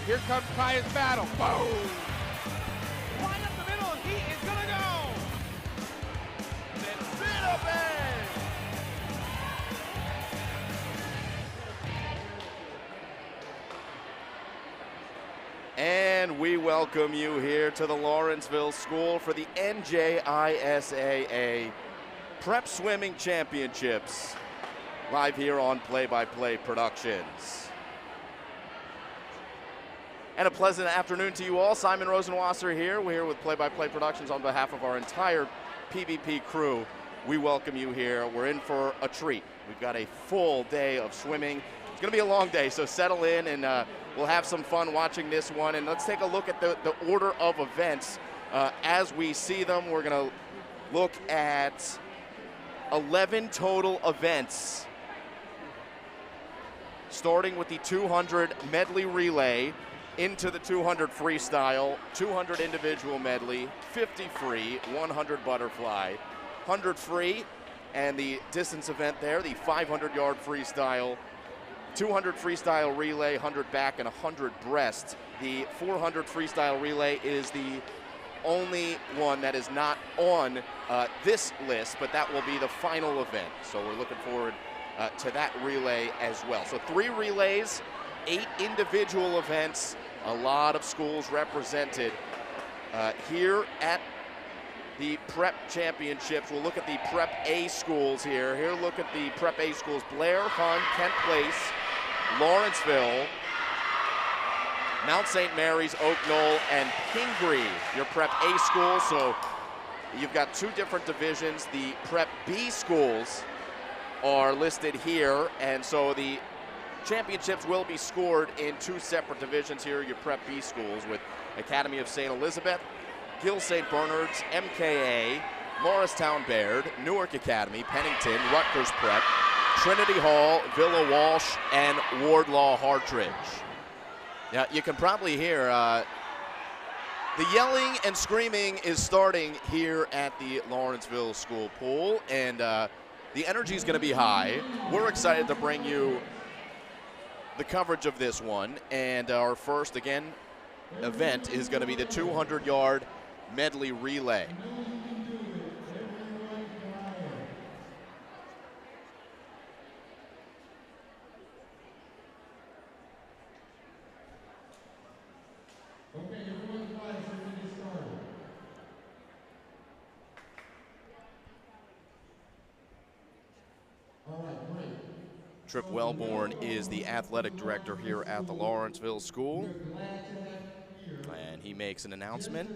Here comes Kaya's battle. Boom! Right up the middle, and he is gonna go! Then spin up edge! And we welcome you here to the Lawrenceville School for the NJISAA Prep Swimming Championships, live here on Play-by-Play Productions. And a pleasant afternoon to you all. Simon Rosenwasser here. We're here with Play-by-Play Productions on behalf of our entire PBP crew. We welcome you here. We're in for a treat. We've got a full day of swimming. It's going to be a long day, so settle in, and we'll have some fun watching this one. And let's take a look at the order of events as we see them. We're going to look at 11 total events, starting with the 200 medley relay, into the 200 freestyle, 200 individual medley, 50 free, 100 butterfly, 100 free, and the distance event there, the 500-yard freestyle, 200 freestyle relay, 100 back, and 100 breast. The 400 freestyle relay is the only one that is not on this list, but that will be the final event. So we're looking forward to that relay as well. So 3 relays, 8 individual events, a lot of schools represented here at the Prep Championships. We'll look at the Prep A schools here. Here, look at the Prep A schools: Blair, Hunn, Kent Place, Lawrenceville, Mount St. Mary's, Oak Knoll, and Pingree, your Prep A schools. So you've got 2 different divisions. The Prep B schools are listed here, and so the championships will be scored in 2 separate divisions here, your Prep B schools, with Academy of St. Elizabeth, Gill St. Bernard's, MKA, Morristown Baird, Newark Academy, Pennington, Rutgers Prep, Trinity Hall, Villa Walsh, and Wardlaw Hartridge. Now, you can probably hear the yelling and screaming is starting here at the Lawrenceville School Pool, and the energy is going to be high. We're excited to bring you the coverage of this one, and our first, again, event is going to be the 200-yard medley relay. Trip Wellborn is the athletic director here at the Lawrenceville School, and he makes an announcement.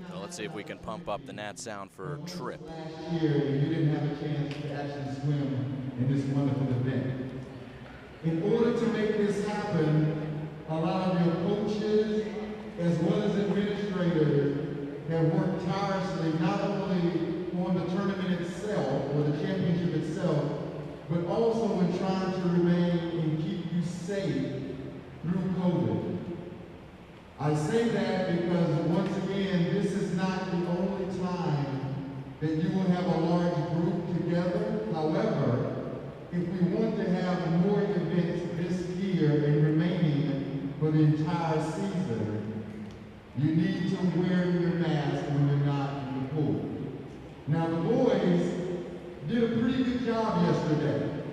So let's see if we can pump up the Nat sound for Trip. Last year, you didn't have a chance to actually swim in this wonderful event. In order to make this happen, a lot of your coaches, as well as administrators, have worked tirelessly not only on the tournament itself, or the championship itself, but also in trying to remain and keep you safe through COVID. I say that because, once again, this is not the only time that you will have a large group together. However, if we want to have more events this year and remaining for the entire season, you need to wear your mask when you're not in the pool. Now, the boys did a pretty good job yesterday.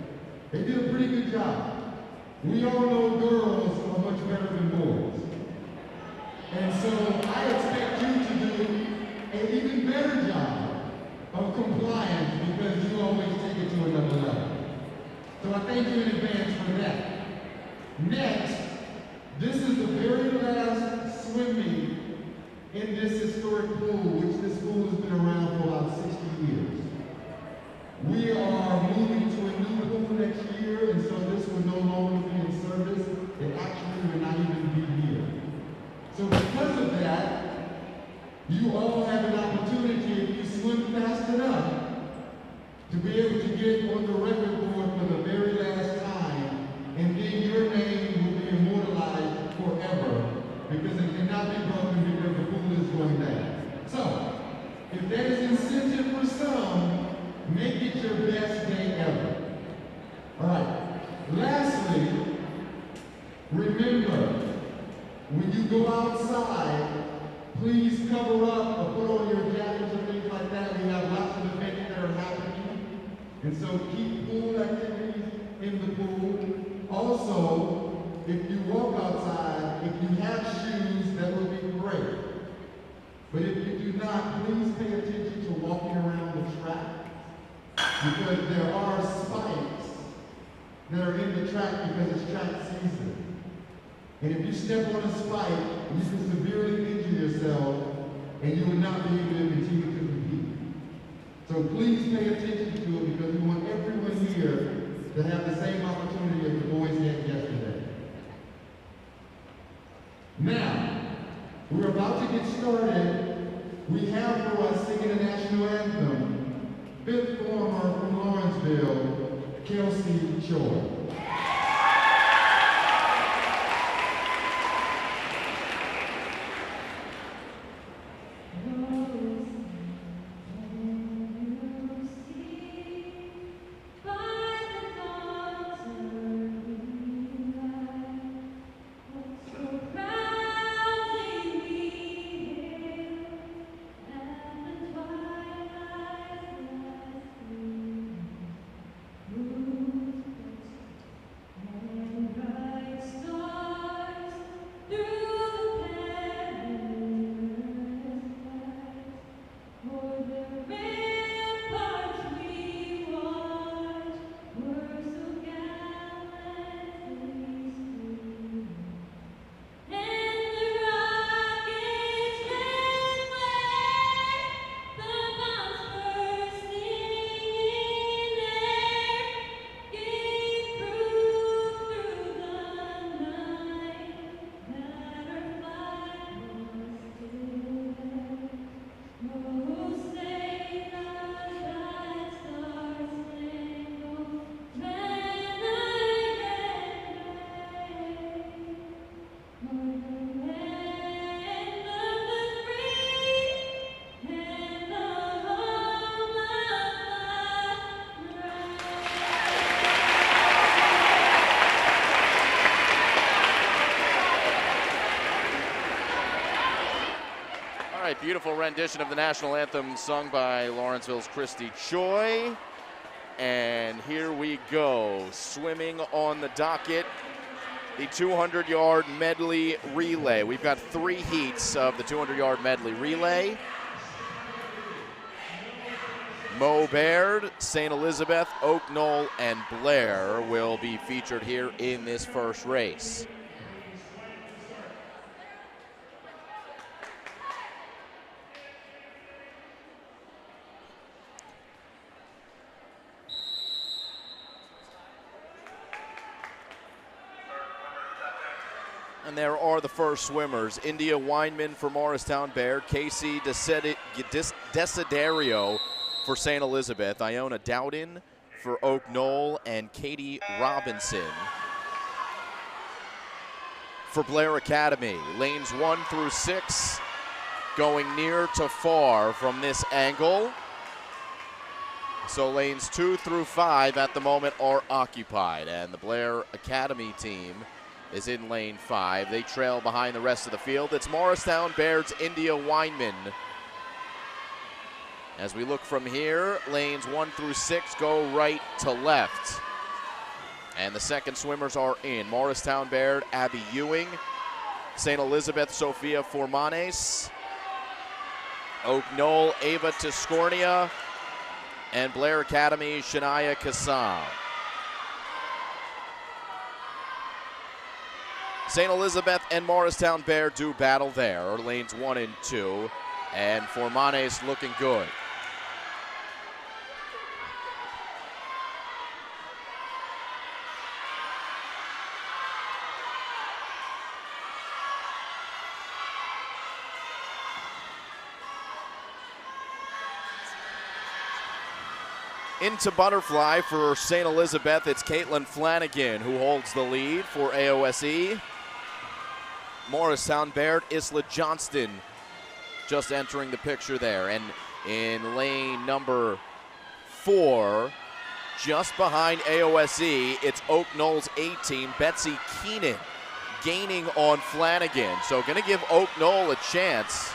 They did a pretty good job. We all know girls are much better than boys. And so I expect you to do an even better job of compliance, because you always take it to another level. So I thank you in advance for that. Next, this is the very last swimming in this historic pool, which this pool has been around for about 60 years. We are moving to a new pool next year, and so this will no longer be in service. It actually will not even be here. So because of that, you all have an opportunity, if you swim fast enough, to be able to get on the record board for the very last time, and then your name will be immortalized forever, because it cannot be broken because the pool is going down. So, if there is incentive for some, make it your best day ever. All right, Remember, when you go outside, please cover up or put on your jackets or things like that. We have lots of events that are happening. And so keep pool activities in the pool. Also, if you walk outside, if you have shoes, that would be great. But if you do not, please pay attention to walking around the track, because there are spikes that are in the track because it's track season. And if you step on a spike, you can severely injure yourself and you will not be able to continue to compete. So please pay attention to it, because we want everyone here to have the same opportunity as the boys had yesterday. Now, we're about to get started. We have for us singing the national anthem, fifth former from Lawrenceville, Kelsey Choi. Beautiful rendition of the national anthem sung by Lawrenceville's Christy Choi. And here we go, swimming on the docket, the 200-yard medley relay. We've got 3 heats of the 200-yard medley relay. Mo Baird, St. Elizabeth, Oak Knoll, and Blair will be featured here in this first race. And there are the first swimmers. India Weinman for Morristown Baird, Casey Desiderio for St. Elizabeth, Iona Dowden for Oak Knoll, and Katie Robinson for Blair Academy. Lanes 1 through 6 going near to far from this angle. So lanes 2 through 5 at the moment are occupied, and the Blair Academy team is in lane 5. They trail behind the rest of the field. It's Morristown Baird's India Weinman. As we look from here, lanes 1 through 6 go right to left. And the second swimmers are in. Morristown Baird, Abby Ewing. St. Elizabeth, Sophia Formanes. Oak Knoll, Ava Tiscornia. And Blair Academy, Shania Kassam. St. Elizabeth and Morristown Baird do battle there, lanes 1 and 2, and Formanes looking good. Into butterfly for St. Elizabeth, it's Caitlin Flanagan who holds the lead for AOSE. Morristown Baird, Isla Johnston just entering the picture there. And in lane number 4, just behind AOSE, it's Oak Knoll's A team, Betsy Keenan, gaining on Flanagan. So going to give Oak Knoll a chance.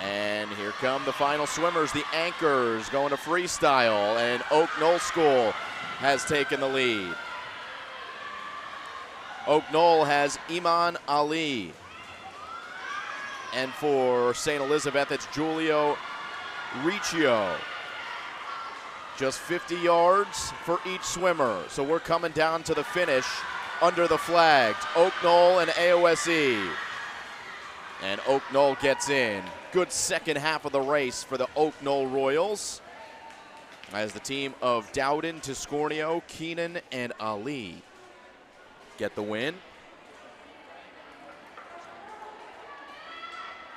And here come the final swimmers, the anchors going to freestyle, and Oak Knoll School has taken the lead. Oak Knoll has Iman Ali. And for St. Elizabeth, it's Giulio Riccio. Just 50 yards for each swimmer. So we're coming down to the finish under the flags. Oak Knoll and AOSE. And Oak Knoll gets in. Good second half of the race for the Oak Knoll Royals, as the team of Dowden, Tiscornio, Keenan, and Ali get the win.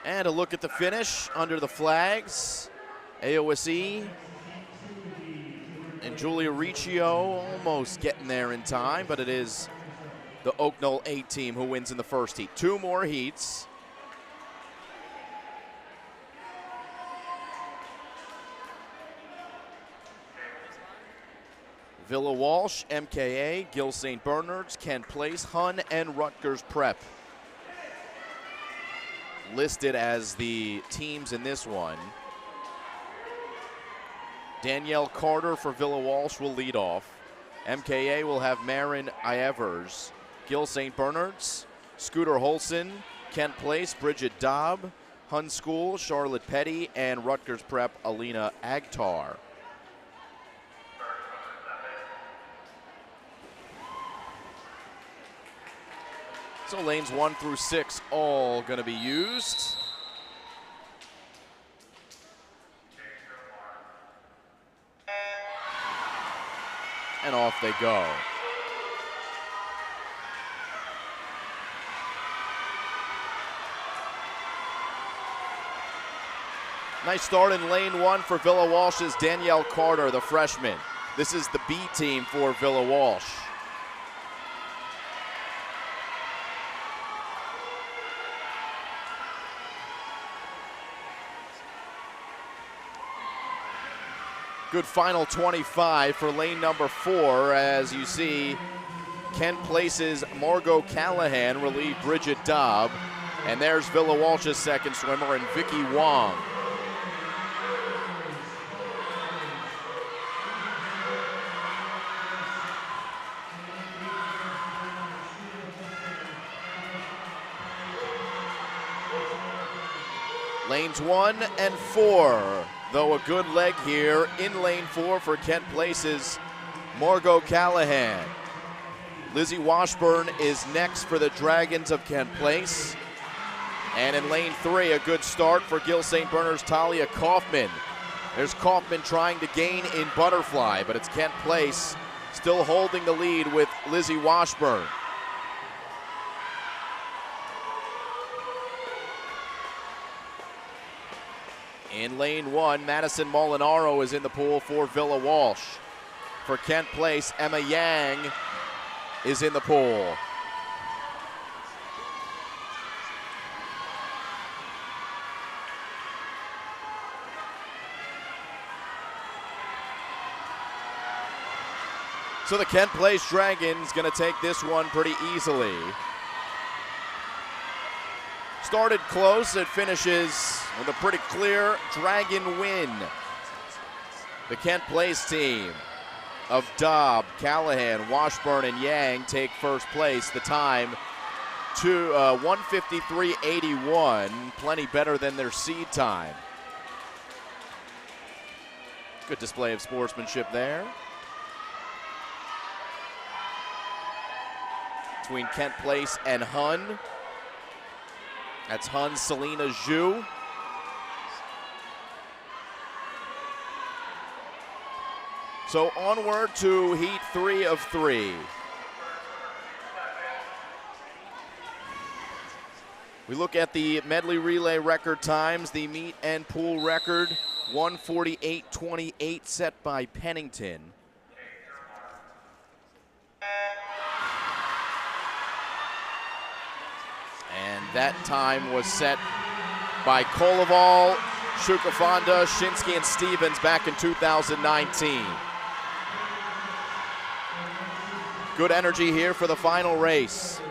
And a look at the finish under the flags. AOSE and Giulio Riccio almost getting there in time, but it is the Oak Knoll A team who wins in the first heat. 2 more heats. Villa Walsh, MKA, Gill St. Bernard's, Kent Place, Hun, and Rutgers Prep listed as the teams in this one. Danielle Carter for Villa Walsh will lead off. MKA will have Marin Ievers. Gill St. Bernard's, Scooter Holson, Kent Place, Bridget Dobb, Hun School, Charlotte Petty, and Rutgers Prep, Alina Agtar. So lanes 1 through 6 all going to be used. And off they go. Nice start in lane 1 for Villa Walsh's Danielle Carter, the freshman. This is the B team for Villa Walsh. Good final 25 for lane number 4, as you see Kent Place's Margot Callahan relieve Bridget Dobb. And there's Villa Walsh's second swimmer, and Vicky Wong. Lanes 1 and 4. Though a good leg here in lane 4 for Kent Place's Margot Callahan. Lizzie Washburn is next for the Dragons of Kent Place. And in lane 3, a good start for Gill St. Bernard's Talia Kaufman. There's Kaufman trying to gain in butterfly, but it's Kent Place still holding the lead with Lizzie Washburn. In lane 1, Madison Molinaro is in the pool for Villa Walsh. For Kent Place, Emma Yang is in the pool. So the Kent Place Dragons gonna take this one pretty easily. Started close, it finishes with a pretty clear Dragon win. The Kent Place team of Dobb, Callahan, Washburn, and Yang take first place. The time to 1:53.81, plenty better than their seed time. Good display of sportsmanship there between Kent Place and Hun. That's Hun's Selena Zhu. So onward to heat 3 of 3. We look at the medley relay record times, the meet and pool record, 1:48.28 set by Pennington. And that time was set by Koloval, Shukafonda, Shinsky, and Stevens back in 2019. Good energy here for the final race.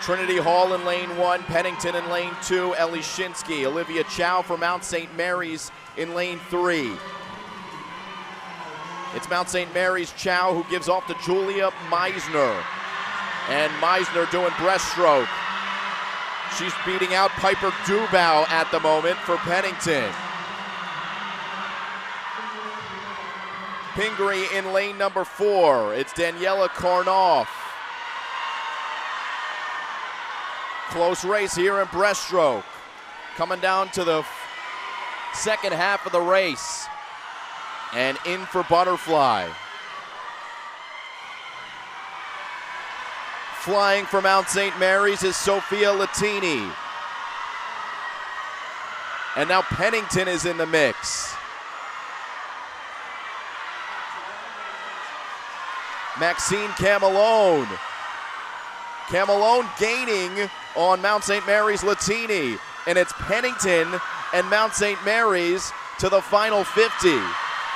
Trinity Hall in lane 1, Pennington in lane 2, Ellie Shinsky, Olivia Chow for Mount St. Mary's in lane 3. It's Mount St. Mary's Chow who gives off to Julia Meisner. And Meisner doing breaststroke. She's beating out Piper Dubow at the moment for Pennington. Pingree in lane number 4. It's Daniella Kornoff. Close race here in breaststroke. Coming down to the second half of the race. And in for butterfly. Flying from Mount St. Mary's is Sophia Latini. And now Pennington is in the mix. Maxine Camelone. Camelone gaining on Mount St. Mary's Latini. And it's Pennington and Mount St. Mary's to the final 50.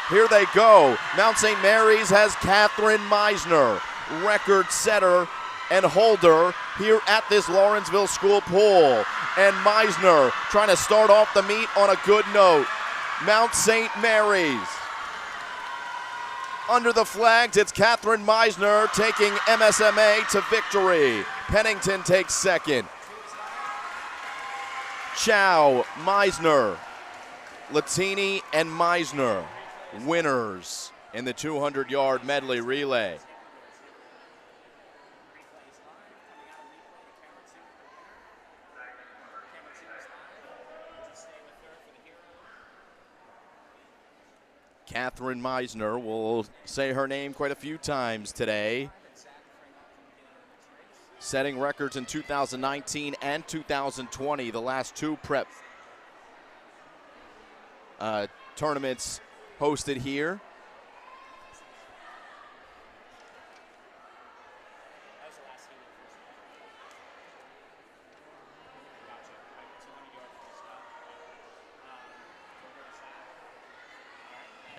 Here they go. Mount St. Mary's has Katherine Meisner, record setter and holder here at this Lawrenceville School pool. And Meisner trying to start off the meet on a good note. Mount St. Mary's. Under the flags, it's Katherine Meisner taking MSMA to victory. Pennington takes second. Chow, Meisner, Latini, and Meisner, winners in the 200-yard medley relay. Katherine Meisner, will say her name quite a few times today. Setting records in 2019 and 2020, the last two prep tournaments hosted here.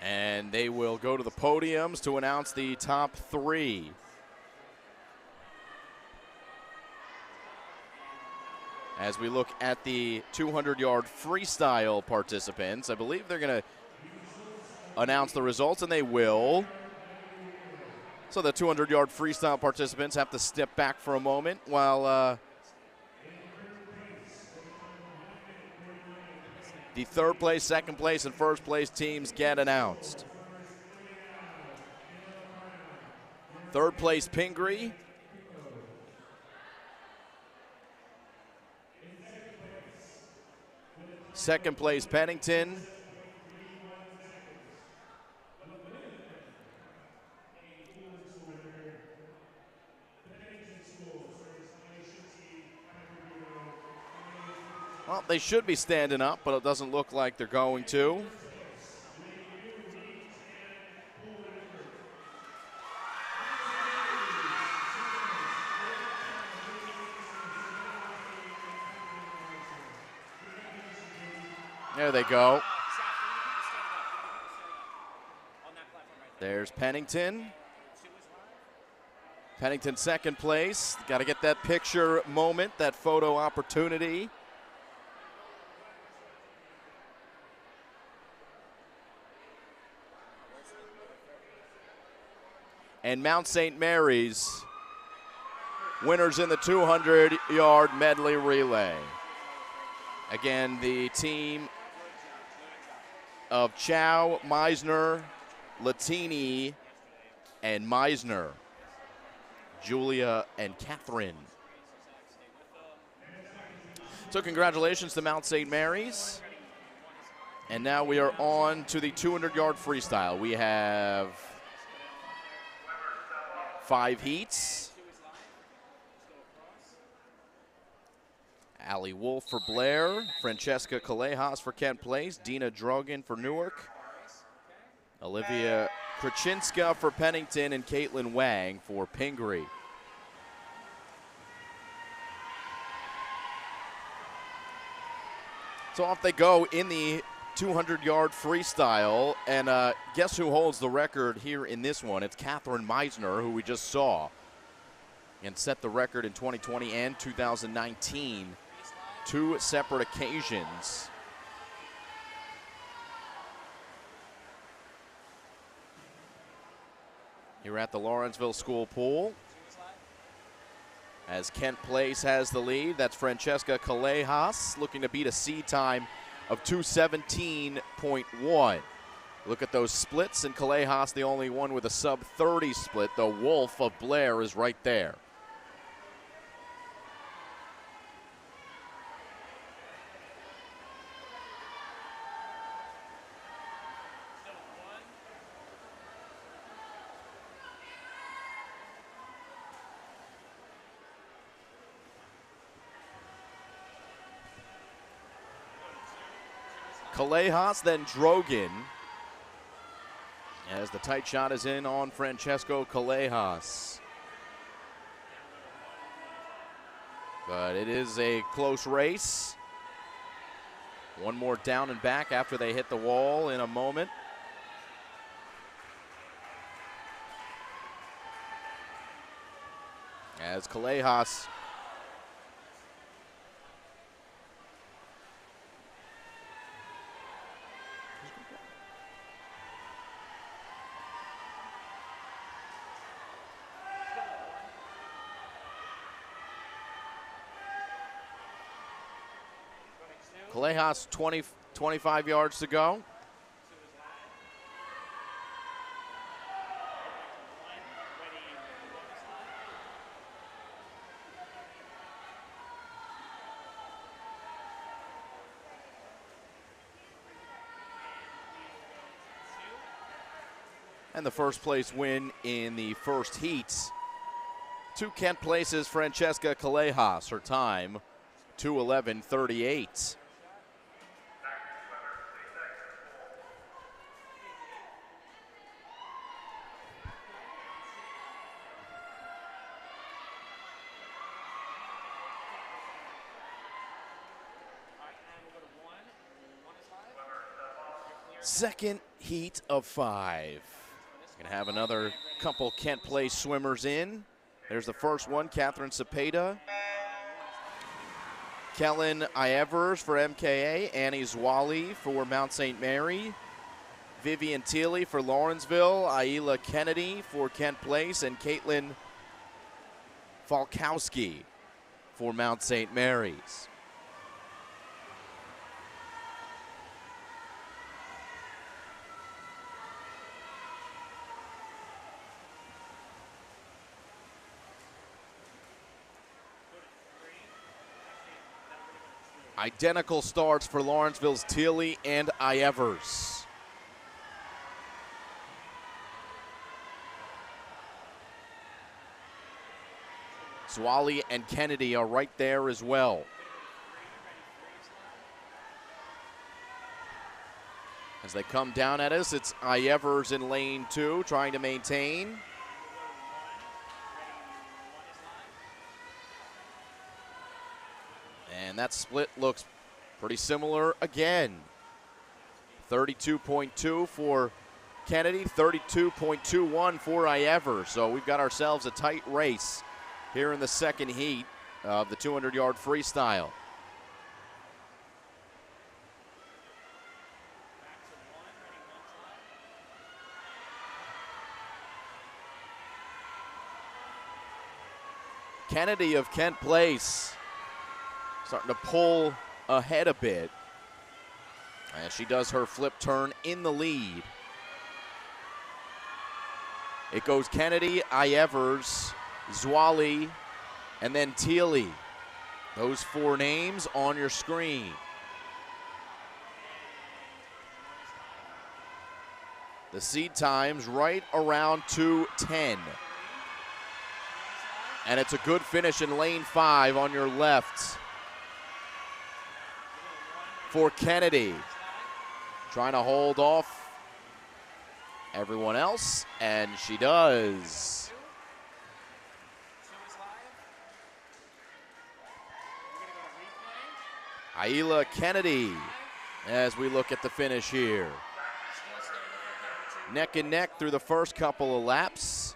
And they will go to the podiums to announce the top 3. As we look at the 200-yard freestyle participants, I believe they're going to announce the results, and they will. So the 200-yard freestyle participants have to step back for a moment while the third place, second place, and first place teams get announced. Third place, Pingree. Second place, Pennington. Well, they should be standing up, but it doesn't look like they're going to. There they go. There's Pennington. Pennington second place. Got to get that picture moment, that photo opportunity. And Mount St. Mary's, winners in the 200-yard medley relay. Again, the team of Chow, Meisner, Latini, and Meisner. Julia and Katherine. So congratulations to Mount St. Mary's. And now we are on to the 200-yard freestyle. We have 5 heats. Allie Wolf for Blair, Francesca Callejas for Kent Place, Dina Drogan for Newark, Olivia Krachinska for Pennington, and Caitlin Wang for Pingree. So off they go in the 200-yard freestyle. And guess who holds the record here in this one? It's Katherine Meisner, who we just saw, and set the record in 2020 and 2019, 2 separate occasions. Here at the Lawrenceville School Pool, as Kent Place has the lead. That's Francesca Callejas looking to beat a seed time of 2:17.1. Look at those splits, and Callejas the only one with a sub-30 split. The Wolf of Blair is right there. Callejas, then Drogan, as the tight shot is in on Francesco Callejas. But it is a close race. One more down and back after they hit the wall in a moment. As Callejas Callejas, 25 yards to go. And the first place win in the first heat to Kent Place's Francesca Callejas. Her time, 2:11:38. Second heat of 5. Gonna have another couple Kent Place swimmers in. There's the first one, Catherine Cepeda. Kellen Ievers for MKA, Annie Zwally for Mount St. Mary, Vivian Thiele for Lawrenceville, Aila Kennedy for Kent Place, and Caitlin Falkowski for Mount St. Mary's. Identical starts for Lawrenceville's Thiele and Ievers. Zwally and Kennedy are right there as well. As they come down at us, it's Ievers in lane 2 trying to maintain. And that split looks pretty similar again. 32.2 for Kennedy, 32.21 for Ievers. So we've got ourselves a tight race here in the second heat of the 200-yard freestyle. Kennedy of Kent Place starting to pull ahead a bit as she does her flip turn in the lead. It goes Kennedy, Ievers, Zwally, and then Thiele. Those 4 names on your screen. The seed time's right around 2:10. And it's a good finish in lane 5 on your left for Kennedy. Trying to hold off everyone else, and she does. Aila Kennedy as we look at the finish here. Neck and neck through the first couple of laps.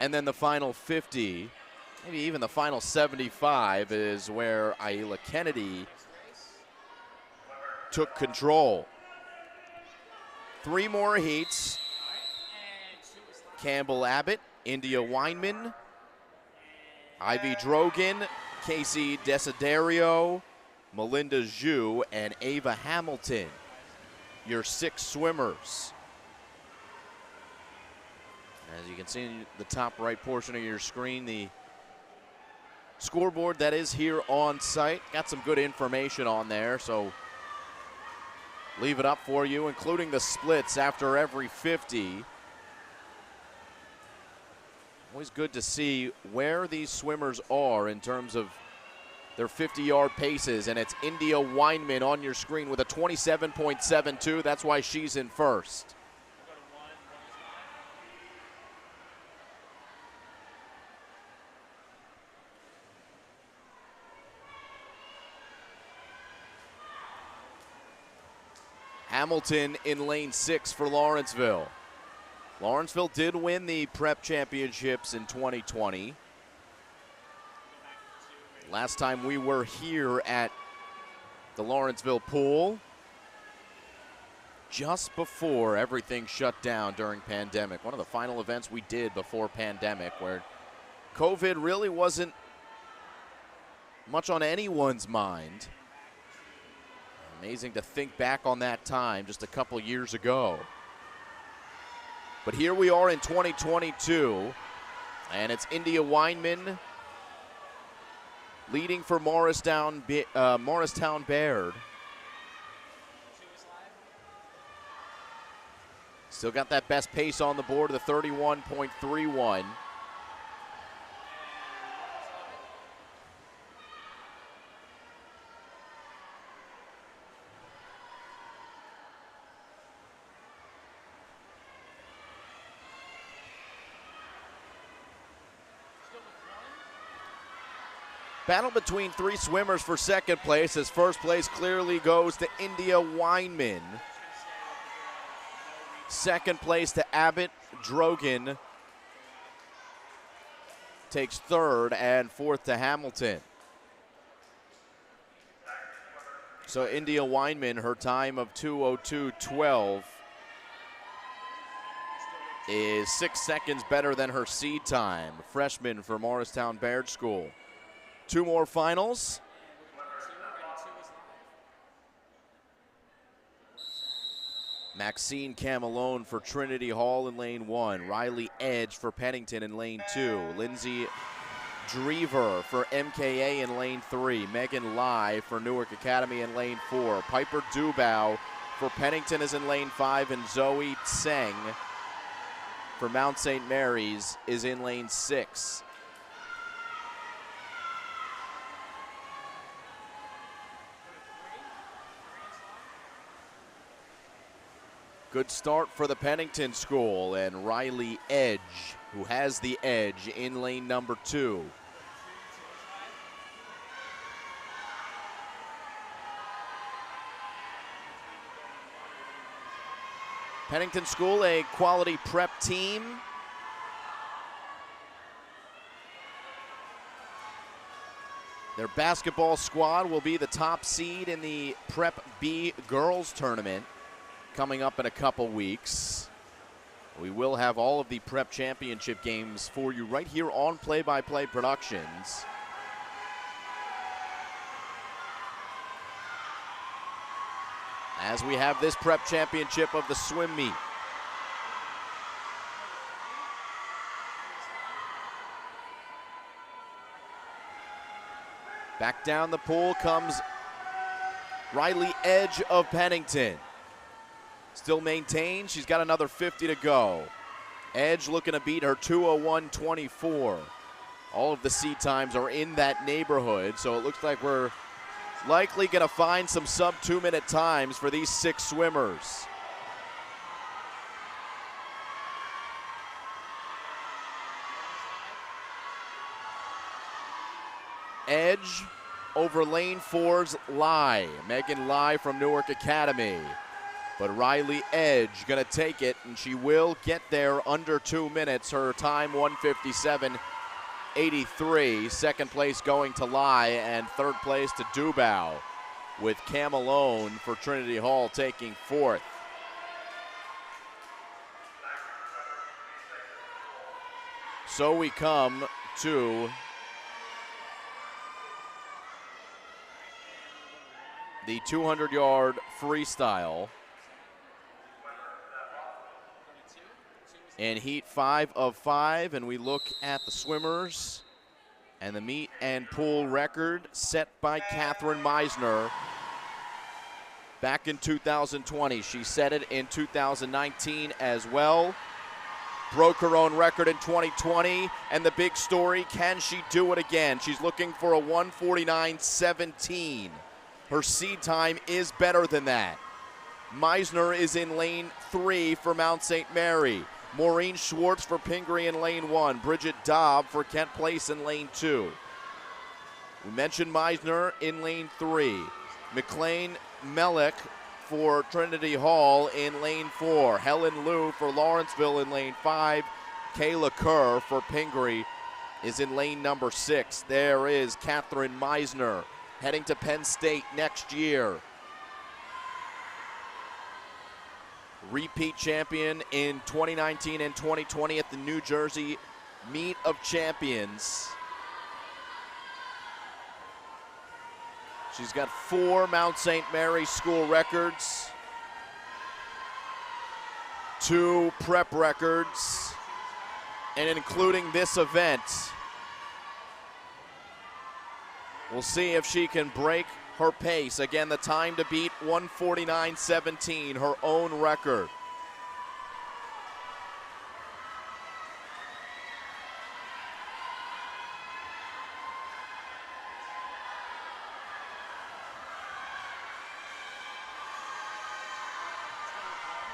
And then the final 50, maybe even the final 75 is where Aila Kennedy took control. 3 more heats. Campbell Abbott, India Weinman, Ivy Drogan, Casey Desiderio, Melinda Zhu, and Ava Hamilton, your 6 swimmers. As you can see in the top right portion of your screen, the scoreboard that is here on site. Got some good information on there, so leave it up for you, including the splits after every 50. Always good to see where these swimmers are in terms of their 50-yard paces, and it's India Weinman on your screen with a 27.72. That's why she's in first. Hamilton in lane 6 for Lawrenceville. Lawrenceville did win the prep championships in 2020. Last time we were here at the Lawrenceville pool, just before everything shut down during pandemic. One of the final events we did before pandemic, where COVID really wasn't much on anyone's mind. Amazing to think back on that time just a couple years ago. But here we are in 2022, and it's India Weinman leading for Morristown Baird. Still got that best pace on the board, the 31.31. Battle between 3 swimmers for second place, as first place clearly goes to India Weinman. Second place to Abbott. Drogan takes third, and fourth to Hamilton. So India Weinman, her time of 2:02.12 is 6 seconds better than her seed time. Freshman for Morristown Baird School. 2 more finals. Maxine Camelone for Trinity Hall in lane 1. Riley Edge for Pennington in lane 2. Lindsay Drever for MKA in lane 3. Megan Lai for Newark Academy in lane 4. Piper Dubow for Pennington is in lane 5, and Zoe Tseng for Mount St. Mary's is in lane 6. Good start for the Pennington school, and Riley Edge, who has the edge in lane number 2. Pennington School, a quality prep team. Their basketball squad will be the top seed in the Prep B girls tournament coming up in a couple weeks. We will have all of the prep championship games for you right here on Play-by-Play Productions. As we have this prep championship of the swim meet. Back down the pool comes Riley Edge of Pennington. Still maintained, she's got another 50 to go. Edge looking to beat her 2:01.24. All of the seed times are in that neighborhood, so it looks like we're likely gonna find some sub 2-minute times for these 6 swimmers. Edge over lane 4's Lai. Megan Lai from Newark Academy. But Riley Edge gonna take it, and she will get there under 2 minutes. Her time 1:57.83. Second place going to Lai, and third place to Dubau, with Cam Malone for Trinity Hall taking fourth. So we come to the 200-yard freestyle in heat 5 of 5, and we look at the swimmers and the meet and pool record set by Katherine Meisner back in 2020. She set it in 2019 as well. Broke her own record in 2020, and the big story, can she do it again? She's looking for a 1:49.17. Her seed time is better than that. Meisner is in lane 3 for Mount St. Mary. Maureen Schwartz for Pingree in lane 1. Bridget Dobb for Kent Place in lane 2. We mentioned Meisner in lane 3. McLean Mellick for Trinity Hall in lane 4. Helen Liu for Lawrenceville in lane 5. Kayla Kerr for Pingree is in lane number 6. There is Katherine Meisner heading to Penn State next year. Repeat champion in 2019 and 2020 at the New Jersey Meet of Champions. She's got 4 Mount St. Mary school records, 2 prep records, and including this event. We'll see if she can break her pace. Again, the time to beat 1:49.17, her own record.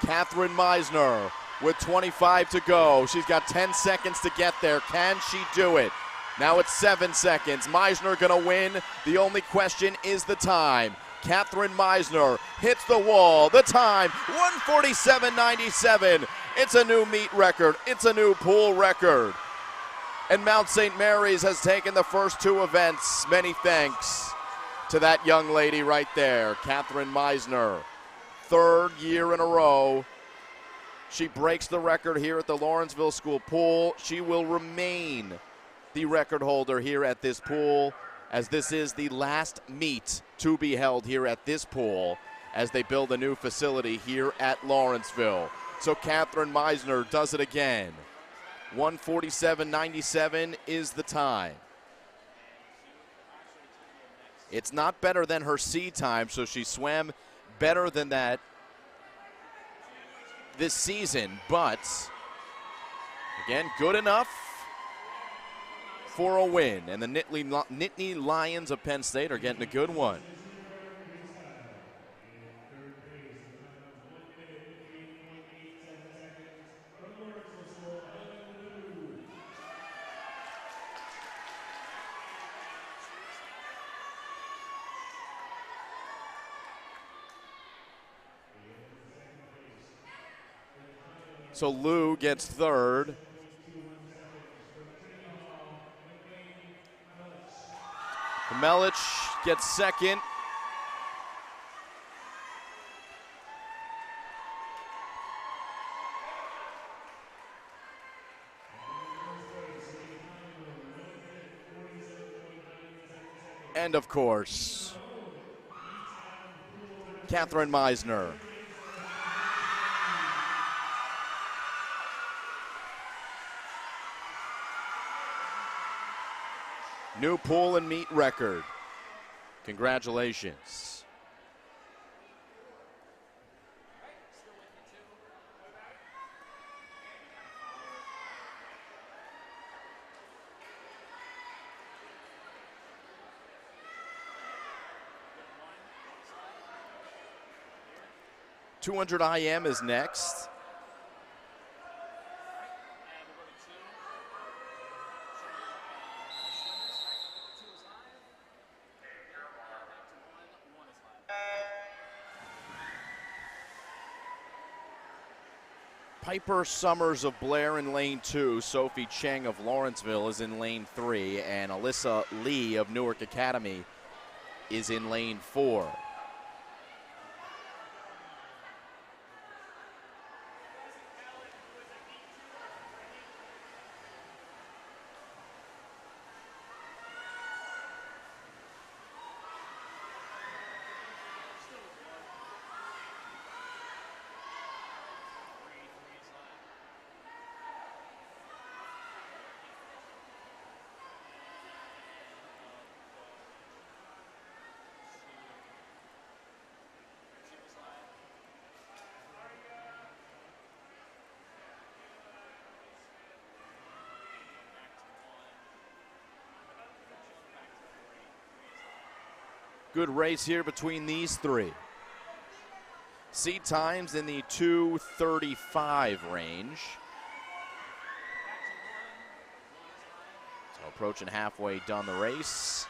Katherine Meisner with 25 to go. She's got 10 seconds to get there. Can she do it? Now it's 7 seconds. Meisner gonna win. The only question is the time. Katherine Meisner hits the wall. The time, 1:47.97. It's a new meet record. It's a new pool record. And Mount St. Mary's has taken the first 2 events. Many thanks to that young lady right there, Katherine Meisner. 3rd year in a row. She breaks the record here at the Lawrenceville School Pool. She will remain the record holder here at this pool, as this is the last meet to be held here at this pool as they build a new facility here at Lawrenceville. So Katherine Meisner does it again. 1:47.97 is the time. It's not better than her seed time, so she swam better than that this season, but again, good enough for a win. And the Nittany Lions of Penn State are getting a good one. So Liu gets 3rd. Melich gets 2nd. And of course, Katherine Meisner. New pool and meet record. Congratulations. .200 IM is next. Piper Summers of Blair in lane 2. Sophie Cheng of Lawrenceville is in lane 3. And Alyssa Lee of Newark Academy is in lane 4. Good race here between these three. Seat times in the 2:35 range. So approaching halfway done the race.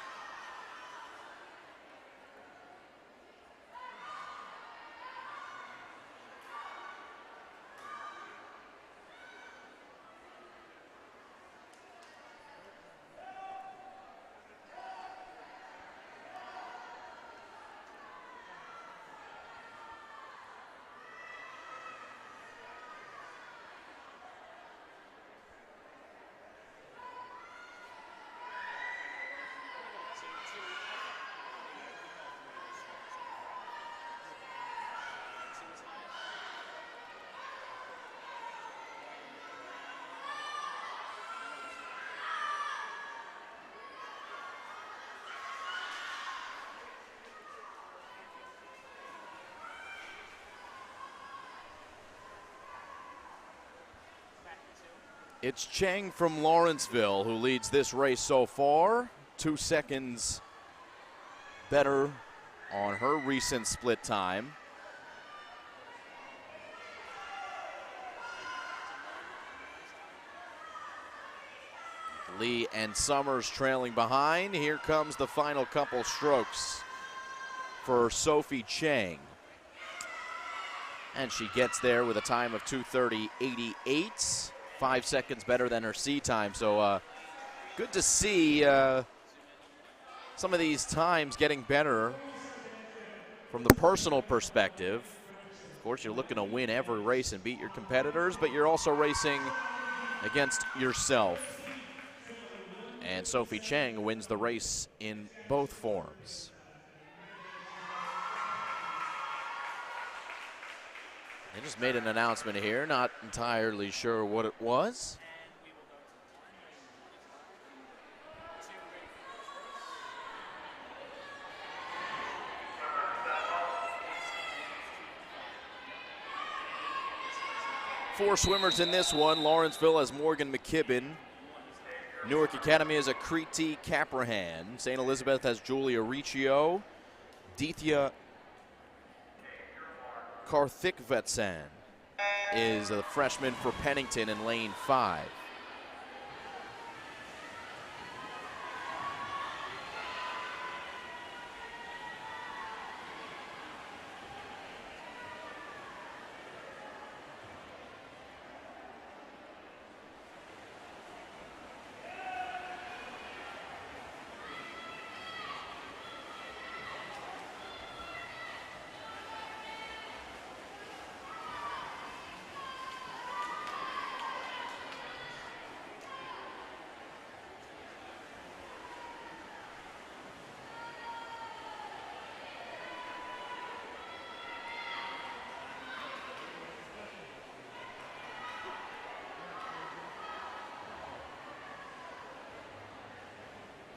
It's Cheng from Lawrenceville who leads this race so far. 2 seconds better on her recent split time. Lee and Summers trailing behind. Here comes the final couple strokes for Sophie Cheng. And she gets there with a time of 2:30.88. 5 seconds better than her C time. So good to see some of these times getting better from the personal perspective. Of course, you're looking to win every race and beat your competitors, but you're also racing against yourself. And Sophie Cheng wins the race in both forms. They just made an announcement here, not entirely sure what it was. Four swimmers in this one. Lawrenceville has Morgan McKibben. Newark Academy has Akriti Caprahan. St. Elizabeth has Julia Riccio. Dithya Karthikvetsan is a freshman for Pennington in lane 5.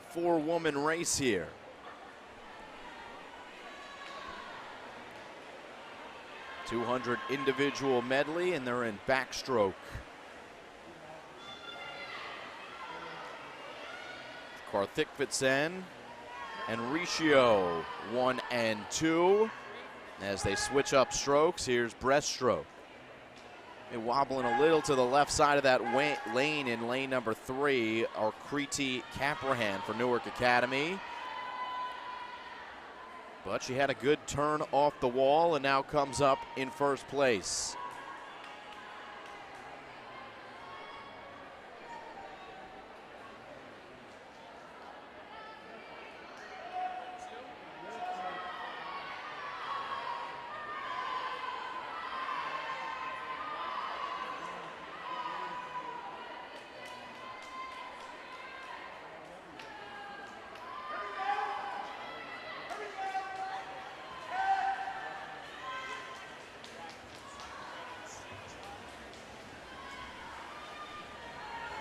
Four-woman race here. .200 individual medley, and they're in backstroke. Karthikvetsan and Riccio 1 and 2. As they switch up strokes, here's breaststroke. And wobbling a little to the left side of that lane in lane number 3 are Akriti Caprahan for Newark Academy. But she had a good turn off the wall and now comes up in first place.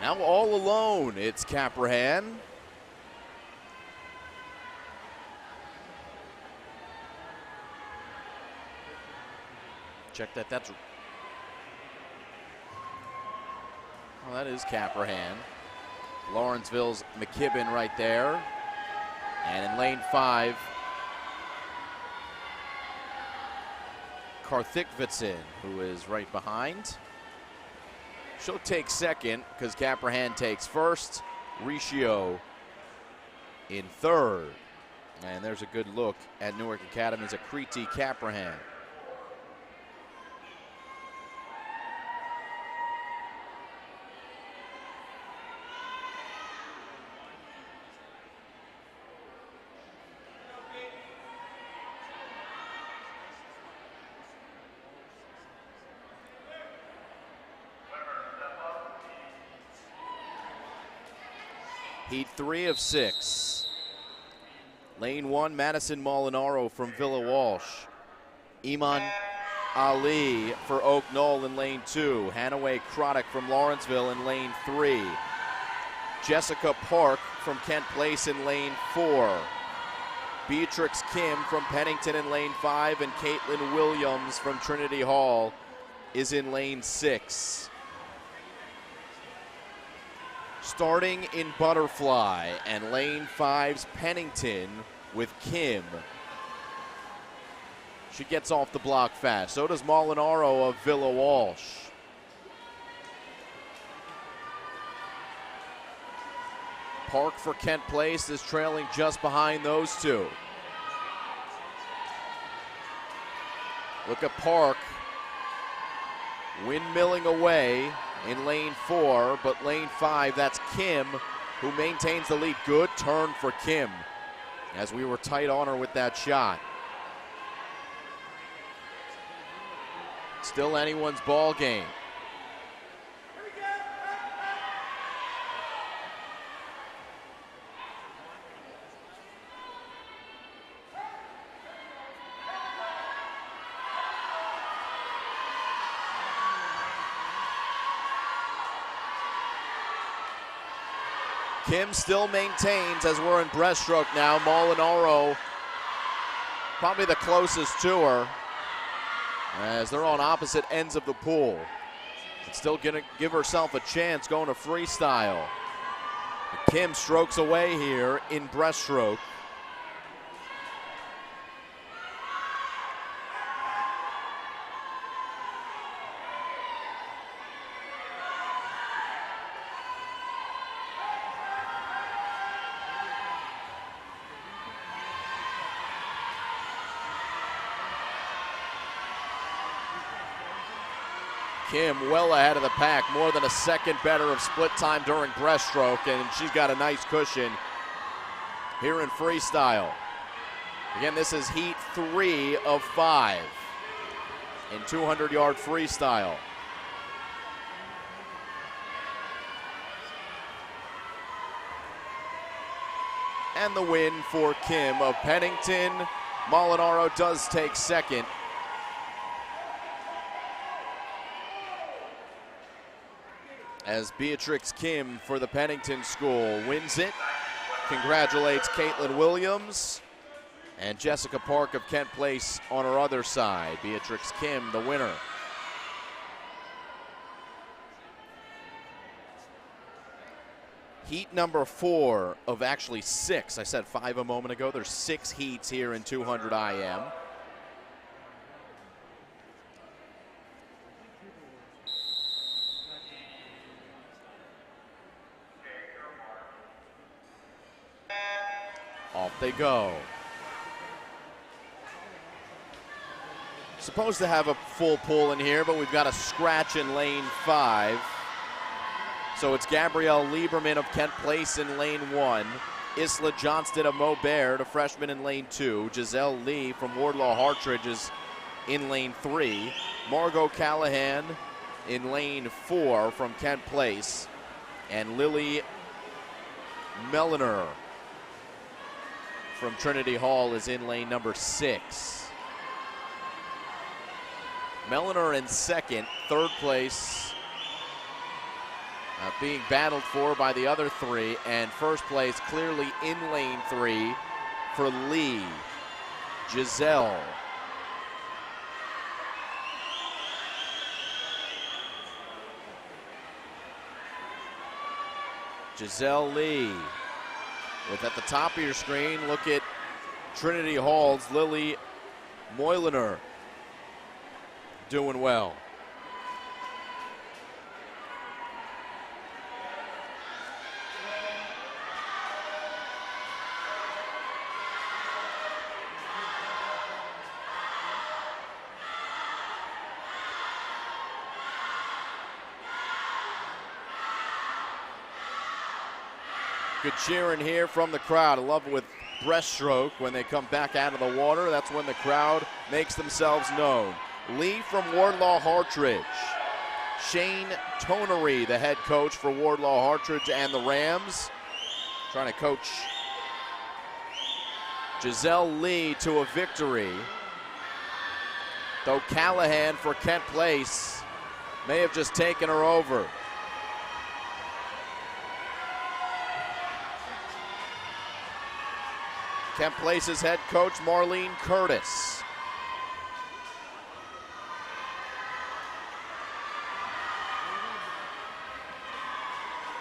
Now all alone, it's Caprahan. Check that, that's, well, that is Caprahan. Lawrenceville's McKibben right there. And in lane 5, Karthikvitsin, who is right behind. She'll take second because Caprahan takes first. Riccio in third. And there's a good look at Newark Academy's Akriti Caprahan. Heat 3 of 6. Lane 1, Madison Molinaro from Villa Walsh. Iman Ali for Oak Knoll in lane 2. Hanaway Croddick from Lawrenceville in lane 3. Jessica Park from Kent Place in lane 4. Beatrix Kim from Pennington in lane 5, and Caitlin Williams from Trinity Hall is in lane 6. Starting in Butterfly and lane 5's Pennington with Kim. She gets off the block fast. So does Molinaro of Villa Walsh. Park for Kent Place is trailing just behind those two. Look at Park windmilling away in lane 4, but lane 5, that's Kim, who maintains the lead. Good turn for Kim, as we were tight on her with that shot. Still anyone's ball game. Kim still maintains as we're in breaststroke now. Molinaro probably the closest to her, as they're on opposite ends of the pool. It's still gonna give herself a chance going to freestyle. But Kim strokes away here in breaststroke. Kim well ahead of the pack, more than a second better of split time during breaststroke, and she's got a nice cushion here in freestyle. Again, this is heat 3 of 5 in 200-yard freestyle. And the win for Kim of Pennington. Molinaro does take second. As Beatrix Kim for the Pennington School wins it. Congratulates Caitlin Williams. And Jessica Park of Kent Place on her other side. Beatrix Kim, the winner. Heat number 4 of actually 6. I said 5 a moment ago. There's 6 heats here in 200 IM. Off they go. Supposed to have a full pool in here, but we've got a scratch in lane 5. So it's Gabrielle Lieberman of Kent Place in lane 1. Isla Johnston of Maubert, a freshman, in lane 2. Giselle Lee from Wardlaw Hartridge is in lane 3. Margot Callahan in lane 4 from Kent Place. And Lily Melliner from Trinity Hall is in lane number 6. Melliner in second. Third place being battled for by the other three, and first place clearly in lane 3 for Lee. Giselle. Giselle Lee. With at the top of your screen, look at Trinity Hall's Lily Moylener doing well. Good cheering here from the crowd. I love it with breaststroke when they come back out of the water. That's when the crowd makes themselves known. Lee from Wardlaw Hartridge. Shane Tonery, the head coach for Wardlaw Hartridge and the Rams, trying to coach Giselle Lee to a victory. Though Callahan for Kent Place may have just taken her over. Kent Place's head coach, Marlene Curtis.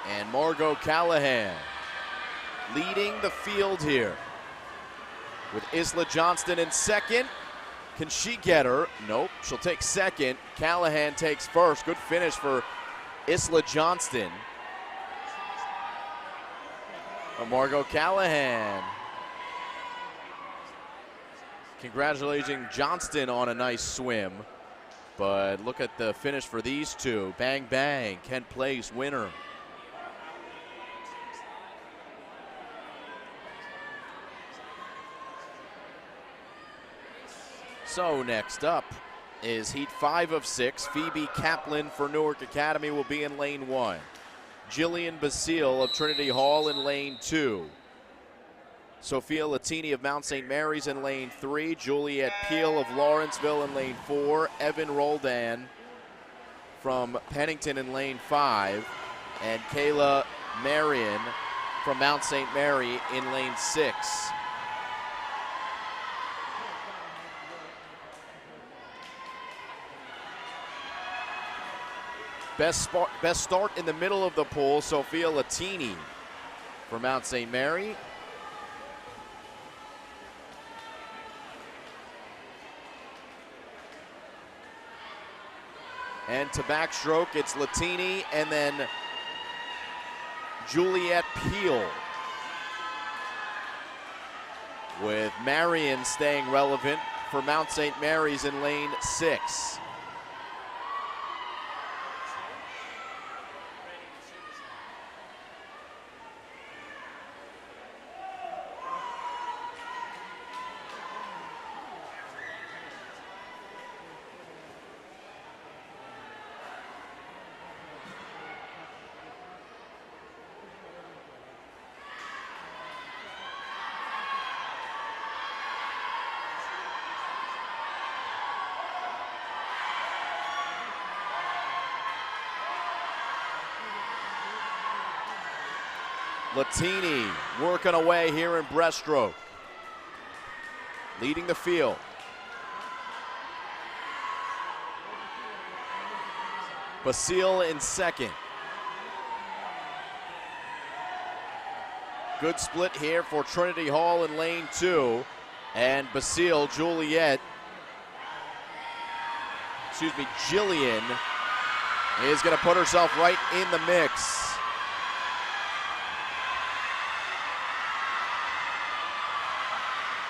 And Margot Callahan leading the field here with Isla Johnston in second. Can she get her? Nope, she'll take second. Callahan takes first. Good finish for Isla Johnston. Margot Callahan congratulating Johnston on a nice swim, but look at the finish for these two. Bang, bang, Kent Place winner. So next up is heat 5 of 6. Phoebe Kaplan for Newark Academy will be in lane 1. Jillian Basile of Trinity Hall in lane 2. Sophia Latini of Mount St. Mary's in lane 3. Juliet Peel of Lawrenceville in lane 4. Evan Roldan from Pennington in lane 5. And Kayla Marion from Mount St. Mary in lane 6. Best start in the middle of the pool, Sophia Latini for Mount St. Mary. And to backstroke, it's Latini and then Juliet Peel. With Marion staying relevant for Mount St. Mary's in lane 6. Latini working away here in breaststroke, leading the field. Basile in second. Good split here for Trinity Hall in lane 2. And Basile, Jillian is going to put herself right in the mix.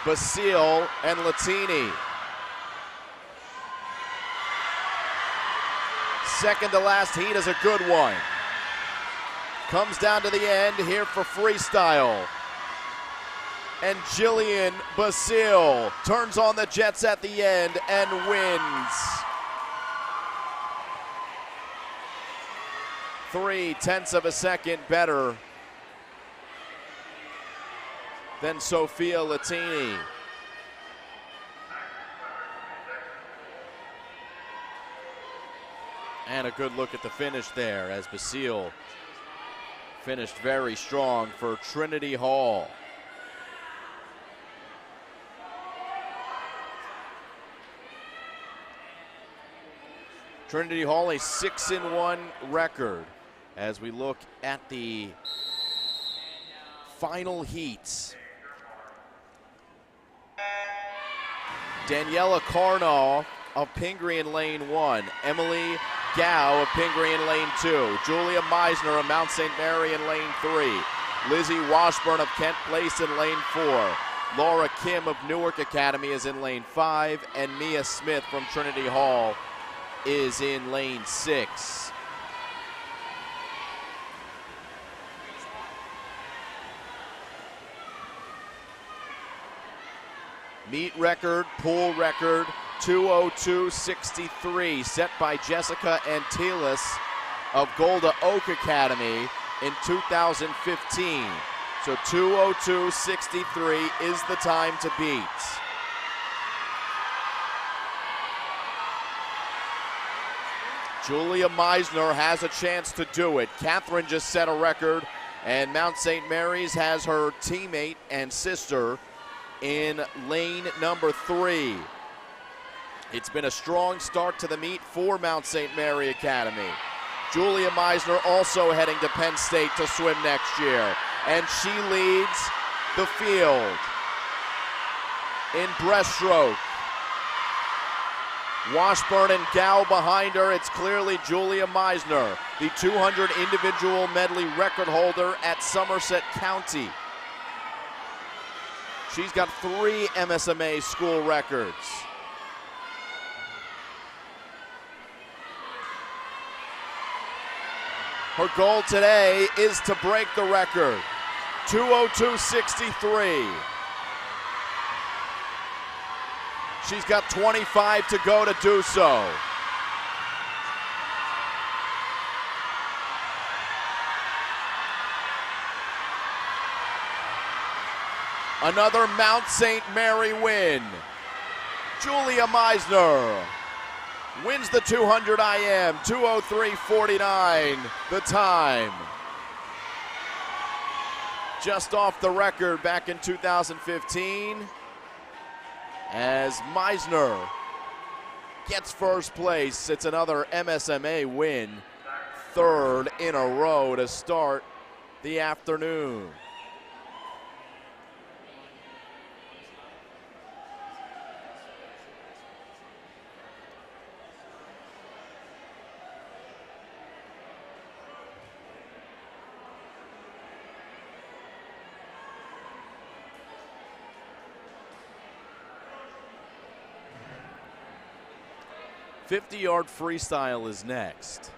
Basile and Latini. Second to last heat is a good one. Comes down to the end here for freestyle. And Jillian Basile turns on the jets at the end and wins. 0.3 of a second better than Sophia Latini. And a good look at the finish there as Basile finished very strong for Trinity Hall. Trinity Hall a 6-1 record as we look at the final heats. Daniella Kornoff of Pingree in lane 1. Emily Gow of Pingree in lane 2. Julia Meisner of Mount St. Mary in lane 3. Lizzie Washburn of Kent Place in lane 4. Laura Kim of Newark Academy is in lane 5. And Mia Smith from Trinity Hall is in lane 6. Meet record, pool record, 2:02.63, set by Jessica Antilis of Golda Oak Academy in 2015. So 2:02.63 is the time to beat. Julia Meisner has a chance to do it. Katherine just set a record, and Mount St. Mary's has her teammate and sister in lane number 3. It's been a strong start to the meet for Mount St. Mary Academy. Julia Meisner also heading to Penn State to swim next year, and she leads the field in breaststroke. Washburn and Gow behind her. It's clearly Julia Meisner, the 200 individual medley record holder at Somerset County. She's got 3 MSMA school records. Her goal today is to break the record, 2:02.63. She's got 25 to go to do so. Another Mount St. Mary win. Julia Meisner wins the 200 IM, 2:03.49 the time. Just off the record back in 2015 as Meisner gets first place. It's another MSMA win, 3rd in a row to start the afternoon. Yard Freestyle is next.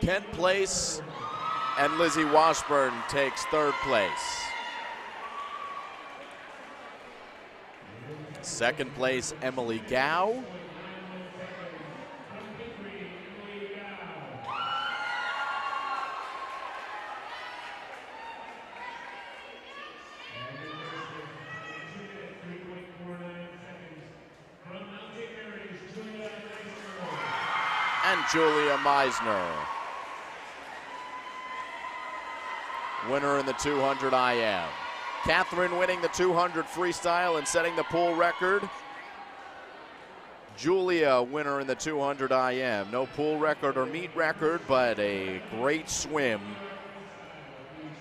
Kent Place and Lizzie Washburn takes 3rd place. 2nd place, Emily Gow. And Julia Meisner, winner in the 200 IM. Katherine winning the 200 freestyle and setting the pool record. Julia, winner in the 200 IM. No pool record or meet record, but a great swim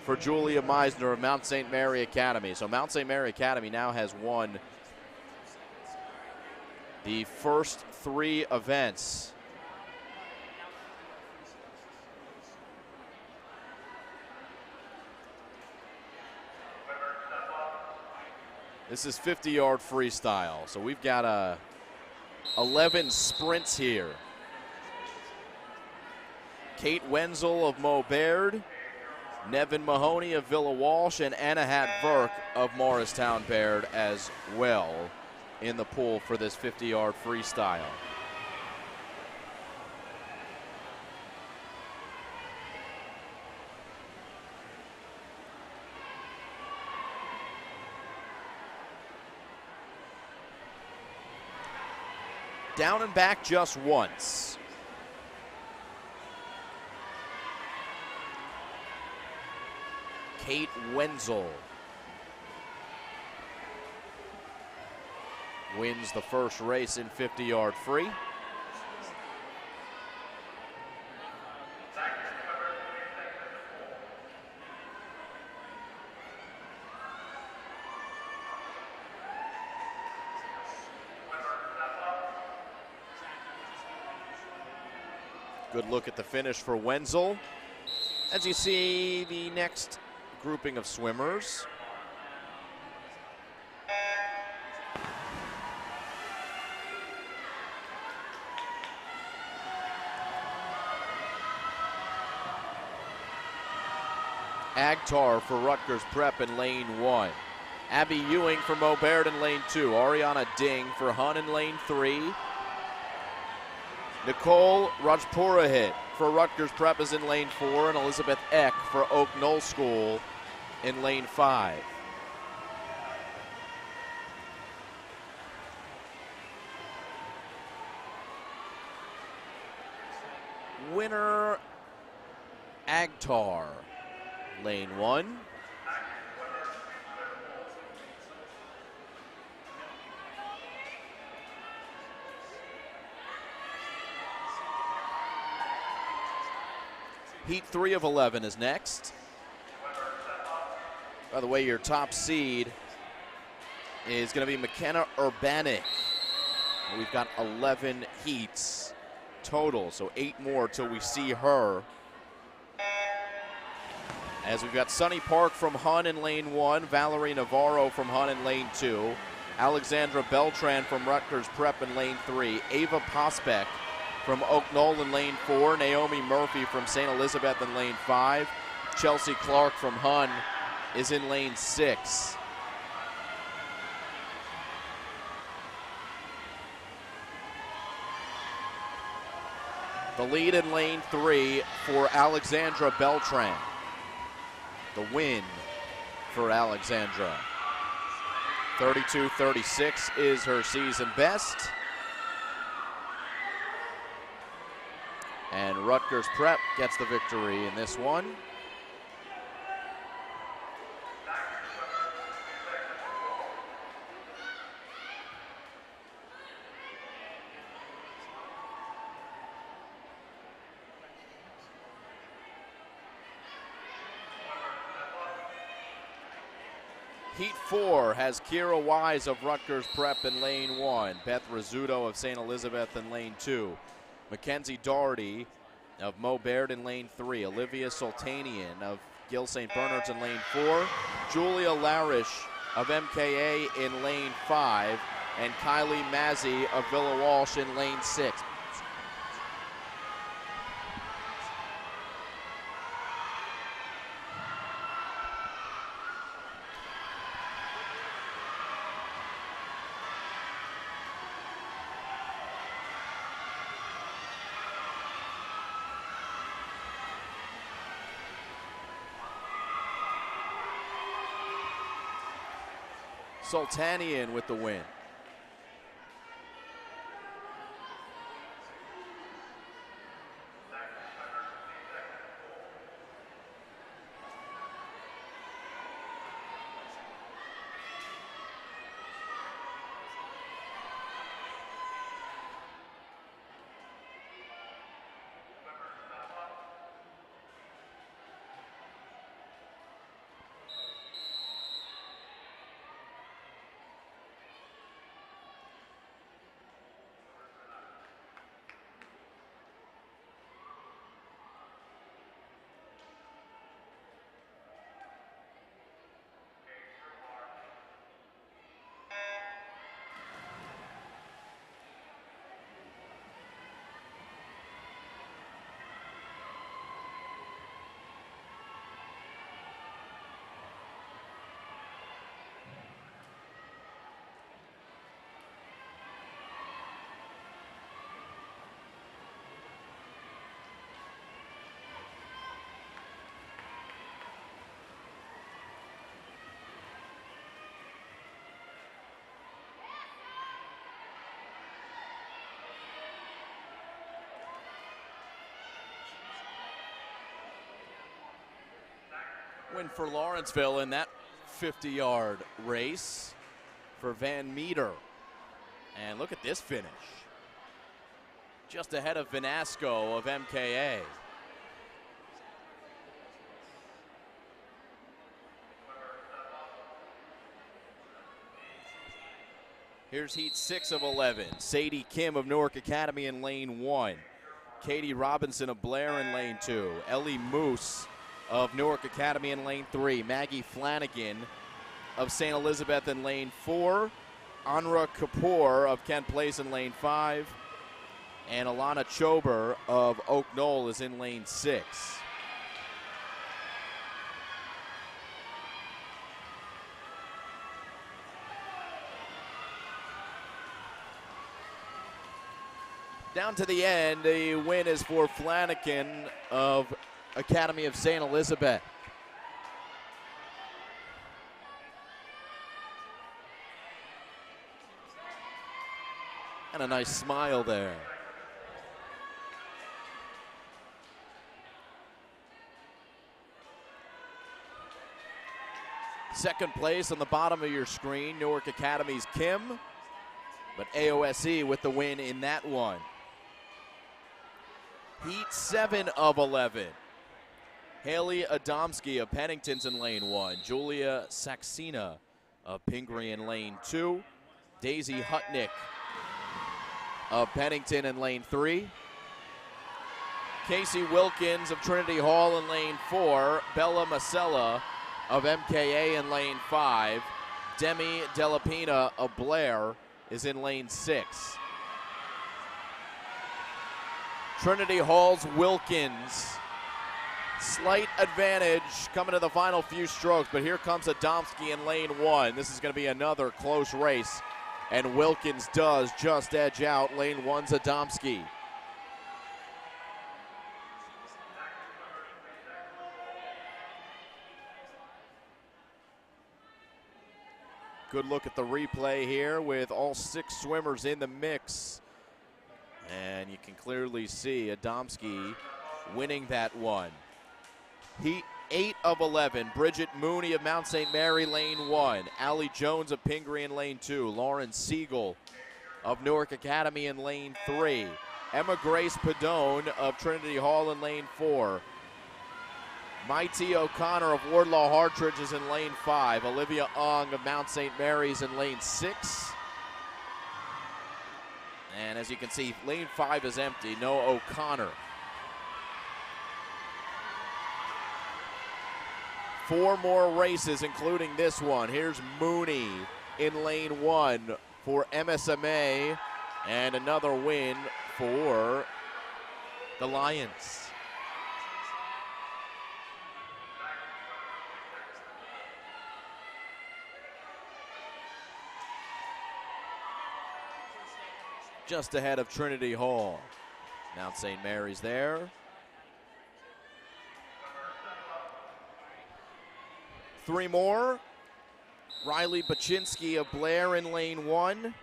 for Julia Meisner of Mount St. Mary Academy. So Mount St. Mary Academy now has won the first 3 events. This is 50-yard freestyle, so we've got 11 sprints here. Kate Wenzel of Mo Baird, Nevin Mahoney of Villa Walsh, and Anna Hatt-Verk of Morristown Baird as well in the pool for this 50-yard freestyle. down and back just once. Kate Wenzel wins the first race in 50-yard free. Good look at the finish for Wenzel. As you see the next grouping of swimmers. Agtar for Rutgers Prep in lane 1. Abby Ewing for Mo Baird in lane 2. Ariana Ding for Hun in lane 3. Nicole Rajpurahit for Rutgers Prep is in lane 4, and Elizabeth Eck for Oak Knoll School in lane 5. Winner Agtar, lane 1. Heat 3 of 11 is next. By the way, your top seed is going to be McKenna Urbanik. We've got 11 heats total, so 8 more till we see her. As we've got Sunny Park from Hun in lane 1, Valerie Navarro from Hun in lane 2, Alexandra Beltran from Rutgers Prep in lane 3, Ava Pospek from Oak Knoll in lane 4, Naomi Murphy from St. Elizabeth in lane 5, Chelsea Clark from Hun is in lane 6. The lead in lane 3 for Alexandra Beltran. The win for Alexandra. 32:36 is her season best. And Rutgers Prep gets the victory in this one. Heat 4 has Kira Wise of Rutgers Prep in lane 1, Beth Rizzuto of St. Elizabeth in lane 2, Mackenzie Doherty of Mo Baird in lane 3, Olivia Sultanian of Gill St. Bernard's in lane 4, Julia Larish of MKA in lane 5, and Kylie Mazzy of Villa Walsh in lane 6. Sultanian with the win. Win for Lawrenceville in that 50-yard race for Van Meter. And look at this finish. Just ahead of Vinasco of MKA. Here's heat 6 of 11. Sadie Kim of Newark Academy in lane 1. Katie Robinson of Blair in lane 2. Ellie Moose of Newark Academy in lane 3. Maggie Flanagan of St. Elizabeth in lane 4. Anra Kapoor of Kent Place in lane 5. And Alana Chober of Oak Knoll is in lane 6. Down to the end, the win is for Flanagan of Academy of St. Elizabeth. And a nice smile there. Second place on the bottom of your screen, Newark Academy's Kim, but AOSE with the win in that one. Heat 7 of 11. Haley Adamski of Pennington's in lane 1. Julia Saxena of Pingree in lane 2. Daisy Hutnick of Pennington in lane 3. Casey Wilkins of Trinity Hall in lane 4. Bella Masella of MKA in lane 5. Demi Delapina of Blair is in lane 6. Trinity Hall's Wilkins, slight advantage coming to the final few strokes, but here comes Adamski in lane 1. This is going to be another close race, and Wilkins does just edge out lane 1's Adamski. Good look at the replay here with all 6 swimmers in the mix. And you can clearly see Adamski winning that one. Heat 8 of 11. Bridget Mooney of Mount St. Mary, lane 1. Allie Jones of Pingree in lane 2. Lauren Siegel of Newark Academy in lane 3. Emma Grace Padone of Trinity Hall in lane 4. Mighty O'Connor of Wardlaw Hartridge is in lane 5. Olivia Ong of Mount St. Mary's in lane 6. And as you can see, lane 5 is empty, no O'Connor. 4 more races, including this one. Here's Mooney in lane 1 for MSMA, and another win for the Lions. Just ahead of Trinity Hall. Mount St. Mary's there. 3 more. Riley Baczynski of Blair in lane 1.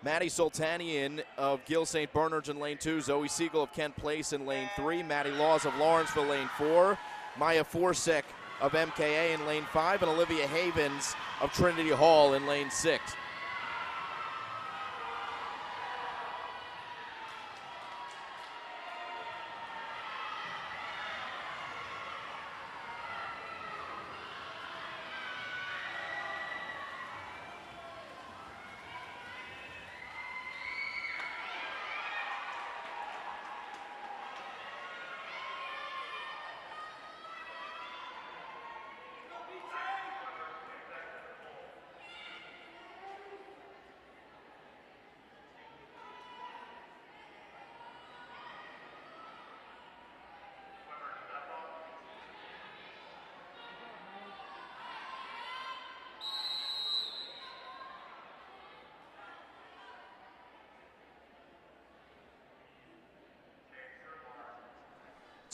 Maddie Sultanian of Gill St. Bernard's in lane 2. Zoe Siegel of Kent Place in lane 3. Maddie Laws of Lawrenceville lane 4. Maya Forsek of MKA in lane 5. And Olivia Havens of Trinity Hall in lane 6.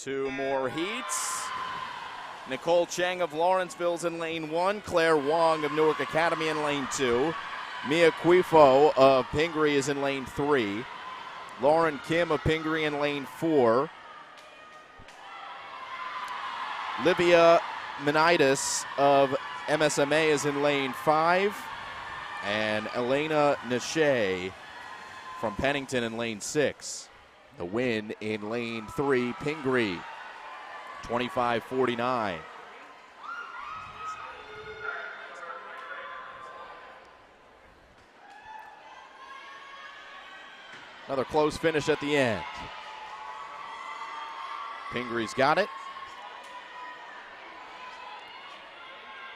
Two more heats. Nicole Chang of Lawrenceville's in lane 1. Claire Wong of Newark Academy in lane 2. Mia Quifo of Pingree is in lane 3. Lauren Kim of Pingree in lane 4. Livia Menitis of MSMA is in lane 5, and Elena Nishay from Pennington in lane 6. The win in lane 3, Pingree, 25-49. Another close finish at the end. Pingree's got it.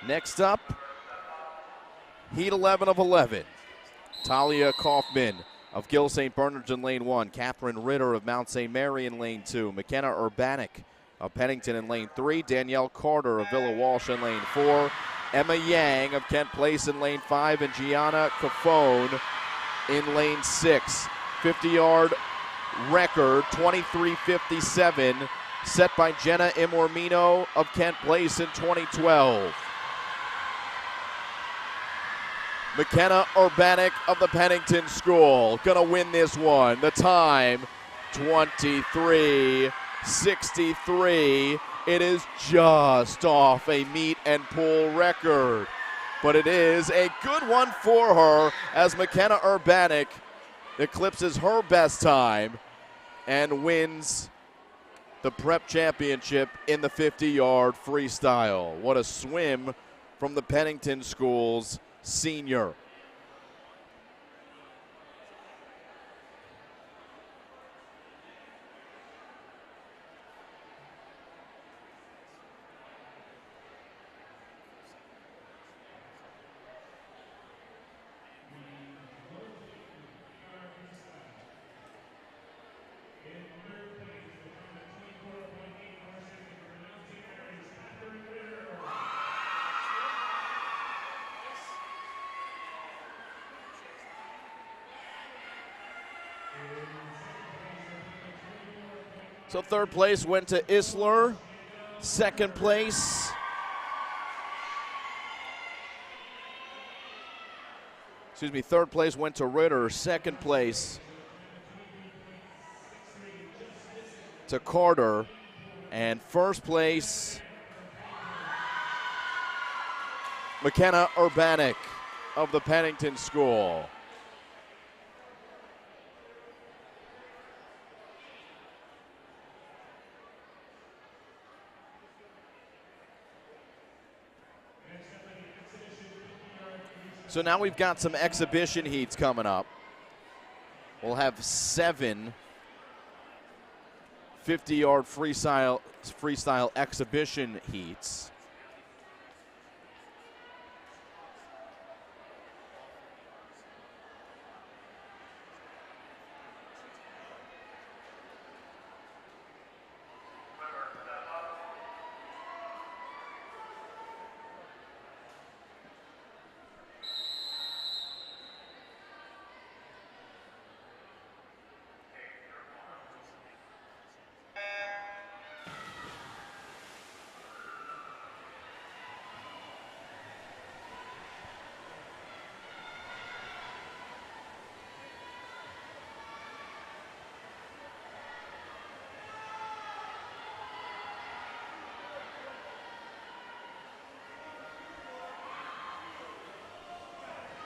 Next up, heat 11 of 11. Talia Kaufman of Gill St. Bernard's in lane 1. Catherine Ritter of Mount St. Mary in lane 2. McKenna Urbanik of Pennington in lane 3. Danielle Carter of Villa Walsh in lane 4. Emma Yang of Kent Place in lane 5. And Gianna Cafone in lane 6. 50-yard record, 23:57, set by Jenna Imormino of Kent Place in 2012. McKenna Urbanik of the Pennington School gonna win this one. The time, 23:63. It is just off a meet and pool record, but it is a good one for her as McKenna Urbanik eclipses her best time and wins the prep championship in the 50-yard freestyle. What a swim from the Pennington School's senior. So third place went to Isler. Second place third place went to Ritter. Second place to Carter. And first place, McKenna Urbanik of the Pennington School. So now we've got some exhibition heats coming up. We'll have 7 50-yard freestyle exhibition heats.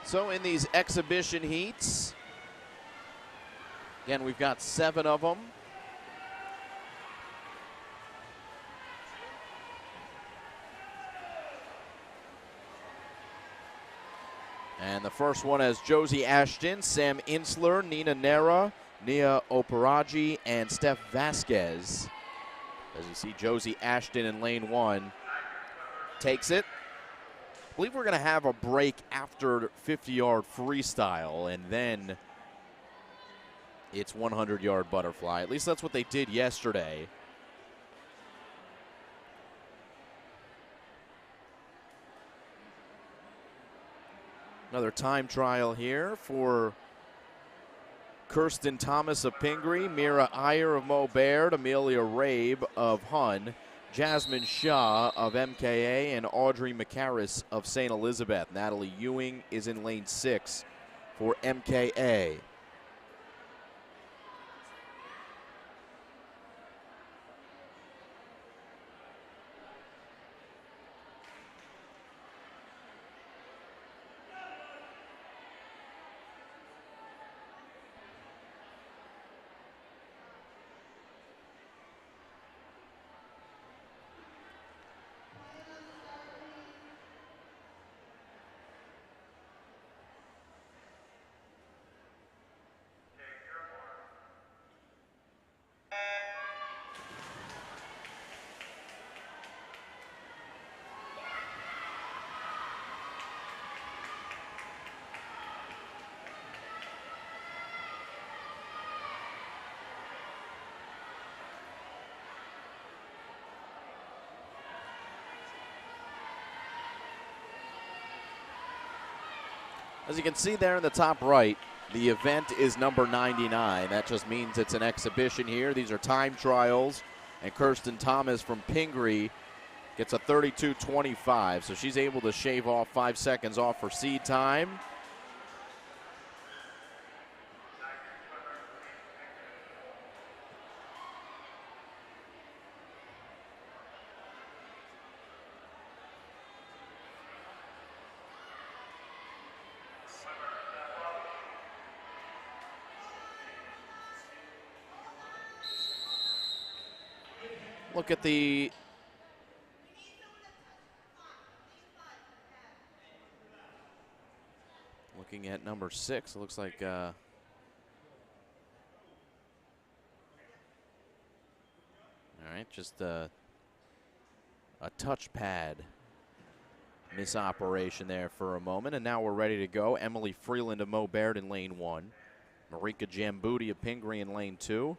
So in these exhibition heats, again, we've got 7 of them. And the first one has Josie Ashton, Sam Insler, Nina Nera, Nia Operaji, and Steph Vasquez. As you see, Josie Ashton in lane 1 takes it. I believe we're going to have a break after 50-yard freestyle, and then it's 100-yard butterfly. At least that's what they did yesterday. Another time trial here for Kirsten Thomas of Pingree, Mira Iyer of Mo Baird, Amelia Rabe of Hun, Jasmine Shaw of MKA, and Audrey McCarris of St. Elizabeth. Natalie Ewing is in lane 6 for MKA. As you can see there in the top right, the event is number 99. That just means it's an exhibition here. These are time trials, and Kirsten Thomas from Pingree gets a 32.25, so she's able to shave off 5 seconds off her seed time. Look at the looking at number 6. It looks like all right, just a touchpad misoperation there for a moment, and now we're ready to go. Emily Freeland of Mo Baird in lane 1, Marika Jambuti of Pingree in lane 2,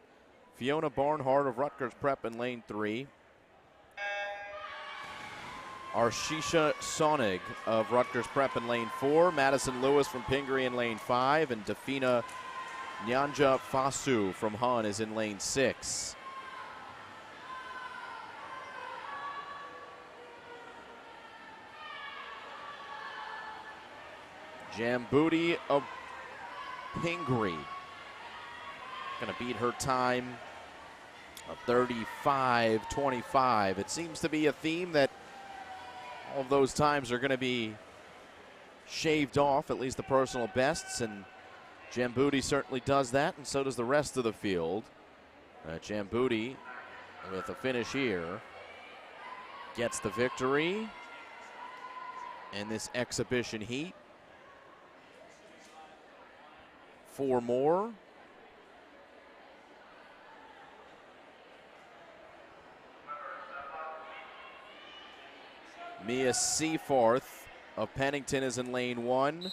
Fiona Barnhart of Rutgers Prep in lane 3, Arshisha Sonig of Rutgers Prep in lane 4, Madison Lewis from Pingree in lane 5, and Dafina Nyanja Fasu from Hun is in lane 6. Jambuti of Pingree going to beat her time of 35.25. It seems to be a theme that all of those times are going to be shaved off, at least the personal bests, and Jambuti certainly does that, and so does the rest of the field. Jambuti, with a finish here, gets the victory in this exhibition heat. 4 more. Mia Seaforth of Pennington is in lane 1.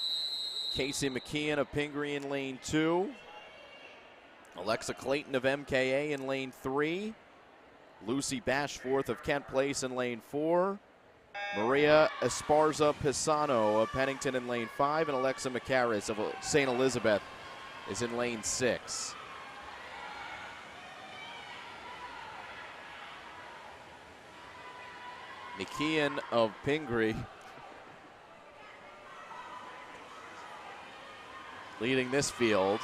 Casey McKeon of Pingree in lane 2. Alexa Clayton of MKA in lane 3. Lucy Bashforth of Kent Place in lane 4. Maria Esparza Pisano of Pennington in lane 5. And Alexa McCarris of St. Elizabeth is in lane 6. McKeon of Pingree leading this field.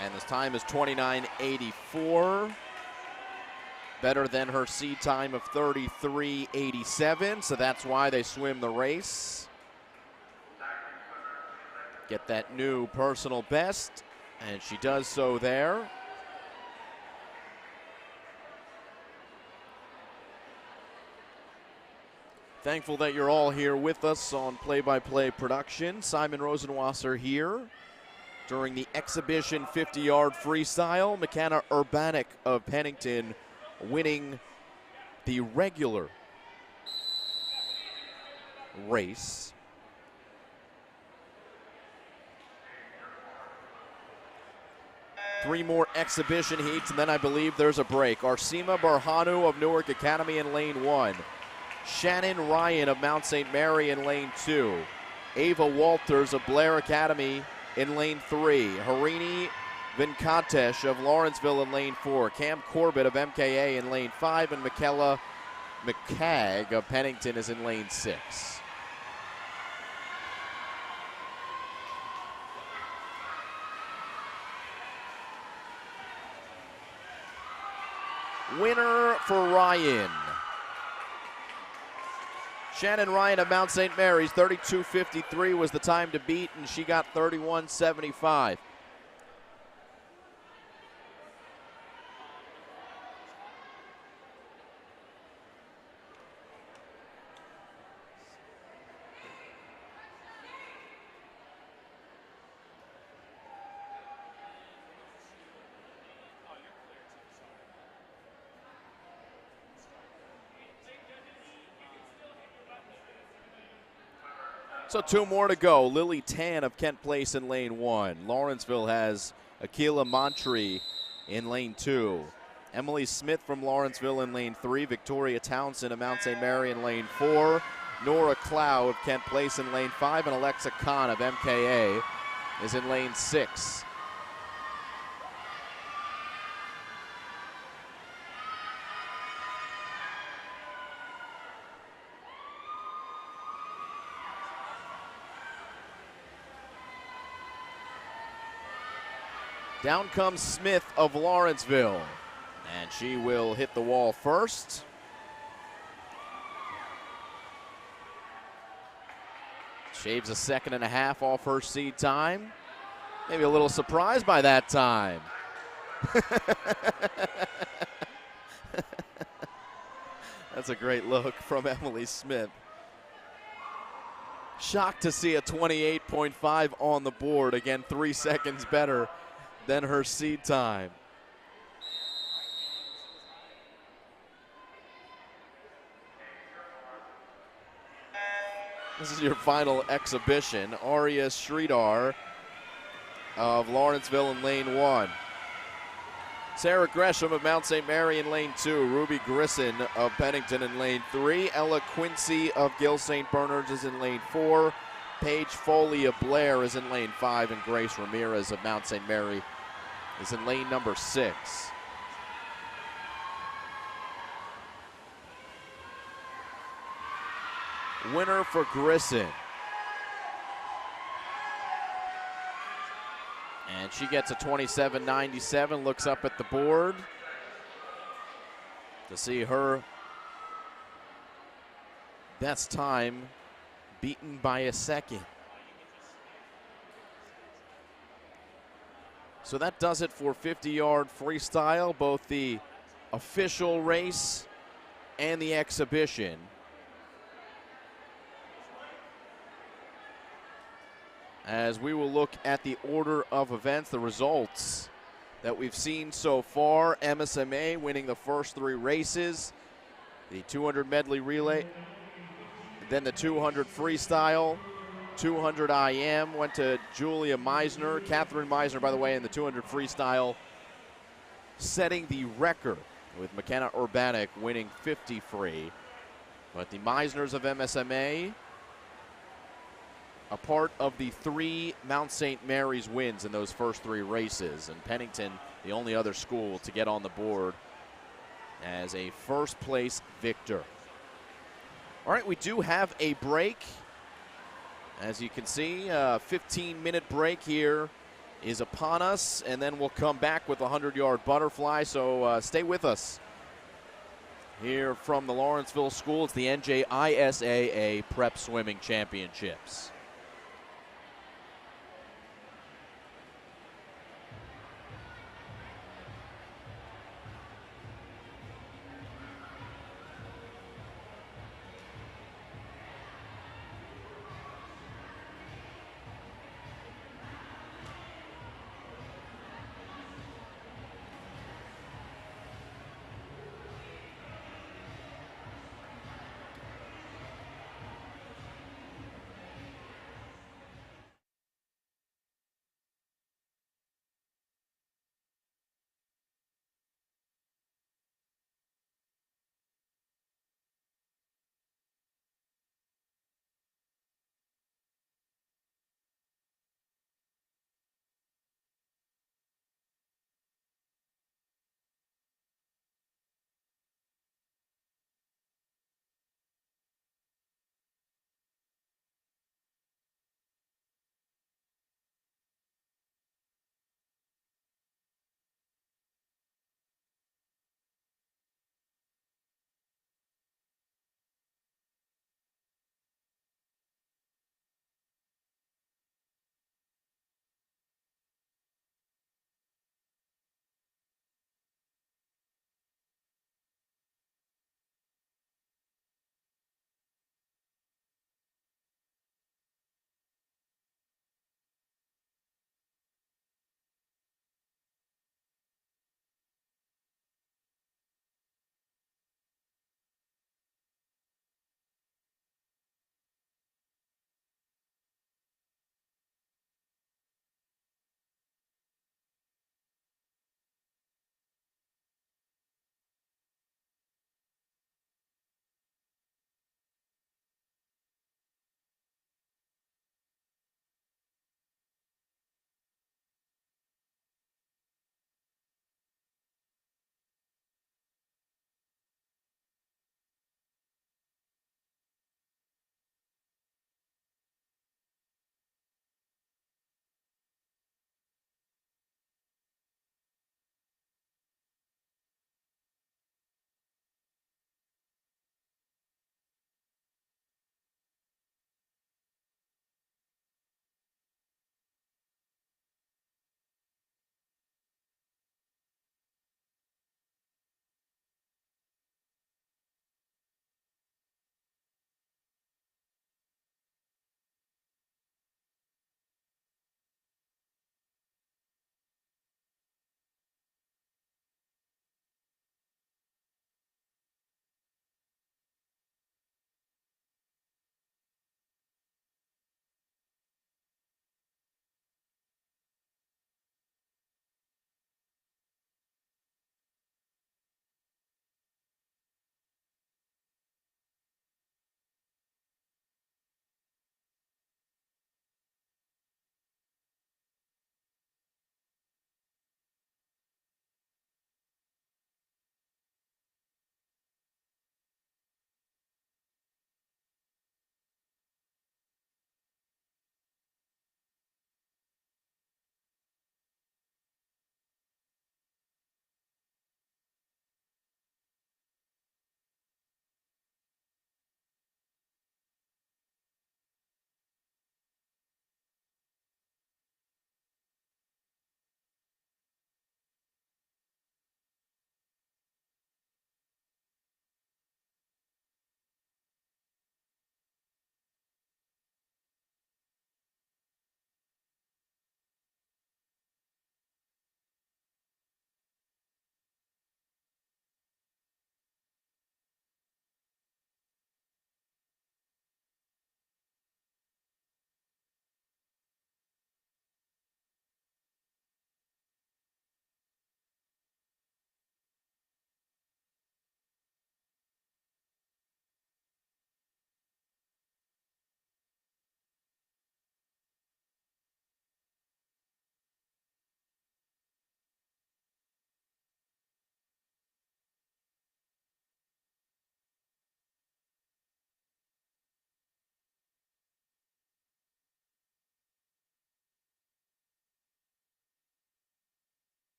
And this time is 29.84. Better than her seed time of 33.87, so that's why they swim the race. Get that new personal best, and she does so there. Thankful that you're all here with us on Play-by-Play production. Simon Rosenwasser here during the exhibition 50-yard freestyle. McKenna Urbanik of Pennington winning the regular race. Three more exhibition heats, and then I believe there's a break. Arsima Barhanu of Newark Academy in lane 1. Shannon Ryan of Mount St. Mary in lane 2. Ava Walters of Blair Academy in lane 3. Harini Venkatesh of Lawrenceville in lane 4. Cam Corbett of MKA in lane 5. And Michaela McCagg of Pennington is in lane 6. Winner for Ryan. Shannon Ryan of Mount St. Mary's, 32.53 was the time to beat, and she got 31.75. So 2 more to go. Lily Tan of Kent Place in lane 1. Lawrenceville has Akila Montry in lane 2. Emily Smith from Lawrenceville in lane 3. Victoria Townsend of Mount St. Mary in lane 4. Nora Clow of Kent Place in lane 5. And Alexa Kahn of MKA is in lane 6. Down comes Smith of Lawrenceville, and she will hit the wall first. Shaves a 2.5 seconds off her seed time. Maybe a little surprised by that time. That's a great look from Emily Smith. Shocked to see a 28.5 on the board. Again, 3 seconds better than her seed time. This is your final exhibition. Arya Sridhar of Lawrenceville in lane 1. Sarah Gresham of Mount St. Mary in lane 2. Ruby Grisson of Pennington in lane 3. Ella Quincy of Gill St. Bernard's is in lane 4. Paige Foley of Blair is in lane 5. And Grace Ramirez of Mount St. Mary is in lane number 6. Winner for Grisson. And she gets a 27.97, looks up at the board to see her best time beaten by a second. So that does it for 50-yard freestyle, both the official race and the exhibition. As we will look at the order of events, the results that we've seen so far. MSMA winning the first 3 races, the 200 medley relay, then the 200 freestyle, 200 IM went to Julia Meisner. Katherine Meisner, by the way, in the 200 freestyle, setting the record with McKenna Urbanik winning 50 free. But the Meisners of MSMA, a part of the 3 Mount St. Mary's wins in those first 3 races. And Pennington, the only other school to get on the board as a first place victor. All right, we do have a break. As you can see, a 15-minute break here is upon us, and then we'll come back with a 100-yard butterfly, so stay with us. Here from the Lawrenceville School, it's the NJISAA Prep Swimming Championships.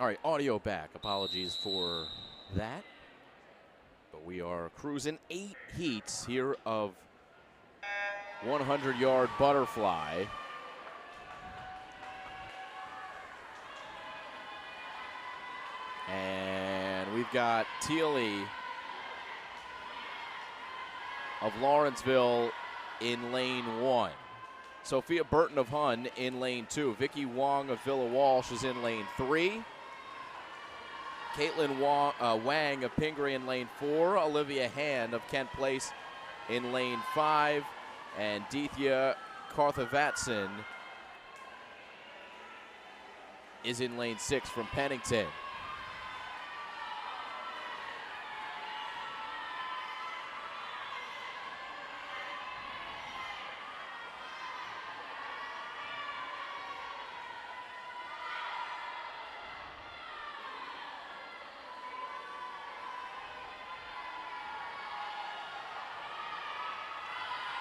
All right, audio back. Apologies for that. But we are cruising 8 heats here of 100-yard butterfly. And we've got Teely of Lawrenceville in lane 1. Sophia Burton of Hun in lane 2. Vicky Wong of Villa Walsh is in lane 3. Caitlin Wang of Pingree in lane 4. Olivia Hand of Kent Place in lane 5. And Deethia Karthavatsan is in lane 6 from Pennington.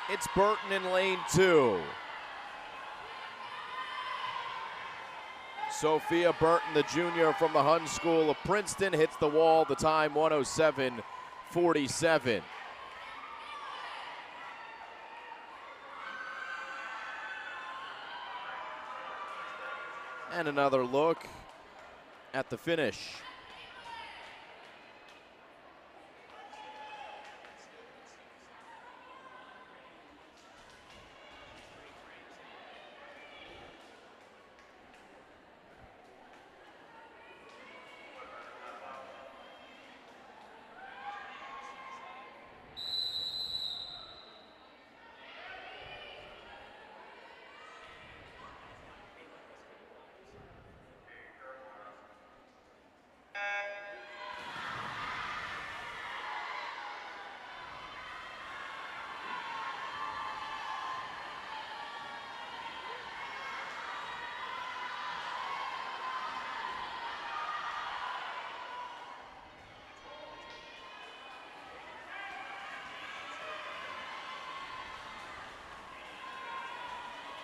It's Burton in lane 2. Sophia Burton, the junior from the Hun School of Princeton, hits the wall. The time 1:07:47. And another look at the finish.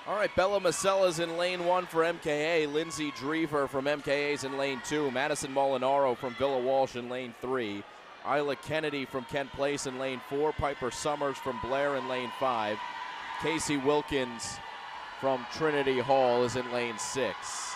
All right, Bella Macella's in lane 1 for MKA. Lindsay Drever from MKA's in lane 2. Madison Molinaro from Villa Walsh in lane 3. Isla Kennedy from Kent Place in lane 4. Piper Summers from Blair in lane 5. Casey Wilkins from Trinity Hall is in lane 6.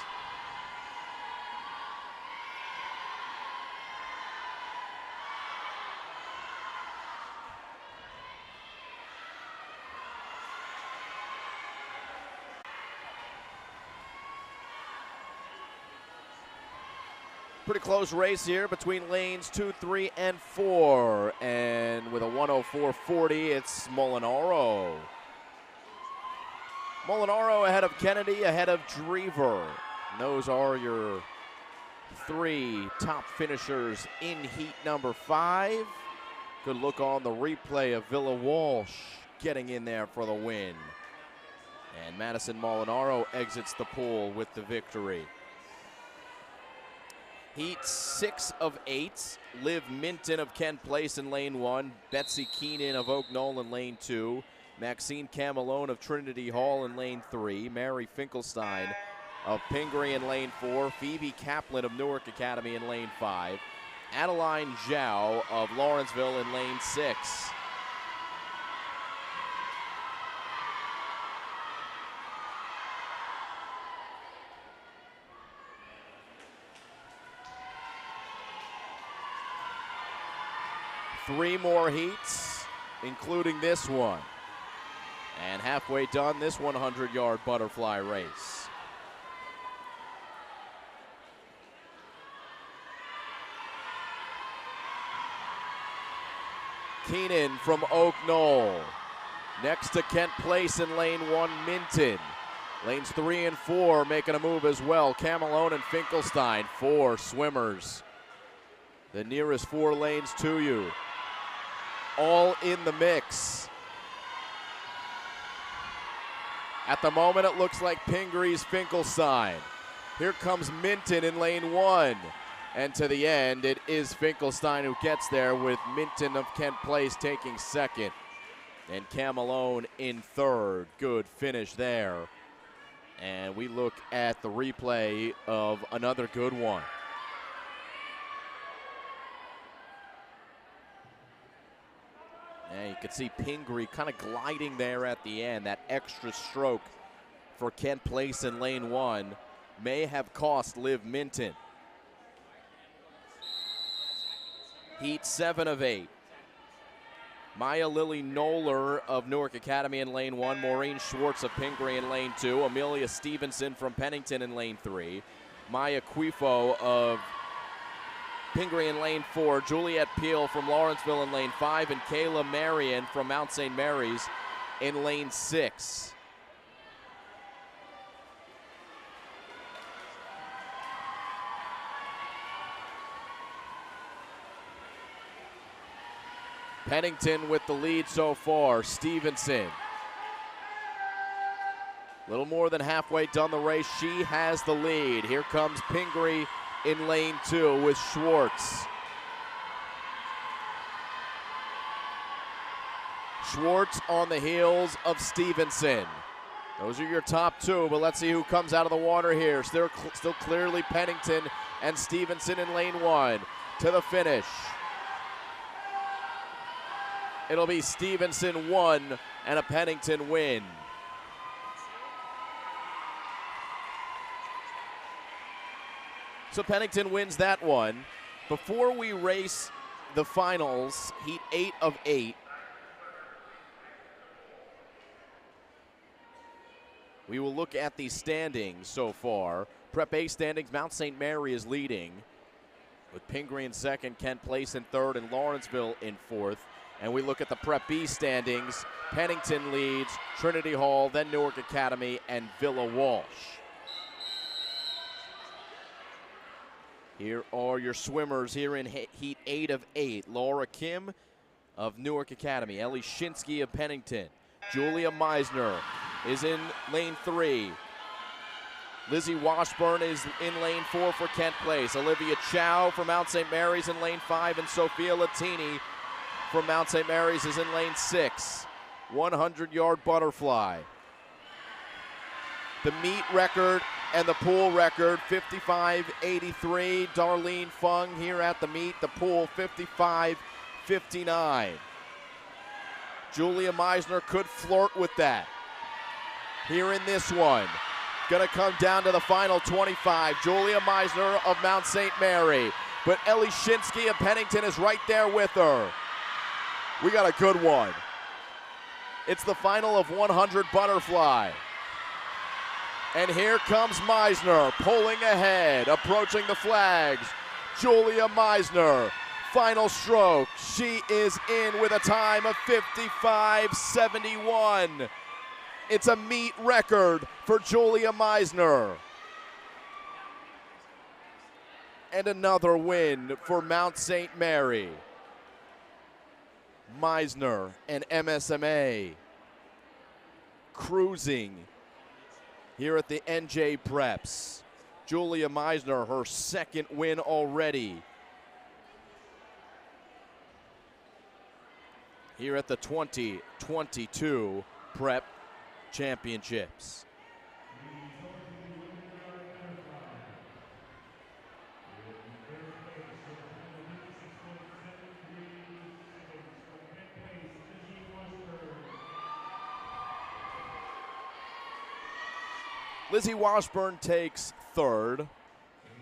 Pretty close race here between lanes 2, 3, and 4. And with a 1:04:40, it's Molinaro. Molinaro ahead of Kennedy, ahead of Drever. And those are your 3 top finishers in heat number 5. Good look on the replay of Villa Walsh getting in there for the win. And Madison Molinaro exits the pool with the victory. Heat 6 of 8. Liv Minton of Kent Place in lane 1. Betsy Keenan of Oak Knoll in lane 2. Maxine Camelone of Trinity Hall in lane 3. Mary Finkelstein of Pingree in lane 4. Phoebe Kaplan of Newark Academy in lane 5. Adeline Zhao of Lawrenceville in lane 6. Three more heats, including this one. And halfway done this 100-yard butterfly race. Keenan from Oak Knoll. Next to Kent Place in lane 1, Minton. Lanes 3 and 4 making a move as well. Camelone and Finkelstein, 4 swimmers. The nearest 4 lanes to you. All in the mix. At the moment, it looks like Pingree's Finkelstein. Here comes Minton in lane 1. And to the end, it is Finkelstein who gets there, with Minton of Kent Place taking second. And Camelone in third. Good finish there. And we look at the replay of another good one. And you can see Pingree kind of gliding there at the end. That extra stroke for Kent Place in lane 1 may have cost Liv Minton. Heat 7 of 8. Maya Lily Knoller of Newark Academy in lane 1. Maureen Schwartz of Pingree in lane 2. Amelia Stevenson from Pennington in lane 3. Maya Quifo of Pingree in lane 4. Juliet Peel from Lawrenceville in lane 5. And Kayla Marion from Mount St. Mary's in lane 6. Pennington with the lead so far. Stevenson. A little more than halfway done the race. She has the lead. Here comes Pingree in lane 2 with Schwartz. Schwartz on the heels of Stevenson. Those are your top 2, but let's see who comes out of the water here. Still clearly Pennington and Stevenson in lane 1 to the finish. It'll be Stevenson 1 and a Pennington win. So Pennington wins that one. Before we race the finals, heat 8 of 8, we will look at the standings so far. Prep A standings, Mount St. Mary is leading with Pingree in 2nd, Kent Place in 3rd, and Lawrenceville in 4th. And we look at the Prep B standings. Pennington leads, Trinity Hall, then Newark Academy, and Villa Walsh. Here are your swimmers here in heat 8 of 8. Laura Kim of Newark Academy. Ellie Shinsky of Pennington. Julia Meisner is in lane 3. Lizzie Washburn is in lane 4 for Kent Place. Olivia Chow from Mount St. Mary's in lane 5, and Sophia Latini from Mount St. Mary's is in lane 6. 100-yard butterfly. The meet record and the pool record, 55.83. Darlene Fung here at the meet. The pool, 55.59. Julia Meisner could flirt with that here in this one. Gonna come down to the final 25. Julia Meisner of Mount St. Mary. But Ellie Shinsky of Pennington is right there with her. We got a good one. It's the final of 100 butterfly. And here comes Meisner pulling ahead, approaching the flags. Julia Meisner, final stroke. She is in with a time of 55.71. It's a meet record for Julia Meisner. And another win for Mount St. Mary. Meisner and MSMA cruising here at the NJ Preps. Julia Meisner, her 2nd win already here at the 2022 Prep Championships. Lizzie Washburn takes 3rd.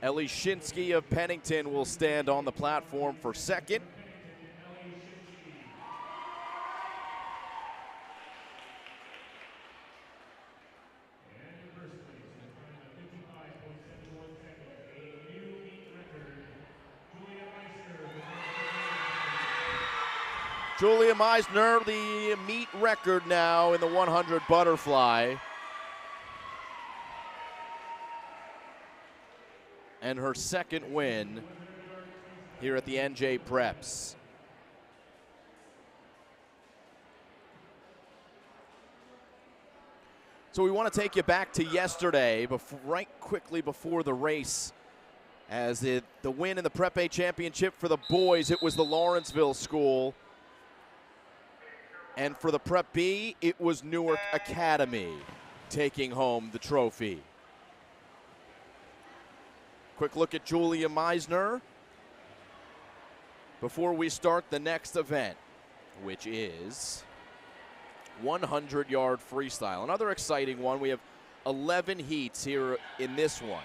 Ellie Shinsky of Pennington will stand on the platform for 2nd. Julia Meisner, the meet record now in the 100 butterfly. And her 2nd win here at the NJ Preps. So we want to take you back to yesterday, right quickly before the race. As the win in the Prep A Championship for the boys, it was the Lawrenceville School. And for the Prep B, it was Newark Academy taking home the trophy. Quick look at Julia Meisner before we start the next event. which is 100-yard freestyle. Another exciting one. We have 11 heats here in this one.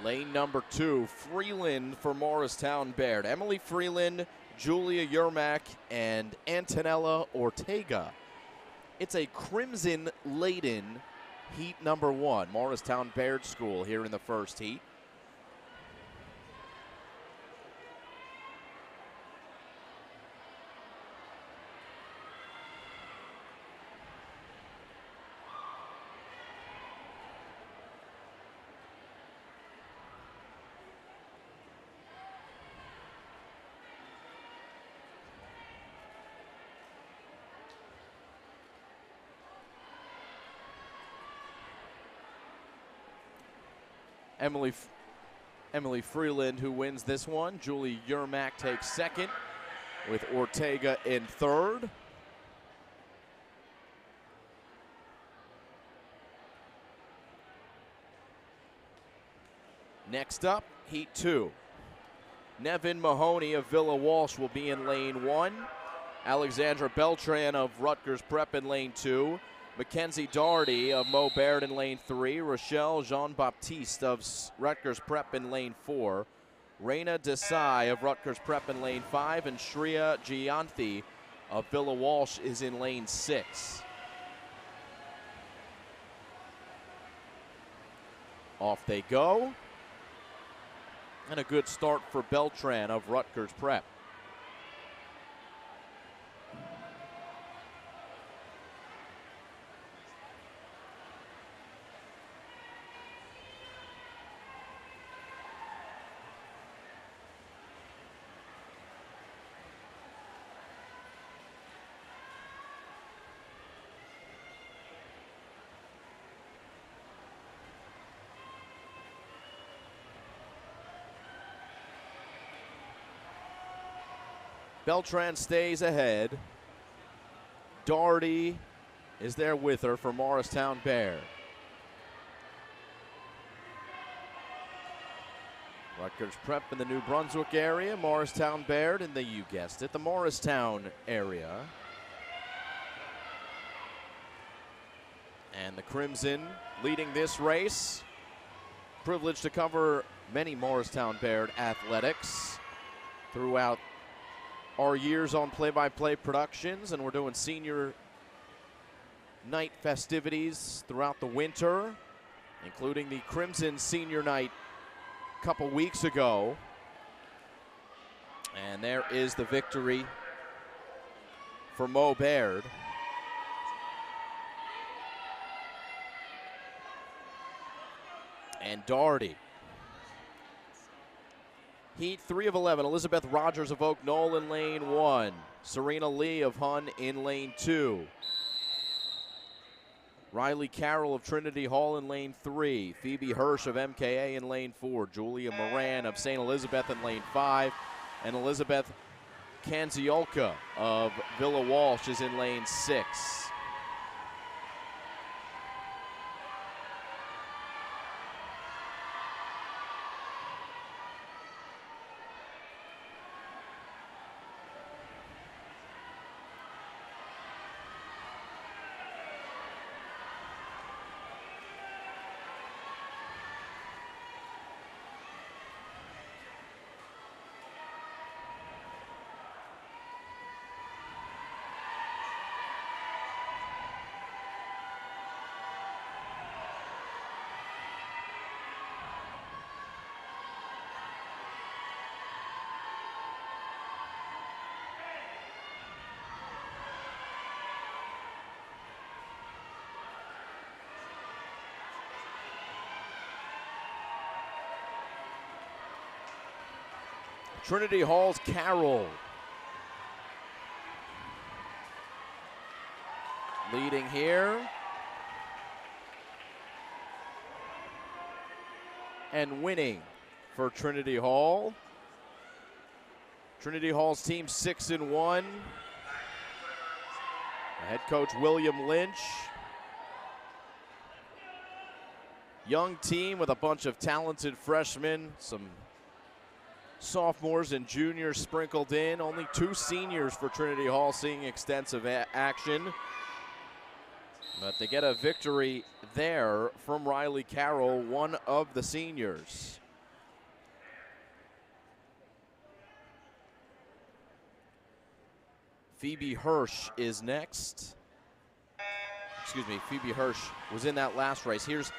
Lane number 2, Freeland for Morristown Baird. Emily Freeland, Julia Yermak, and Antonella Ortega. It's a crimson-laden heat number 1. Morristown Baird School here in the first heat. Emily Freeland, who wins this one. Julie Yermak takes second, with Ortega in third. Next up, Heat 2. Nevin Mahoney of Villa Walsh will be in lane 1. Alexandra Beltran of Rutgers Prep in lane 2. Mackenzie Doherty of Mo Baird in lane 3. Rochelle Jean-Baptiste of Rutgers Prep in lane 4. Reina Desai of Rutgers Prep in lane 5. And Shreya Gianthi of Villa Walsh is in lane 6. Off they go. And a good start for Beltran of Rutgers Prep. Beltran stays ahead. Doherty is there with her for Morristown Baird. Rutgers Prep in the New Brunswick area. Morristown Baird in the, you guessed it, the Morristown area. And the Crimson leading this race. Privileged to cover many Morristown Baird athletics throughout our years on play-by-play productions, and we're doing senior night festivities throughout the winter, including the Crimson Senior Night a couple weeks ago. And there is the victory for Mo Baird. And Doherty. Heat 3 of 11, Elizabeth Rogers of Oak Knoll in lane 1. Serena Lee of Hun in lane 2. Riley Carroll of Trinity Hall in lane 3. Phoebe Hirsch of MKA in lane 4. Julia Moran of St. Elizabeth in lane 5. And Elizabeth Kanziolka of Villa Walsh is in lane 6. Trinity Hall's Carroll Leading here. And winning for Trinity Hall. Trinity Hall's team 6-1. Head coach William Lynch. Young team with a bunch of talented freshmen, some sophomores and juniors sprinkled in. Only 2 seniors for Trinity Hall seeing extensive action. But they get a victory there from Riley Carroll, one of the seniors. Phoebe Hirsch is next. Excuse me, Phoebe Hirsch was in that last race. Here's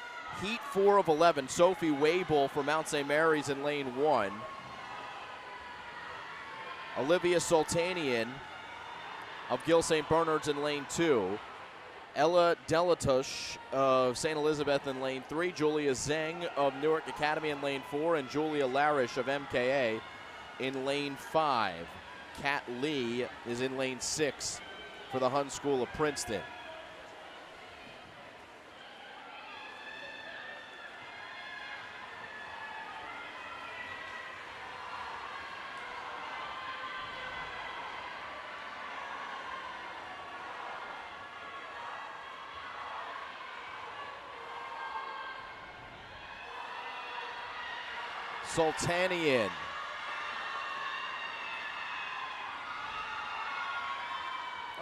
heat 4 of 11. Sophie Wable from Mount St. Mary's in lane 1. Olivia Sultanian of Gill St. Bernard's in lane 2. Ella Delatush of St. Elizabeth in lane 3. Julia Zeng of Newark Academy in lane 4. And Julia Larish of MKA in lane 5. Kat Lee is in lane 6 for the Hun School of Princeton. Sultanian.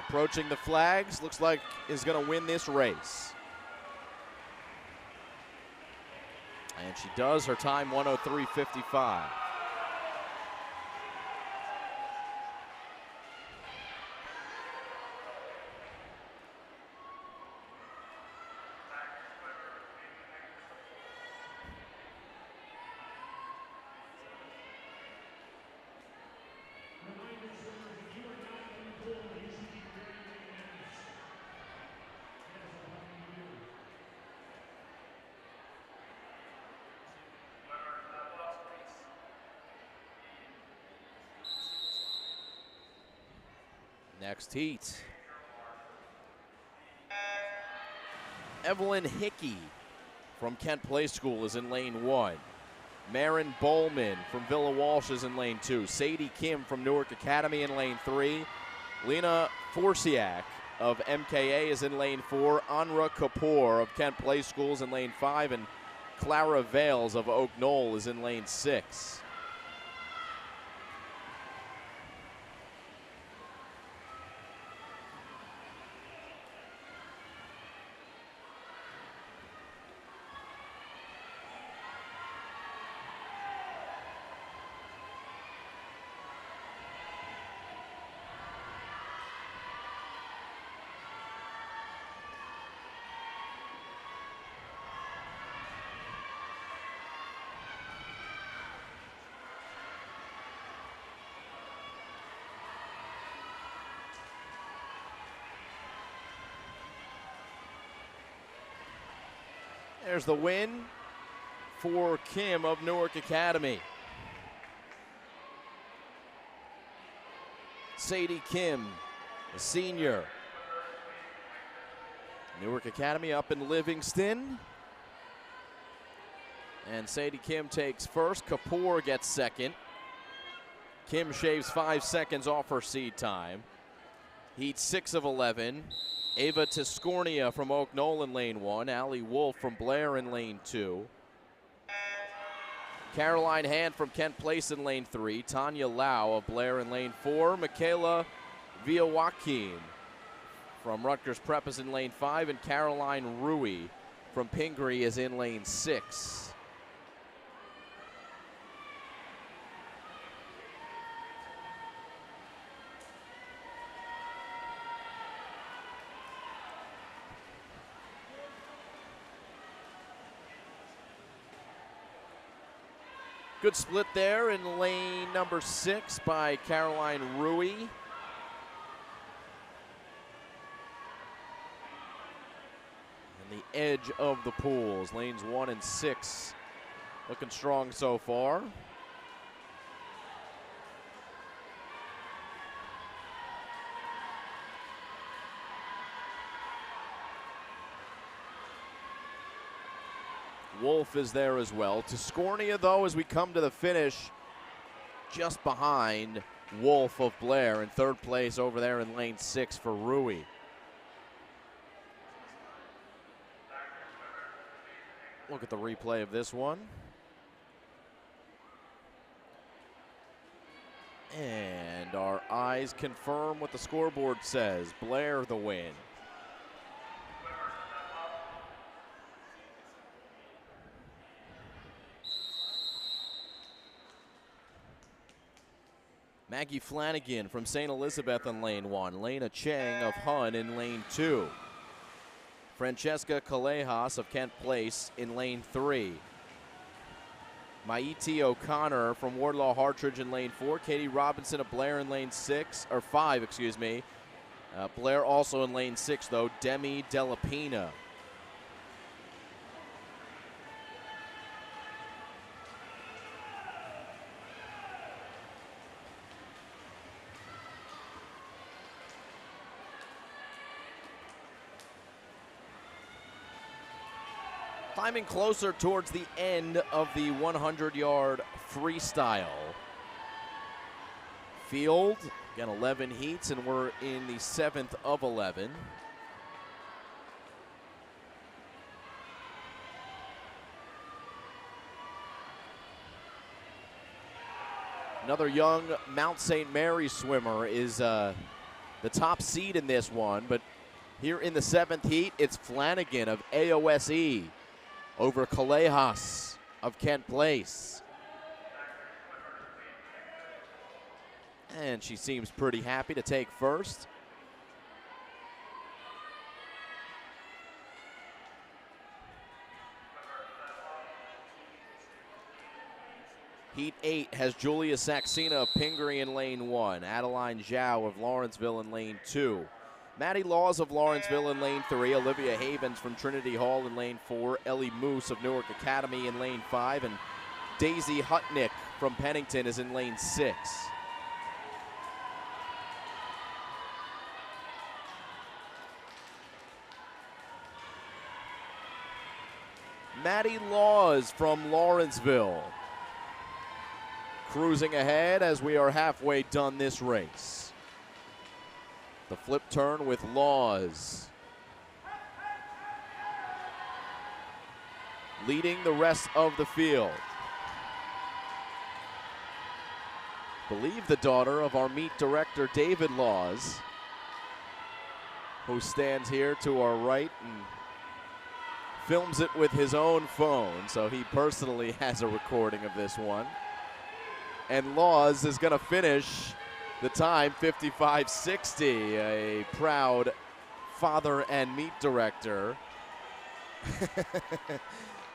Approaching the flags, looks like is going to win this race. And she does, her time 1:03.55. Next heat. Evelyn Hickey from Kent Play School is in lane 1. Marin Bowman from Villa Walsh is in lane 2. Sadie Kim from Newark Academy in lane 3. Lena Forsiak of MKA is in lane 4. Anra Kapoor of Kent Play School is in lane 5. And Clara Vales of Oak Knoll is in lane 6. There's the win for Kim of Newark Academy. Sadie Kim, a senior. Newark Academy up in Livingston. And Sadie Kim takes first. Kapoor gets second. Kim shaves 5 seconds off her seed time. Heat 6 of 11. Ava Tiscornia from Oak Knoll in lane 1. Allie Wolf from Blair in lane 2. Caroline Hand from Kent Place in lane 3. Tanya Lau of Blair in lane 4. Michaela Villajoaquin from Rutgers Prep is in lane 5. And Caroline Rui from Pingree is in lane 6. Good split there in lane number 6 by Caroline Rui. And the edge of the pools, lanes 1 and 6, looking strong so far. Wolf is there as well. Tiscornia, though, as we come to the finish, just behind Wolf of Blair in third place over there in lane 6 for Rui. Look at the replay of this one. And our eyes confirm what the scoreboard says. Blair the win. Maggie Flanagan from St. Elizabeth in lane 1. Lena Cheng of Hun in lane 2. Francesca Callejas of Kent Place in lane 3. Maiti O'Connor from Wardlaw Hartridge in lane 4. Katie Robinson of Blair in lane 5, excuse me. Blair also in lane 6, though. Demi Delapina. Climbing closer towards the end of the 100-yard freestyle field. Again, 11 heats, and we're in the 7th of 11. Another young Mount St. Mary swimmer is the top seed in this one, but here in the 7th heat, it's Flanagan of AOSE over Callejas of Kent Place. And she seems pretty happy to take first. Heat 8 has Julia Saxena of Pingree in lane 1. Adeline Zhao of Lawrenceville in lane 2. Maddie Laws of Lawrenceville in lane 3, Olivia Havens from Trinity Hall in lane 4, Ellie Moose of Newark Academy in lane 5, and Daisy Hutnick from Pennington is in lane 6. Maddie Laws from Lawrenceville cruising ahead as we are halfway done this race. The flip turn with Laws leading the rest of the field. Believe the daughter of our meet director, David Laws, who stands here to our right and films it with his own phone, so he personally has a recording of this one. And Laws is going to finish the time 55:60, a proud father and meet director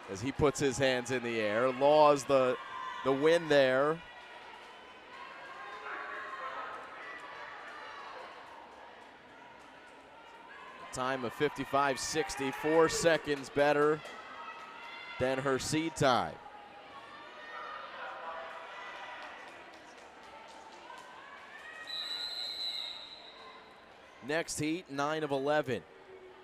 as he puts his hands in the air. Laws the win there. Time of 55:60, 4 seconds better than her seed time. Next heat, 9 of 11.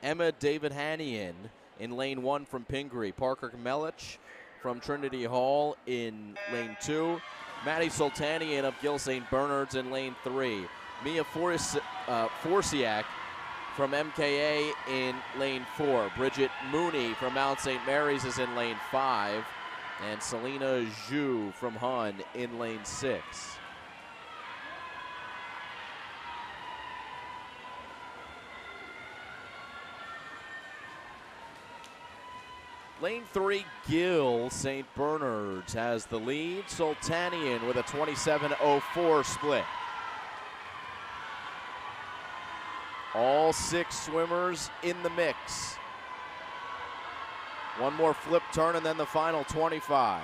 Emma David Hannian in lane 1 from Pingree. Parker Melich from Trinity Hall in lane 2. Maddie Sultanian of Gil St. Bernard's in lane 3. Mia Forciak from MKA in lane 4. Bridget Mooney from Mount St. Mary's is in lane 5. And Selena Zhu from Hun in lane 6. Lane 3, Gil St. Bernard's has the lead. Sultanian with a 27:04 split. All 6 swimmers in the mix. One more flip turn and then the final 25.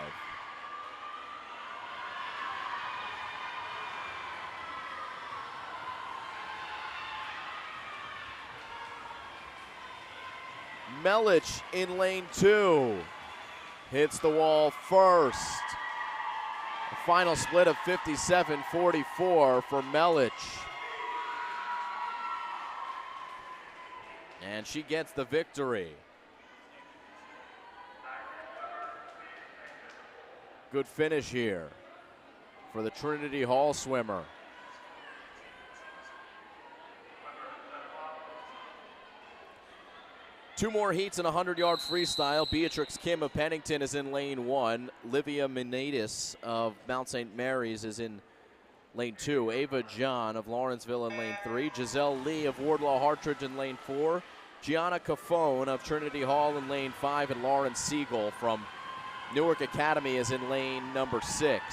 Melich in lane 2 hits the wall first. A final split of 57:44 for Melich. And she gets the victory. Good finish here for the Trinity Hall swimmer. Two more heats in a 100-yard freestyle. Beatrix Kim of Pennington is in lane 1. Livia Menadis of Mount St. Mary's is in lane 2. Ava John of Lawrenceville in lane 3. Giselle Lee of Wardlaw Hartridge in lane 4. Gianna Cafone of Trinity Hall in lane 5. And Lauren Siegel from Newark Academy is in lane number 6.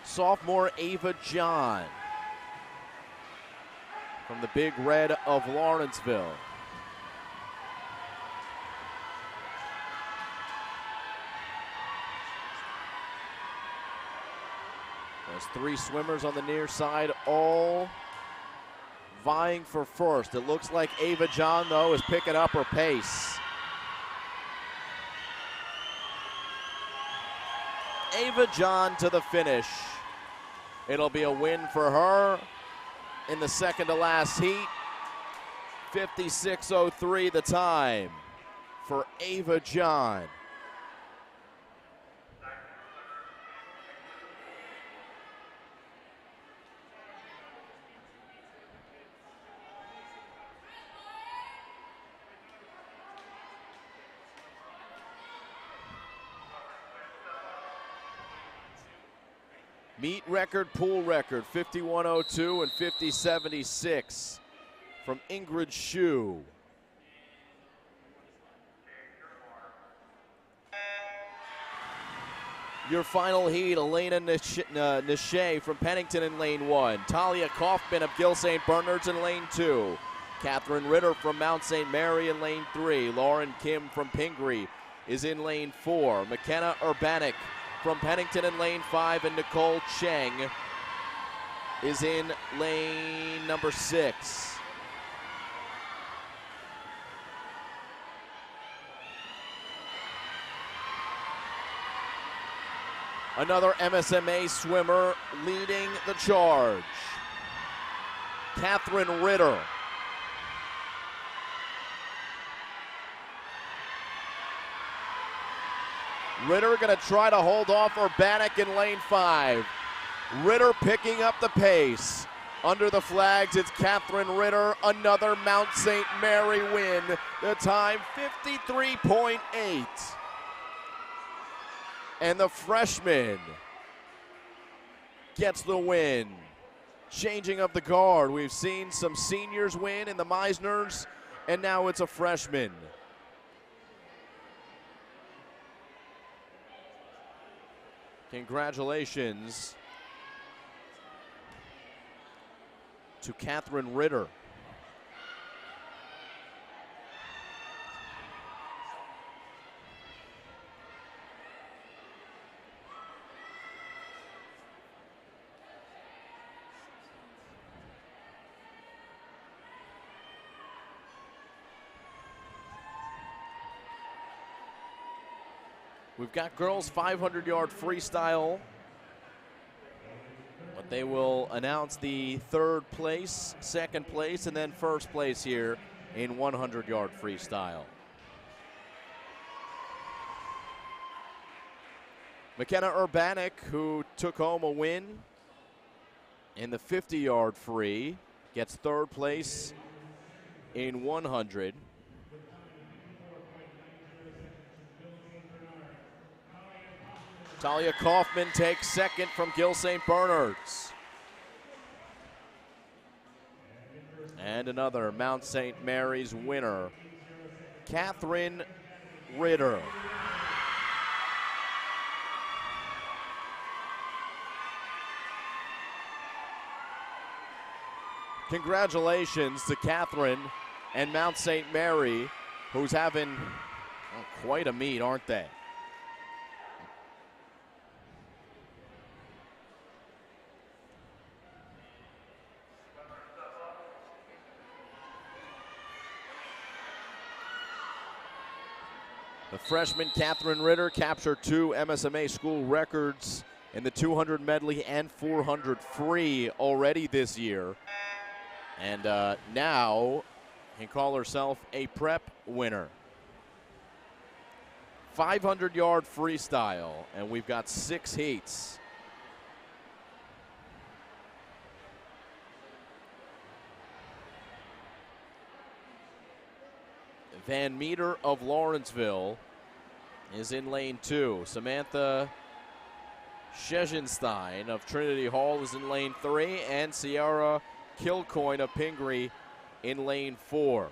Sophomore Ava John from the Big Red of Lawrenceville. There's 3 swimmers on the near side, all vying for first. It looks like Ava John, though, is picking up her pace. Ava John to the finish. It'll be a win for her in the second to last heat. 56:03 the time for Ava John. Meet record, pool record, 51:02 and 50:76 from Ingrid Shue. Your final heat, Elena Nishe from Pennington in lane 1. Talia Kaufman of Gill St. Bernard's in lane 2. Catherine Ritter from Mount St. Mary in lane 3. Lauren Kim from Pingree is in lane 4. McKenna Urbanik from Pennington in lane 5, and Nicole Cheng is in lane number 6. Another MSMA swimmer leading the charge. Catherine Ritter. Ritter going to try to hold off Urbanik in lane 5. Ritter picking up the pace. Under the flags, it's Catherine Ritter, another Mount St. Mary win. The time, 53.8. And the freshman gets the win. Changing of the guard. We've seen some seniors win in the Meisners, and now it's a freshman. Congratulations to Catherine Ritter. We've got girls 500-yard freestyle, but they will announce the third place, second place, and then first place here in 100-yard freestyle. McKenna Urbanik, who took home a win in the 50-yard free, gets third place in 100. Talia Kaufman takes second from Gill St. Bernard's. And another Mount St. Mary's winner, Catherine Ritter. Congratulations to Catherine and Mount St. Mary, who's having quite a meet, aren't they? The freshman Catherine Ritter captured 2 MSMA school records in the 200 medley and 400 free already this year. And now can call herself a prep winner. 500-yard freestyle, and we've got 6 heats. Van Meter of Lawrenceville is in lane 2. Samantha Schejenstein of Trinity Hall is in lane 3, and Sierra Kilcoyne of Pingree in lane 4.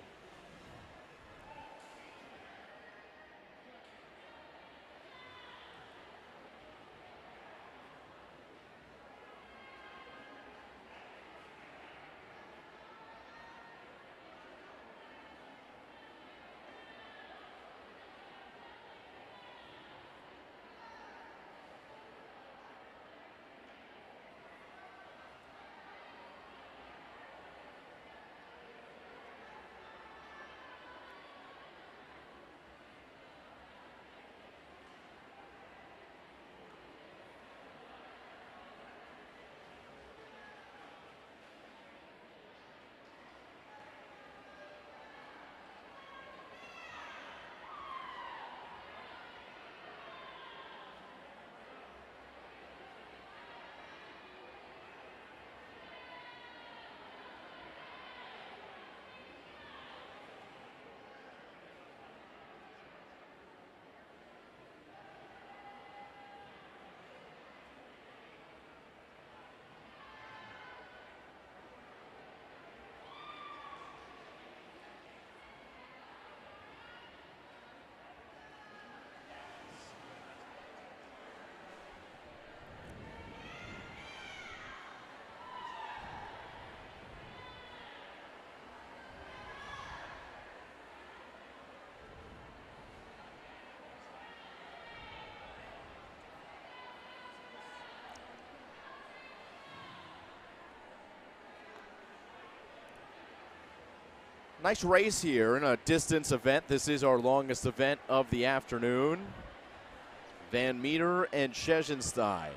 Nice race here in a distance event. This is our longest event of the afternoon. Van Meter and Schejenstein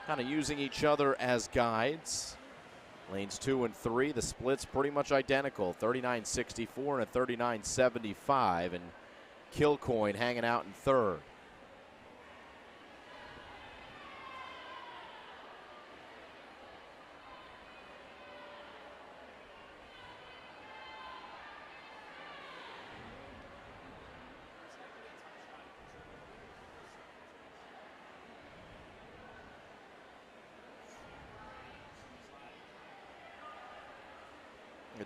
kind of using each other as guides. Lanes 2 and 3, the split's pretty much identical, 39.64 and a 39.75, and Kilcoyne hanging out in third.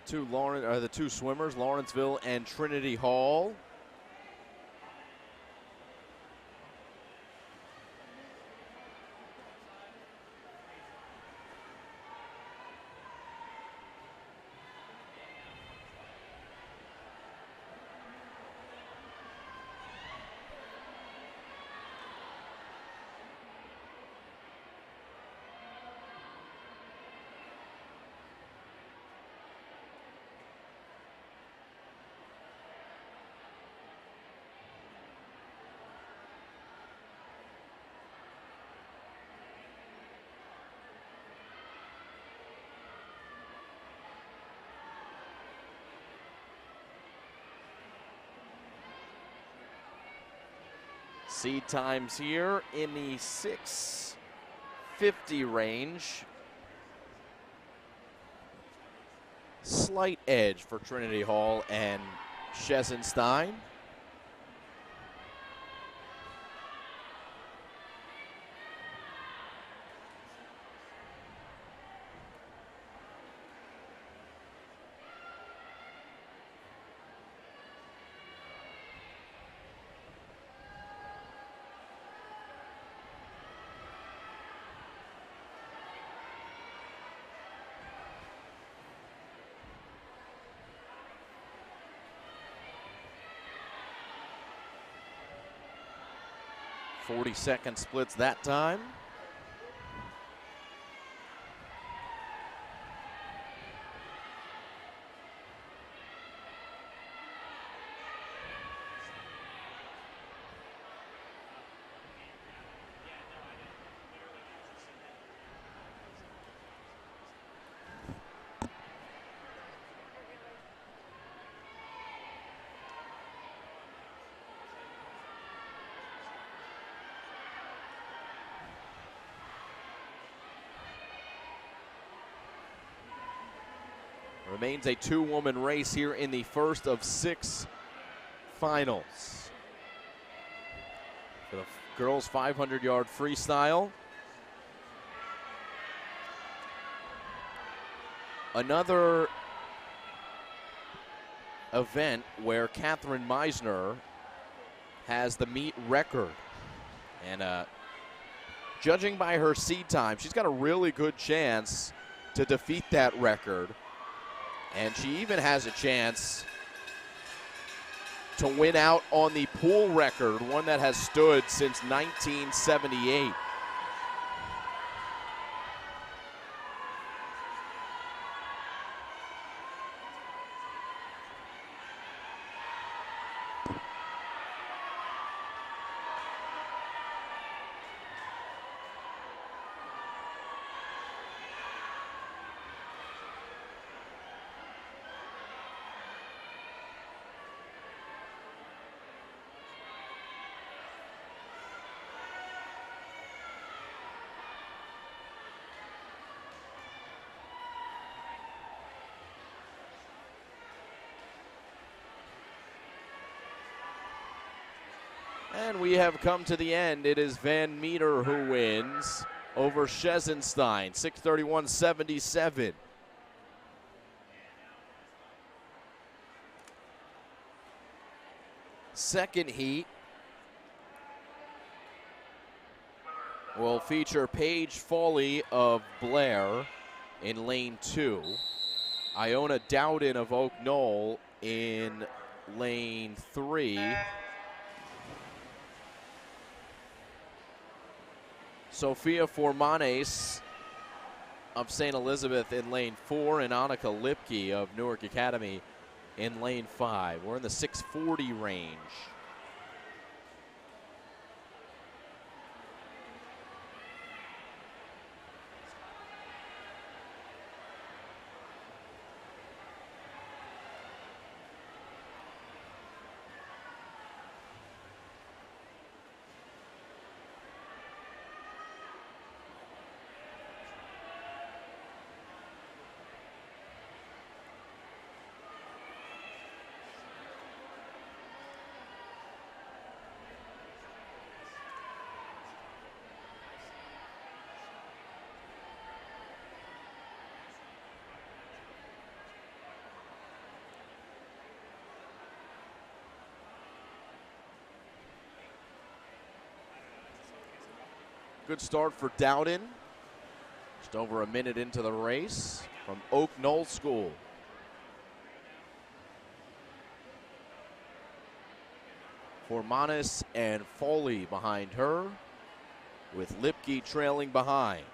The two swimmers, Lawrenceville and Trinity Hall. Seed times here in the 6:50 range. Slight edge for Trinity Hall and Schejenstein. .40 splits that time. Remains a two-woman race here in the first of 6 finals. For the girls' 500-yard freestyle. Another event where Katherine Meisner has the meet record. And judging by her seed time, she's got a really good chance to defeat that record. And she even has a chance to win out on the pool record, one that has stood since 1978. And we have come to the end. It is Van Meter who wins over Schesenstein, 6:31.77. Second heat will feature Paige Foley of Blair in lane 2. Iona Dowden of Oak Knoll in lane 3. Sophia Formanes of St. Elizabeth in lane 4, and Annika Lipke of Newark Academy in lane 5. We're in the 6:40 range. Good start for Dowden. Just over a minute into the race from Oak Knoll School. Formanis and Foley behind her, with Lipke trailing behind.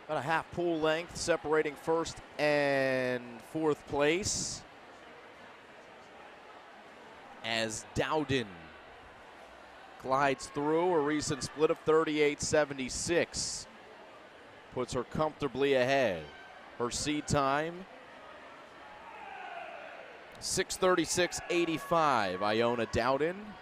About a half pool length separating first and fourth place, as Dowden glides through. A recent split of 38.76 puts her comfortably ahead. Her seed time, 6:36.85. Iona Dowden.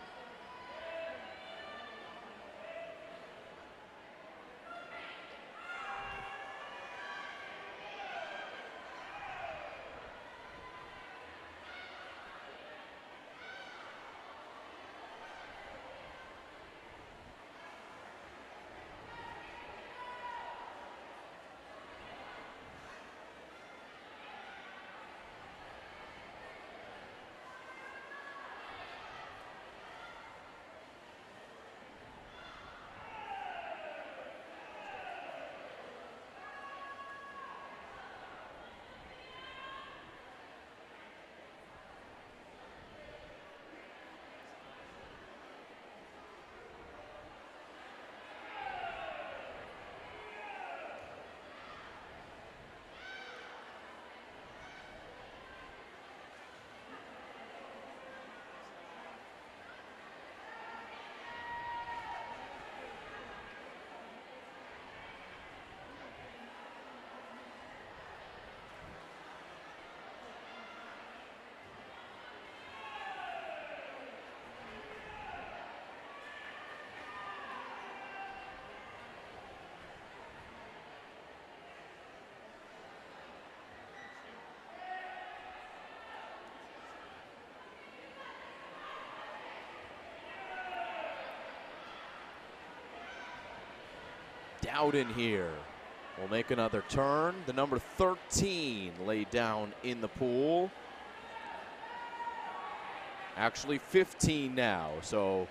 Dowden here will make another turn. The number 13 laid down in the pool. Actually 15 now, so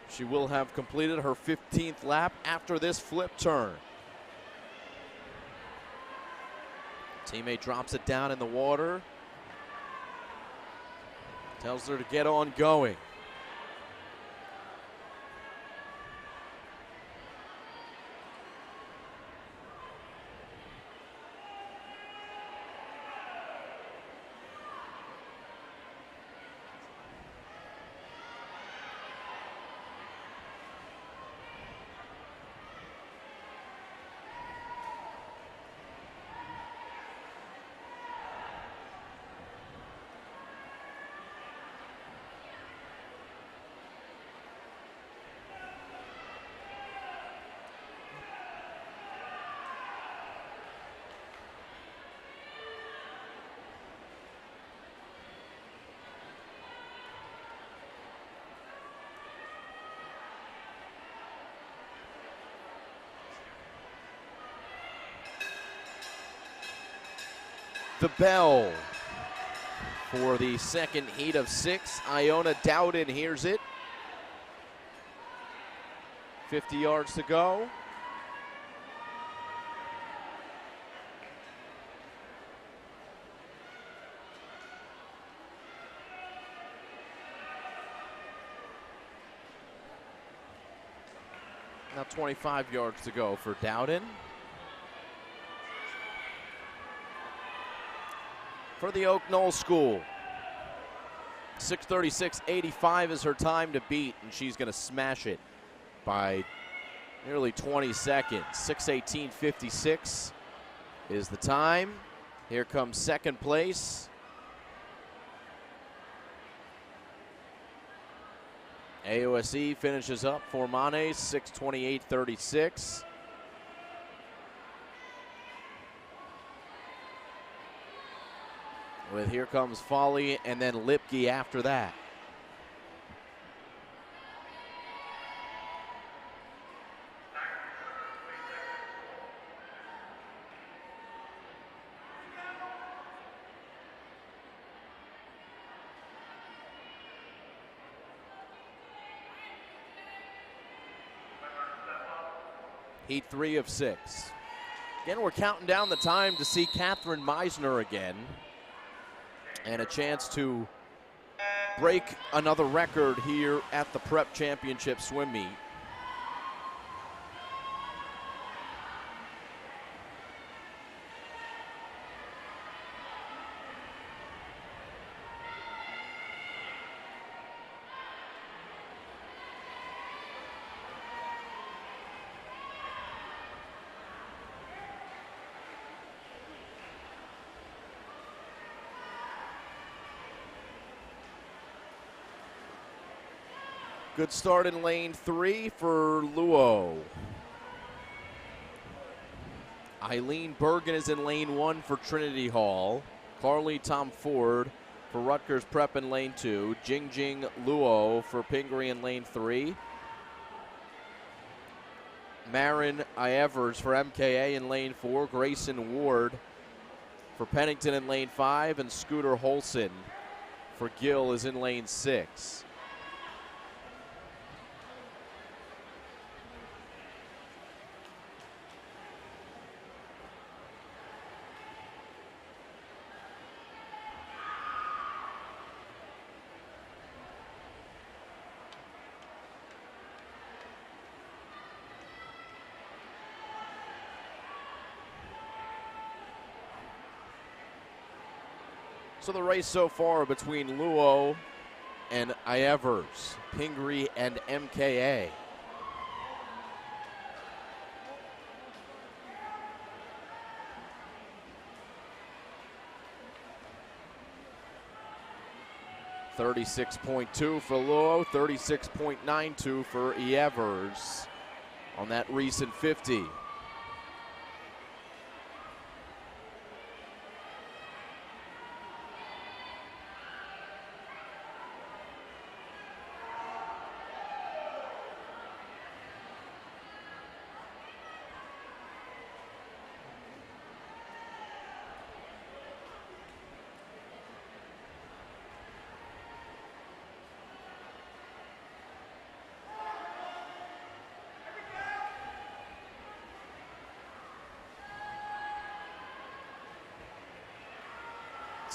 she will have completed her 15th lap after this flip turn. Teammate drops it down in the water. Tells her to get on going. The bell for the second heat of 6. Iona Dowden hears it. 50 yards to go. Now 25 yards to go for Dowden. For the Oak Knoll School, 6:36.85 is her time to beat, and she's going to smash it by nearly 20 seconds. 6:18.56 is the time. Here comes second place. AOSE finishes up for Manes, 6:28.36. With Here Comes Folly and then Lipke after that. Heat 3 of 6. Again, we're counting down the time to see Katherine Meisner again. And a chance to break another record here at the Prep Championship swim meet. Good start in lane 3 for Luo. Eileen Bergen is in lane 1 for Trinity Hall. Carly Tom Ford for Rutgers Prep in lane 2. Jingjing Luo for Pingree in lane 3. Marin Ievers for MKA in lane 4. Grayson Ward for Pennington in lane 5. And Scooter Holson for Gill is in lane 6. So the race so far between Luo and Ievers, Pingree and MKA. $36.2 for Luo, 36.92 for Ievers on that recent 50.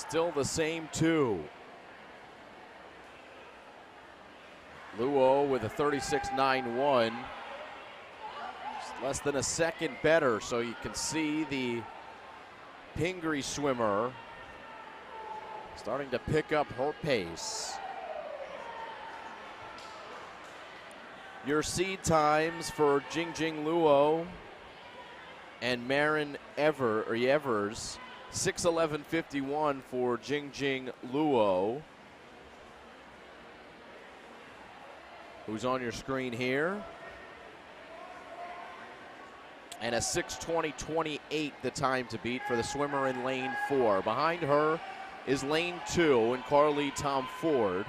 Still the same two. Luo with a 36.91. Less than a second better, so you can see the Pingree swimmer starting to pick up her pace. Your seed times for Jingjing Luo and Marin Evers, 6:11:51 for Jingjing Luo, who's on your screen here, and a 6:20:28 the time to beat for the swimmer in lane 4. Behind her is lane 2 and Carly Tom Ford.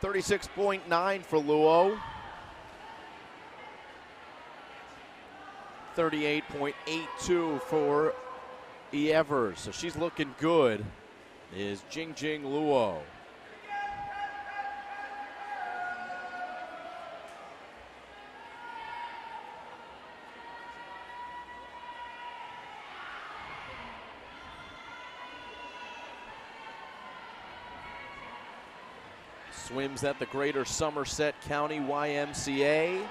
.9 for Luo. 38.82 for Evers. So she's looking good, is Jingjing Luo. Swims at the Greater Somerset County YMCA.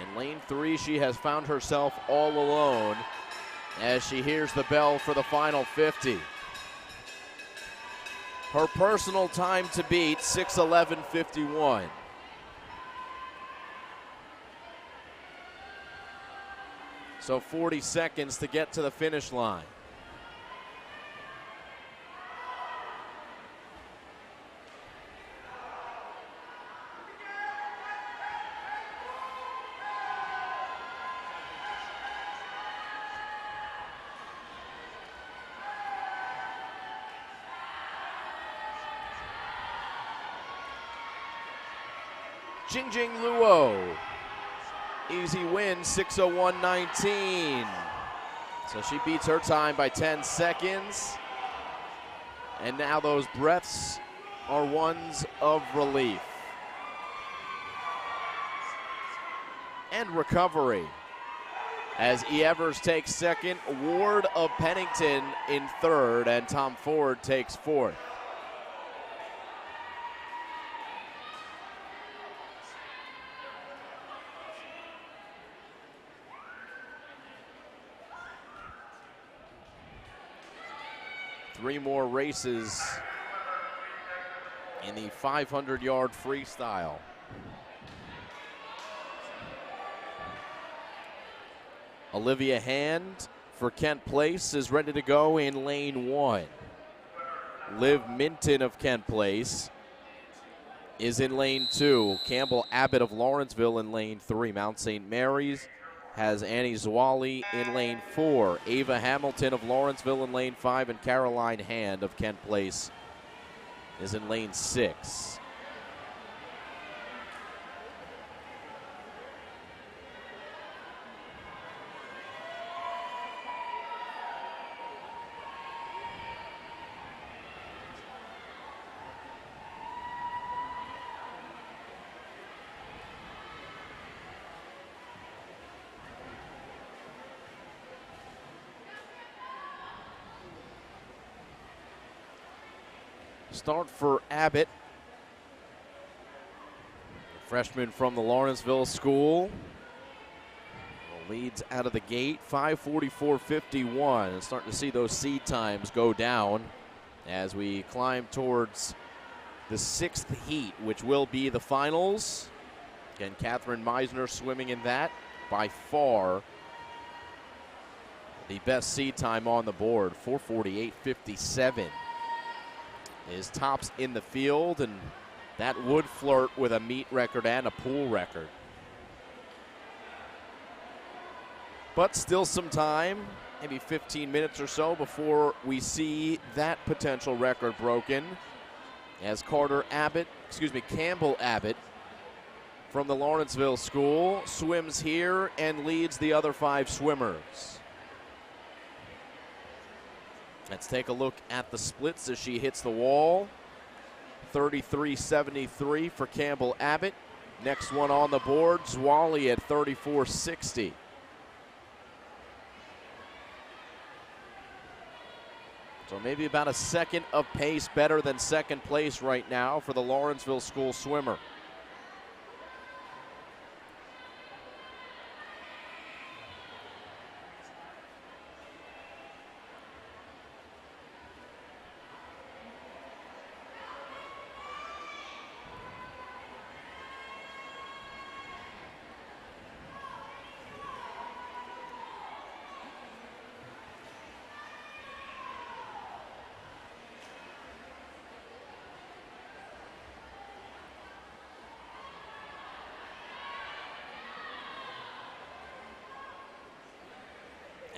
In lane 3, she has found herself all alone as she hears the bell for the final 50. Her personal time to beat, 6:11:51. So 40 seconds to get to the finish line. Jingjing Luo, easy win, 6:01:19. So she beats her time by 10 seconds. And now those breaths are ones of relief and recovery. As Evers takes second, Ward of Pennington in third, and Tom Ford takes fourth. Three more races in the 500-yard freestyle. Olivia Hand for Kent Place is ready to go in lane 1. Liv Minton of Kent Place is in lane 2. Campbell Abbott of Lawrenceville in lane 3. Mount St. Mary's has Annie Zwally in lane 4. Ava Hamilton of Lawrenceville in lane 5, and Caroline Hand of Kent Place is in lane 6. start for Abbott. A freshman from the Lawrenceville School. Leads out of the gate, 5:44.51. And starting to see those seed times go down as we climb towards the 6th heat, which will be the finals. Again, Katherine Meisner swimming in that, by far the best seed time on the board. 4:48.57 is tops in the field, and that would flirt with a meet record and a pool record. But still some time, maybe 15 minutes or so before we see that potential record broken, as Campbell Abbott from the Lawrenceville School swims here and leads the other 5 swimmers. Let's take a look at the splits as she hits the wall. 33.73 for Campbell Abbott. Next one on the board, Zwally at 34.60. So maybe about a second of pace better than second place right now for the Lawrenceville School swimmer.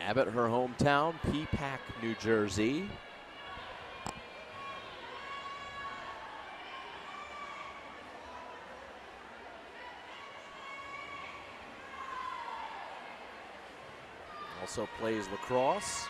Abbott, her hometown, Peapack, New Jersey. Also plays lacrosse.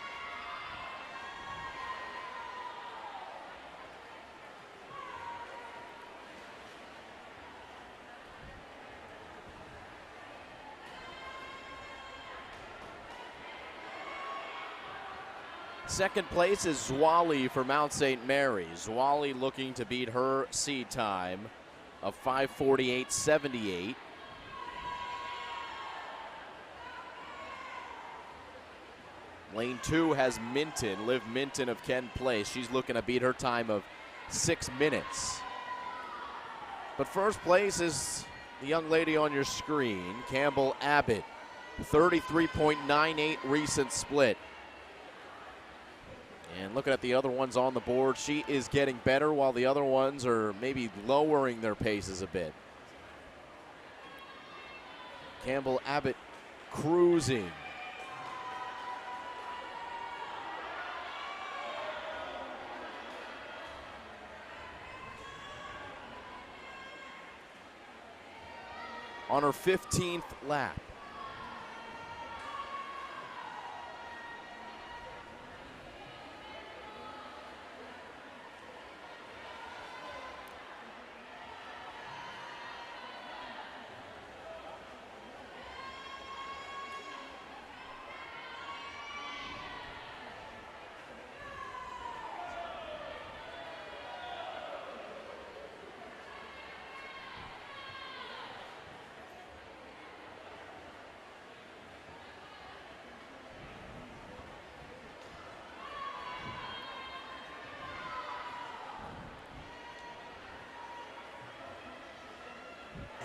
Second place is Zwally for Mount St. Mary. Zwally looking to beat her seed time of 5:48.78. Lane 2 has Minton, Liv Minton of Ken Place. She's looking to beat her time of 6 minutes. But first place is the young lady on your screen, Campbell Abbott, 33.98 recent split. And looking at the other ones on the board, she is getting better while the other ones are maybe lowering their paces a bit. Campbell Abbott cruising. On her 15th lap.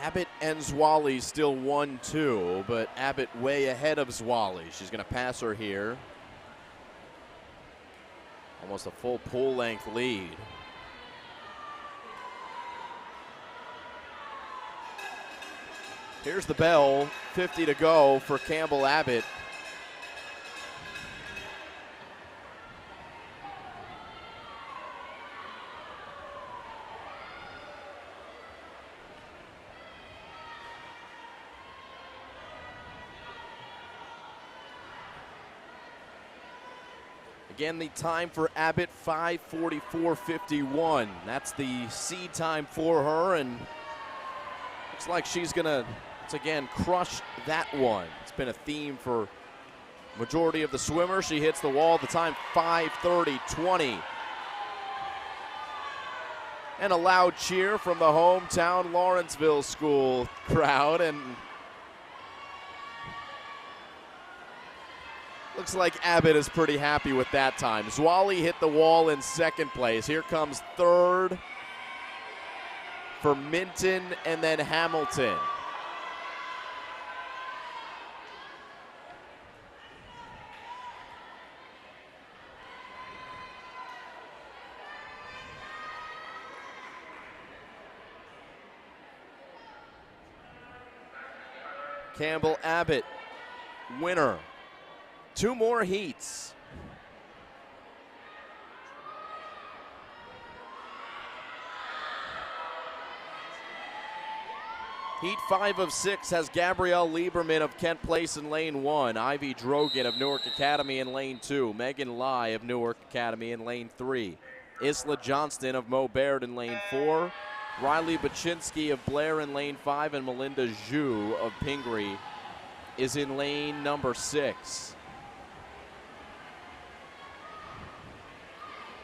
Abbott and Zwally still 1-2, but Abbott way ahead of Zwally. She's going to pass her here. Almost a full pool length lead. Here's the bell, 50 to go for Campbell Abbott. Again, the time for Abbott, 5:44.51. That's the seed time for her, and looks like she's gonna, once again, crush that one. It's been a theme for majority of the swimmers. She hits the wall, the time 5:30.20. And a loud cheer from the hometown Lawrenceville School crowd, and looks like Abbott is pretty happy with that time. Zwally hit the wall in second place. Here comes third for Minton and then Hamilton. Campbell Abbott, winner. 2 more heats. Heat 5 of 6 has Gabrielle Lieberman of Kent Place in lane 1, Ivy Drogan of Newark Academy in lane 2, Megan Lai of Newark Academy in lane 3, Isla Johnston of Mo Baird in lane 4, Riley Baczynski of Blair in lane 5, and Melinda Zhu of Pingree is in lane number 6.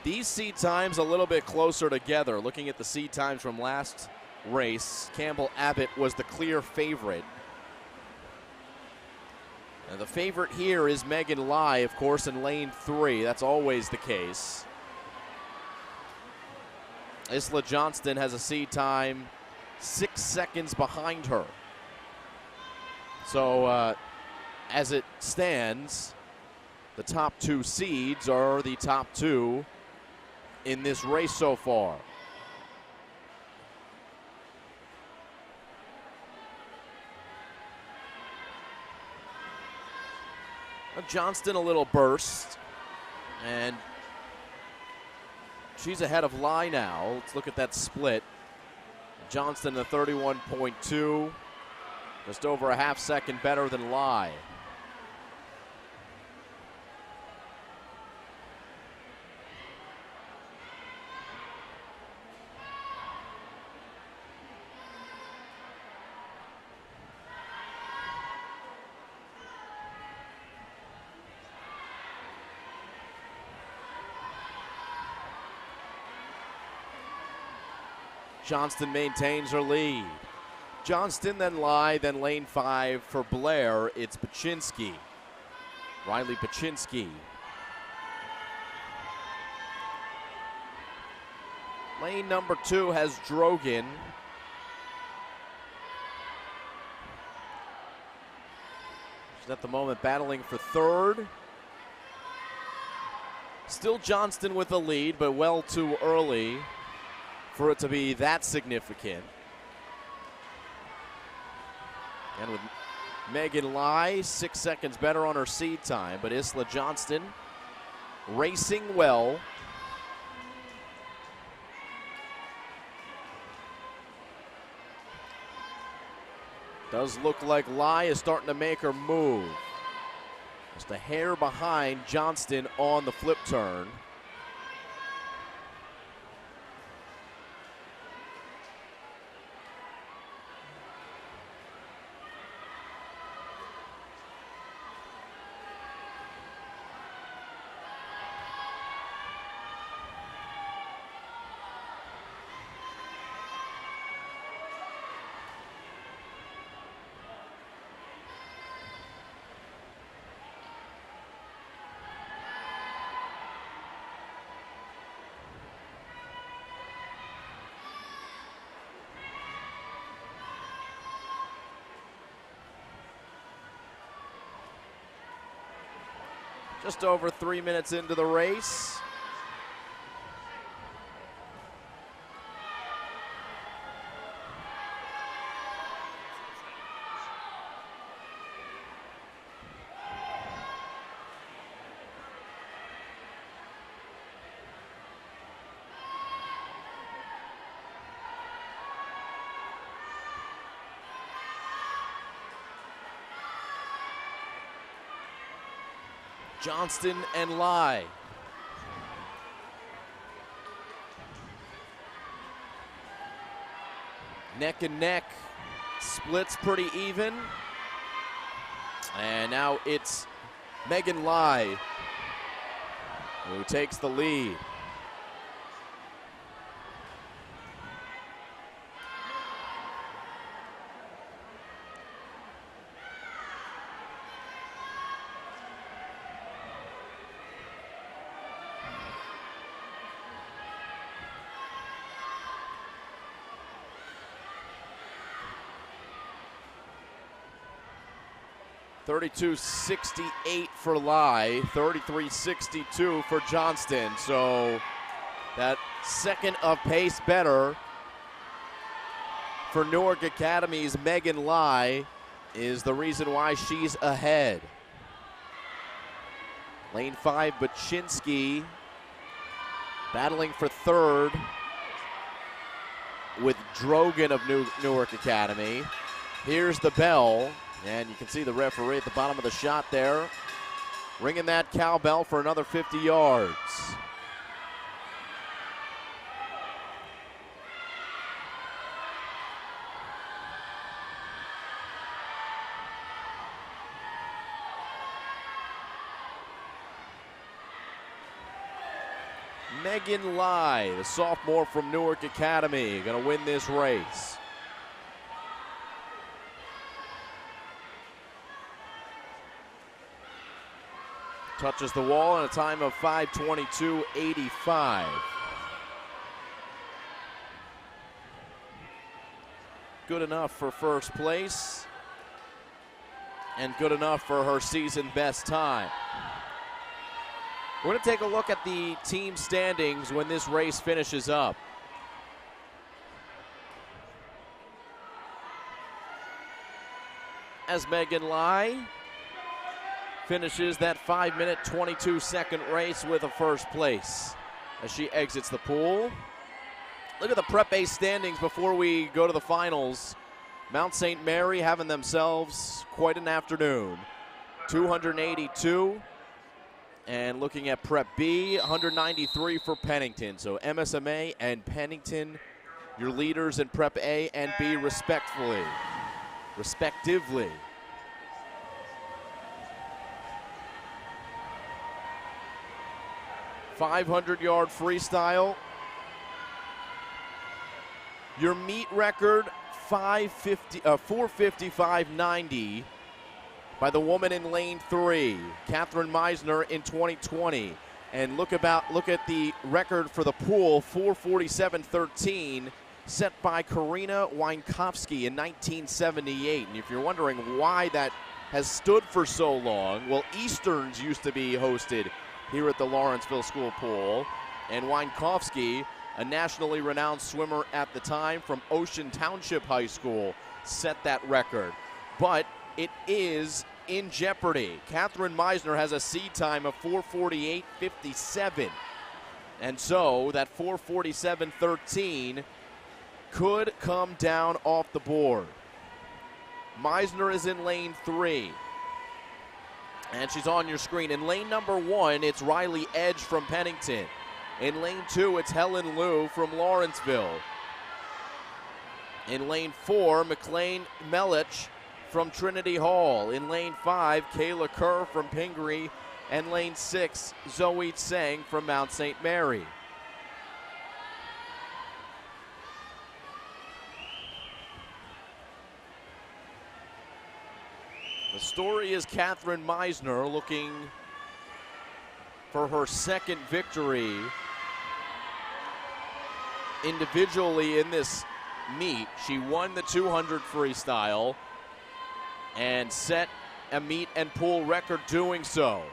These seat times a little bit closer together. Looking at the seat times from last race, Campbell Abbott was the clear favorite. And the favorite here is Megan Lai, of course, in lane 3. That's always the case. Isla Johnston has a seat time 6 seconds behind her. So as it stands, the top 2 seeds are the top 2 in this race so far. Johnston a little burst, and she's ahead of Lai now. Let's look at that split. Johnston a 31.2, just over a half second better than Lai. Johnston maintains her lead. Johnston, then Lai, then lane 5 for Blair. It's Baczynski. Riley Baczynski. Lane number 2 has Drogan. She's at the moment battling for third. Still Johnston with the lead, but well too early for it to be that significant. And with Megan Lai 6 seconds better on her seed time, but Isla Johnston racing well. Does look like Lai is starting to make her move. Just a hair behind Johnston on the flip turn. Just over 3 minutes into the race. Johnston and Lai. Neck and neck, splits pretty even. And now it's Megan Lai who takes the lead. 32.68 for Lai, 33.62 for Johnston. So that second of pace better for Newark Academy's Megan Lai is the reason why she's ahead. Lane 5, Baczynski battling for third with Drogan of Newark Academy. Here's the bell, and you can see the referee at the bottom of the shot there ringing that cowbell for another 50 yards. Megan Lai, the sophomore from Newark Academy, going to win this race. Touches the wall in a time of 5:22.85. Good enough for first place and good enough for her season best time. We're going to take a look at the team standings when this race finishes up. As Megan Lai finishes that 5-minute, 22-second race with a first place as she exits the pool. Look at the Prep A standings before we go to the finals. Mount St. Mary having themselves quite an afternoon. 282. And looking at Prep B, 193 for Pennington. So MSMA and Pennington, your leaders in Prep A and B respectively. 500-yard freestyle. Your meet record, 4:55.90 by the woman in lane 3, Katherine Meisner in 2020. And look at the record for the pool, 4:47.13, set by Karina Wienkowski in 1978. And if you're wondering why that has stood for so long, well, Easterns used to be hosted here at the Lawrenceville School Pool. And Wienkowski, a nationally renowned swimmer at the time from Ocean Township High School, set that record. But it is in jeopardy. Katherine Meisner has a seed time of 4:48.57. And so that 4:47.13 could come down off the board. Meisner is in lane 3. And she's on your screen. In lane number 1, it's Riley Edge from Pennington. In lane 2, it's Helen Liu from Lawrenceville. In lane 4, McLean Melich from Trinity Hall. In lane 5, Kayla Kerr from Pingree. And lane 6, Zoe Tseng from Mount St. Mary. The story is Katherine Meisner looking for her second victory individually in this meet. She won the 200 freestyle and set a meet and pool record doing so.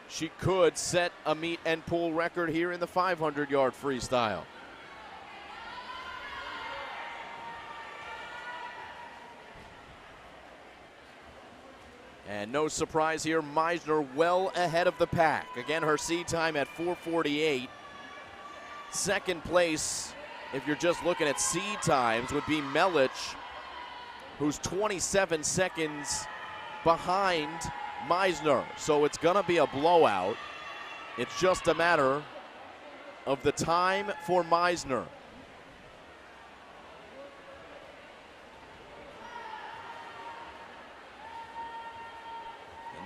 She could set a meet and pool record here in the 500-yard freestyle. And no surprise here, Meisner well ahead of the pack. Again, her seed time at 4:48. Second place, if you're just looking at seed times, would be Melich, who's 27 seconds behind Meisner. So it's gonna be a blowout. It's just a matter of the time for Meisner.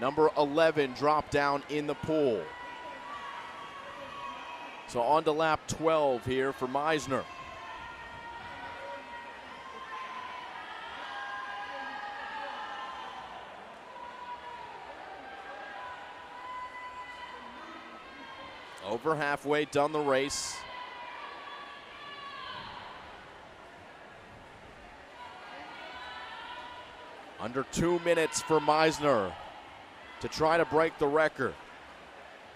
Number 11 dropped down in the pool. So on to lap 12 here for Meisner. Over halfway done the race. Under 2 minutes for Meisner to try to break the record.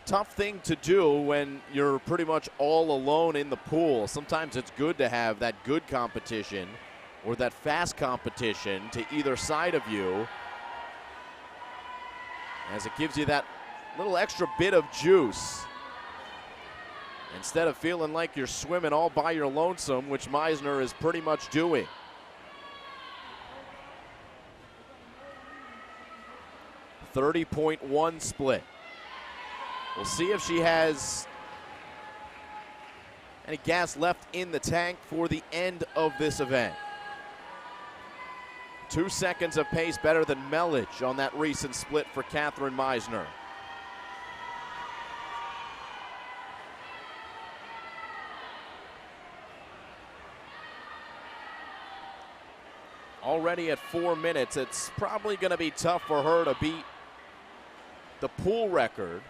Tough thing to do when you're pretty much all alone in the pool. Sometimes it's good to have that good competition or that fast competition to either side of you, as it gives you that little extra bit of juice instead of feeling like you're swimming all by your lonesome, which Meisner is pretty much doing. .1 split. We'll see if she has any gas left in the tank for the end of this event. 2 seconds of pace better than Melich on that recent split for Katherine Meisner. Already at 4 minutes, it's probably going to be tough for her to beat the pool record.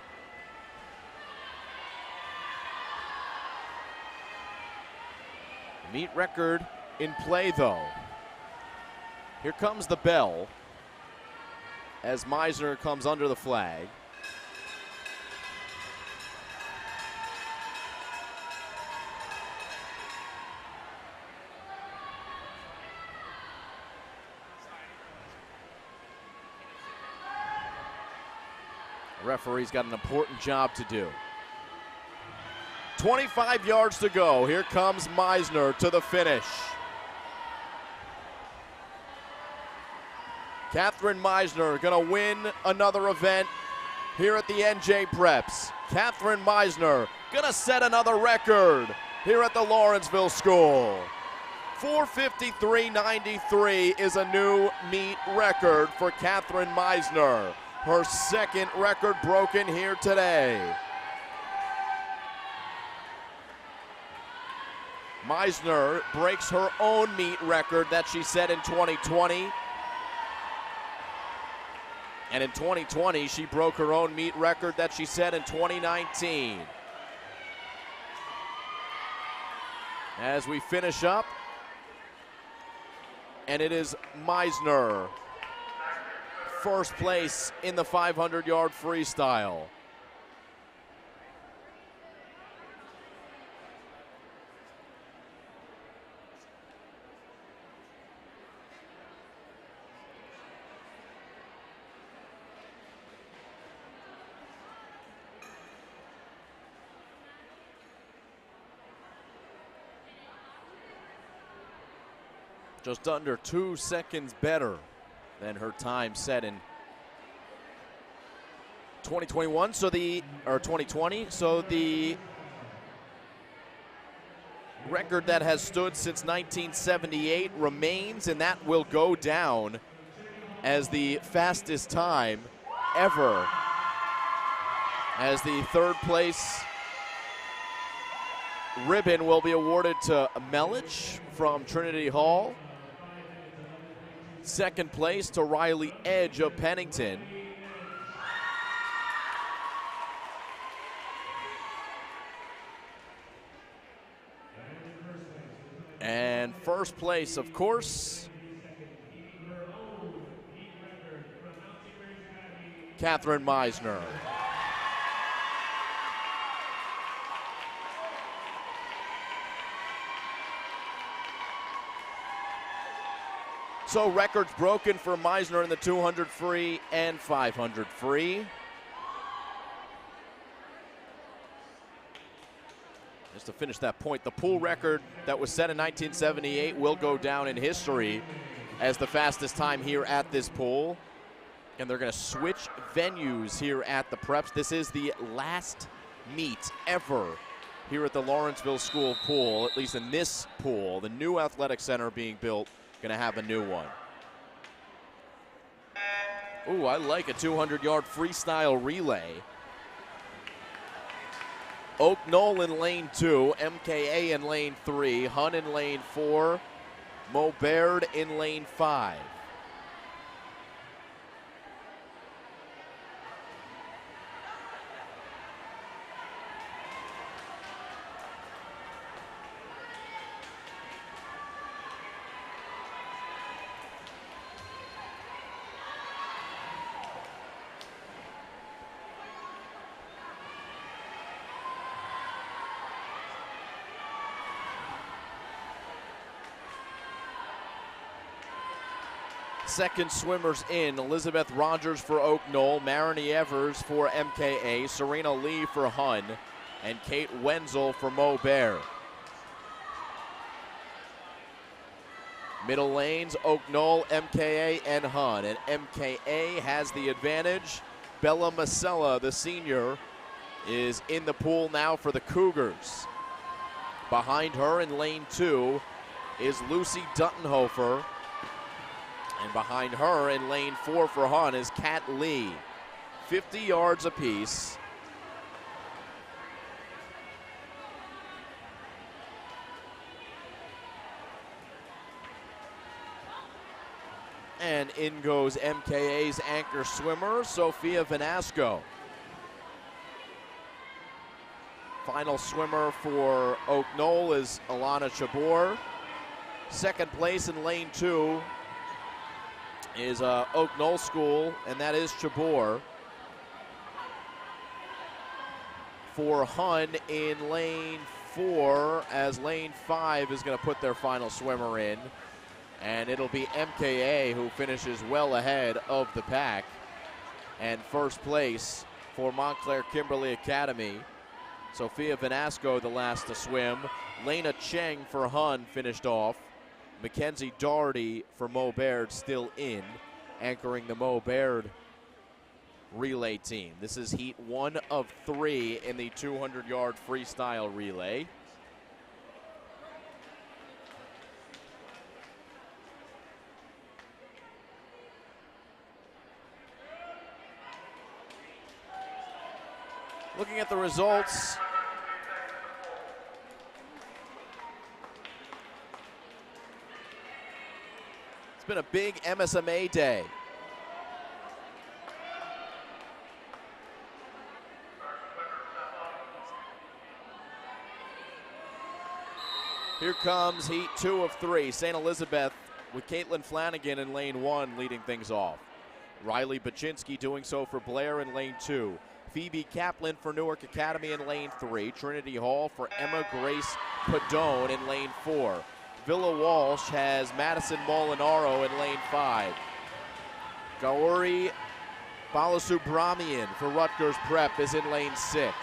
Meet record in play, though. Here comes the bell as Meisner comes under the flag. The referee's got an important job to do. 25 yards to go. Here comes Meisner to the finish. Katherine Meisner gonna win another event here at the NJ Preps. Katherine Meisner gonna set another record here at the Lawrenceville School. 4:53.93 is a new meet record for Katherine Meisner. Her second record broken here today. Meisner breaks her own meet record that she set in 2020. And in 2020, she broke her own meet record that she set in 2019. As we finish up, and it is Meisner, first place in the 500-yard freestyle. Just under 2 seconds better than her time set in 2021. So the 2020. So the record that has stood since 1978 remains, and that will go down as the fastest time ever, as the third place ribbon will be awarded to Melich from Trinity Hall. Second place to Riley Edge of Pennington. And first place, of course, Katherine Meisner. So records broken for Meisner in the 200 free and 500 free. Just to finish that point, the pool record that was set in 1978 will go down in history as the fastest time here at this pool. And they're going to switch venues here at the Preps. This is the last meet ever here at the Lawrenceville School pool, at least in this pool. The new athletic center being built, going to have a new one. Ooh, I like a 200-yard freestyle relay. Oak Knoll in lane 2, MKA in lane 3, Hun in lane 4, Mo Baird in lane 5. second swimmers in. Elizabeth Rogers for Oak Knoll, Marini Evers for MKA, Serena Lee for Hun, and Kate Wenzel for Maubert. Middle lanes, Oak Knoll, MKA, and Hun. And MKA has the advantage. Bella Masella, the senior, is in the pool now for the Cougars. Behind her in lane 2 is Lucy Duttenhofer. And behind her in lane 4 for Hun is Kat Lee. 50 yards apiece. And in goes MKA's anchor swimmer, Sophia Vanasco. Final swimmer for Oak Knoll is Alana Chabor. Second place in lane 2 is Oak Knoll School, and that is Chabor. For Hun in lane 4, as lane 5 is going to put their final swimmer in. And it'll be MKA who finishes well ahead of the pack. And first place for Montclair Kimberly Academy. Sophia Vanasco the last to swim. Lena Cheng for Hun finished off. Mackenzie Doherty for Maubert still in, anchoring the Maubert relay team. This is heat 1 of 3 in the 200-yard freestyle relay. Looking at the results, it's been a big MSMA day. Here comes heat 2 of 3. St. Elizabeth with Caitlin Flanagan in lane 1 leading things off. Riley Baczynski doing so for Blair in lane 2. Phoebe Kaplan for Newark Academy in lane 3. Trinity Hall for Emma Grace Padone in lane 4. Villa Walsh has Madison Molinaro in lane 5. Gauri Balasubramanian for Rutgers Prep is in lane 6.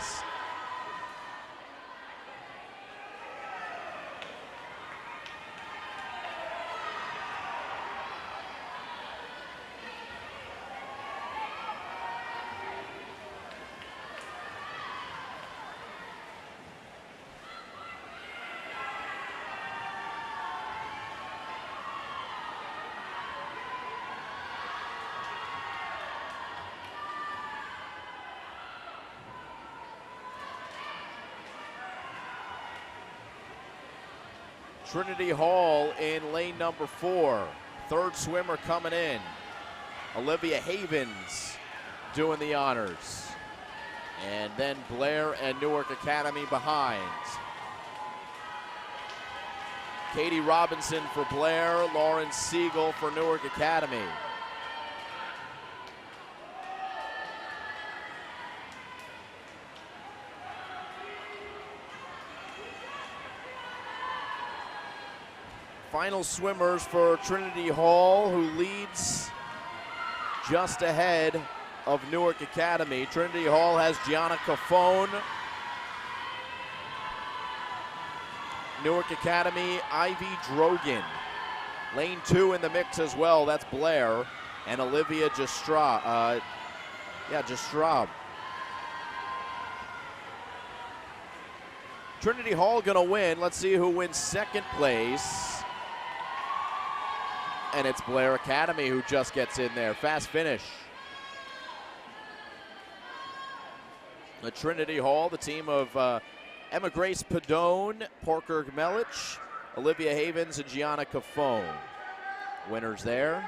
Trinity Hall in lane number 4. Third swimmer coming in. Olivia Havens doing the honors. And then Blair and Newark Academy behind. Katie Robinson for Blair, Lauren Siegel for Newark Academy. Final swimmers for Trinity Hall, who leads just ahead of Newark Academy. Trinity Hall has Gianna Cafone. Newark Academy, Ivy Drogan. Lane 2 in the mix as well, that's Blair. And Olivia Jastraub. Trinity Hall gonna win. Let's see who wins second place. And it's Blair Academy who just gets in there. Fast finish. The Trinity Hall, the team of Emma Grace Padone, Parker Melich, Olivia Havens, and Gianna Cafone. Winners there.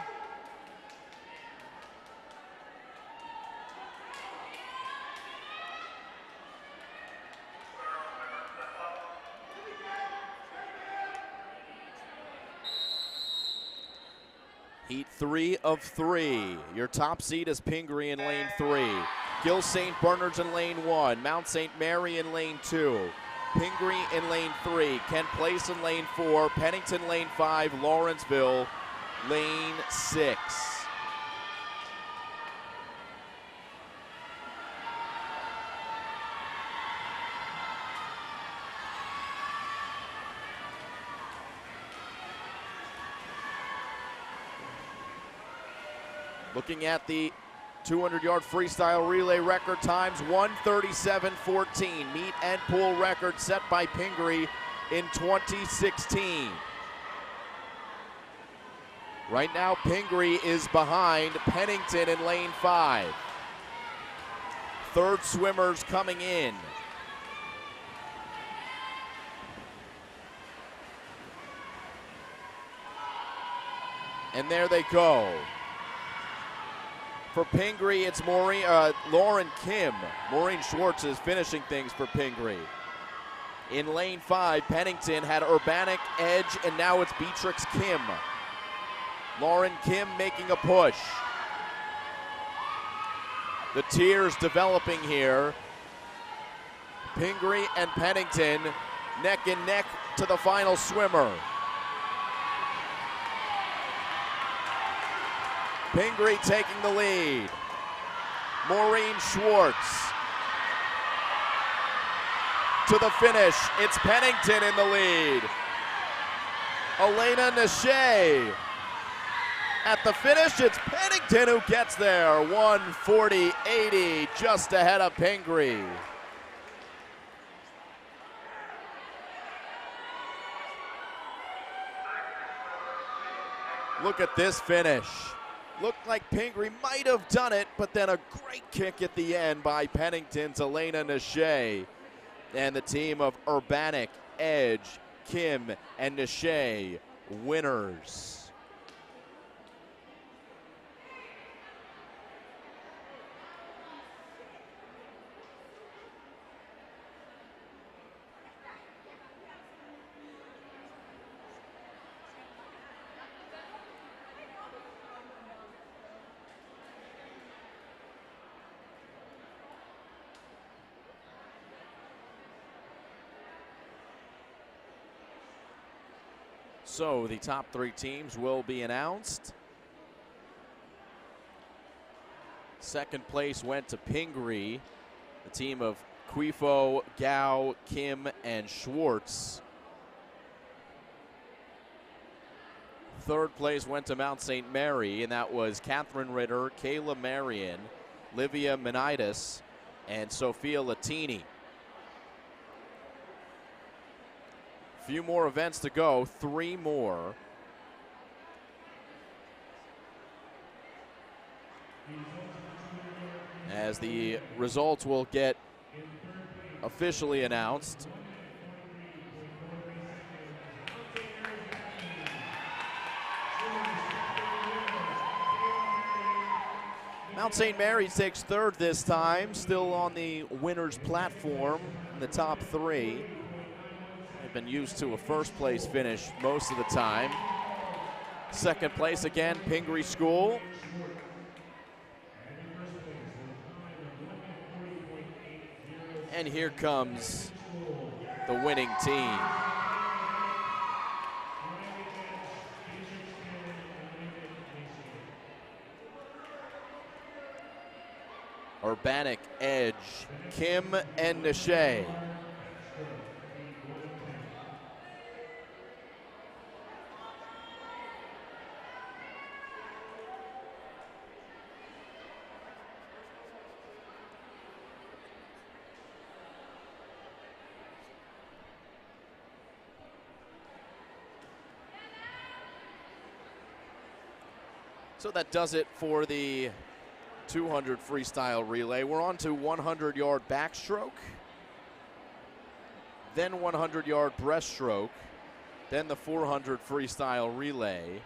Heat 3 of 3. Your top seed is Pingree in lane 3. Gill St. Bernard's in lane 1. Mount St. Mary in lane 2. Pingree in lane 3. Kent Place in lane 4. Pennington lane 5. Lawrenceville lane 6. Looking at the 200-yard freestyle relay record times, 1:37.14. Meet and pool record set by Pingree in 2016. Right now, Pingree is behind Pennington in lane 5. Third swimmers coming in. And there they go. For Pingree, it's Lauren Kim. Maureen Schwartz is finishing things for Pingree. In lane 5, Pennington had Urbanic, Edge, and now it's Beatrix Kim. Lauren Kim making a push. The tiers developing here. Pingree and Pennington neck and neck to the final swimmer. Pingree taking the lead. Maureen Schwartz to the finish. It's Pennington in the lead. Elena Nashe at the finish. It's Pennington who gets there. 1:40.80, just ahead of Pingree. Look at this finish. Looked like Pingree might have done it, but then a great kick at the end by Pennington's Elena Nashe. And the team of Urbanic, Edge, Kim, and Nashe, winners. So the top 3 teams will be announced. Second place went to Pingree, the team of Quifo, Gao, Kim, and Schwartz. Third place went to Mount St. Mary, and that was Catherine Ritter, Kayla Marion, Livia Menitis, and Sophia Latini. Few more events to go, 3 more. As the results will get officially announced. Mount St. Mary's takes third this time, still on the winner's platform in the top 3. Been used to a first place finish most of the time. Second place again, Pingree School. And here comes the winning team. Urbanic, Edge, Kim, and Nashe. So that does it for the 200 freestyle relay. We're on to 100-yard backstroke, then 100-yard breaststroke, then the 400 freestyle relay.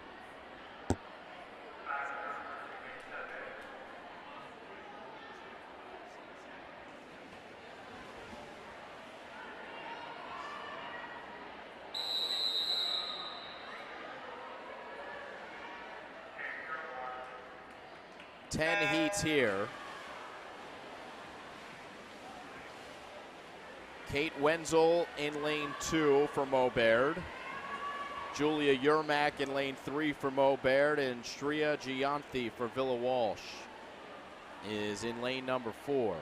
Heats here. Kate Wenzel in lane 2 for Mo Baird. Julia Yermak in lane 3 for Mo Baird, and Shreya Gianthi for Villa Walsh is in lane number 4.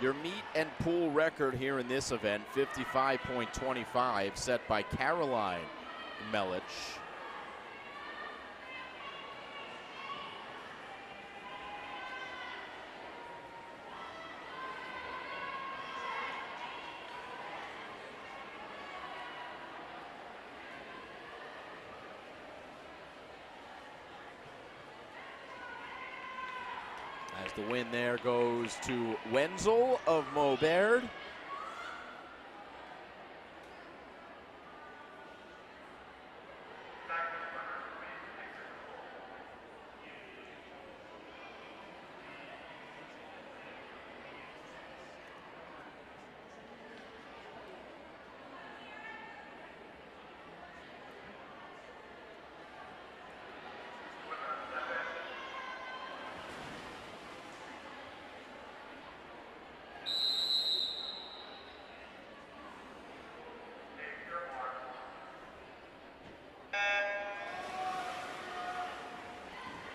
Your meet and pool record here in this event, 55.25, set by Caroline Melich. As the win there goes to Wenzel of Mo Baird.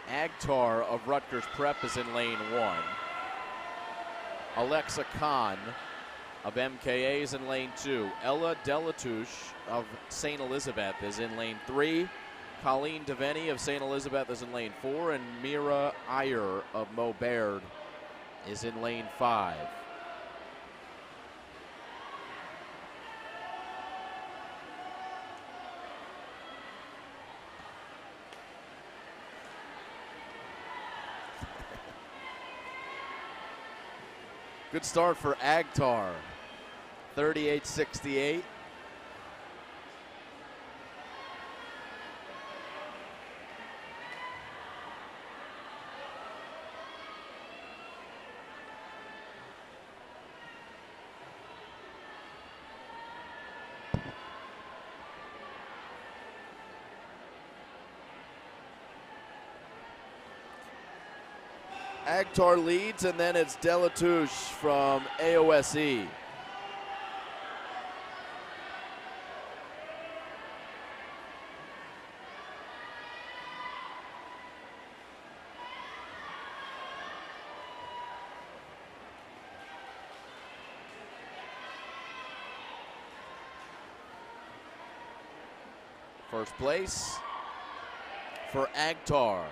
Agtar of Rutgers Prep is in lane 1. Alexa Khan of MKA is in lane 2. Ella Delatouche of St. Elizabeth is in lane 3. Colleen Devaney of St. Elizabeth is in lane 4. And Mira Iyer of Mo Baird is in lane 5. Good start for Agtar, 38.68. Agtar leads, and then it's Delatouche from AOSE. First place for Agtar.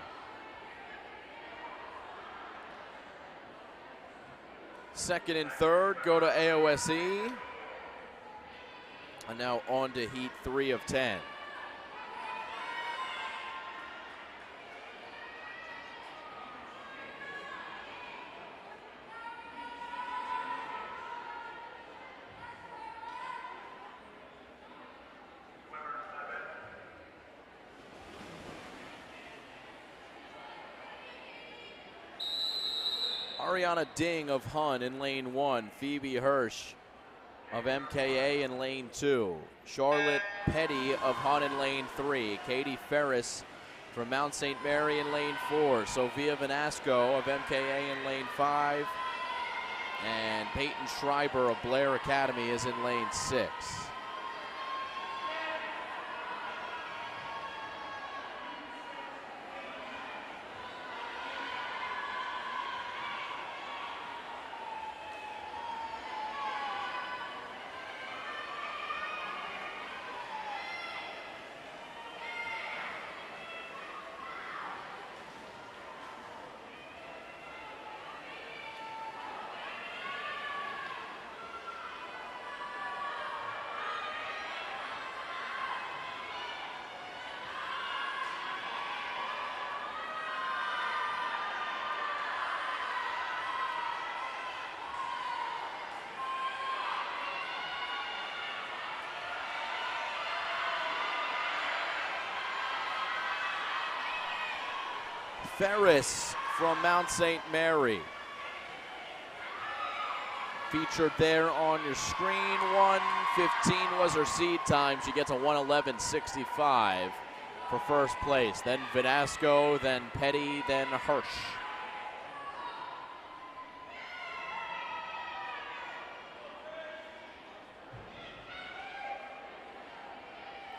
Second and third go to AOSE. And now on to heat 3 of 10. Ariana Ding of Hun in lane 1. Phoebe Hirsch of MKA in lane 2. Charlotte Petty of Hun in lane 3. Katie Ferris from Mount St. Mary in lane 4. Sophia Vanasco of MKA in lane 5. And Peyton Schreiber of Blair Academy is in lane 6. Ferris from Mount St. Mary. Featured there on your screen. 1:15 was her seed time. She gets a 1:11.65 for first place. Then Vinasco, then Petty, then Hirsch.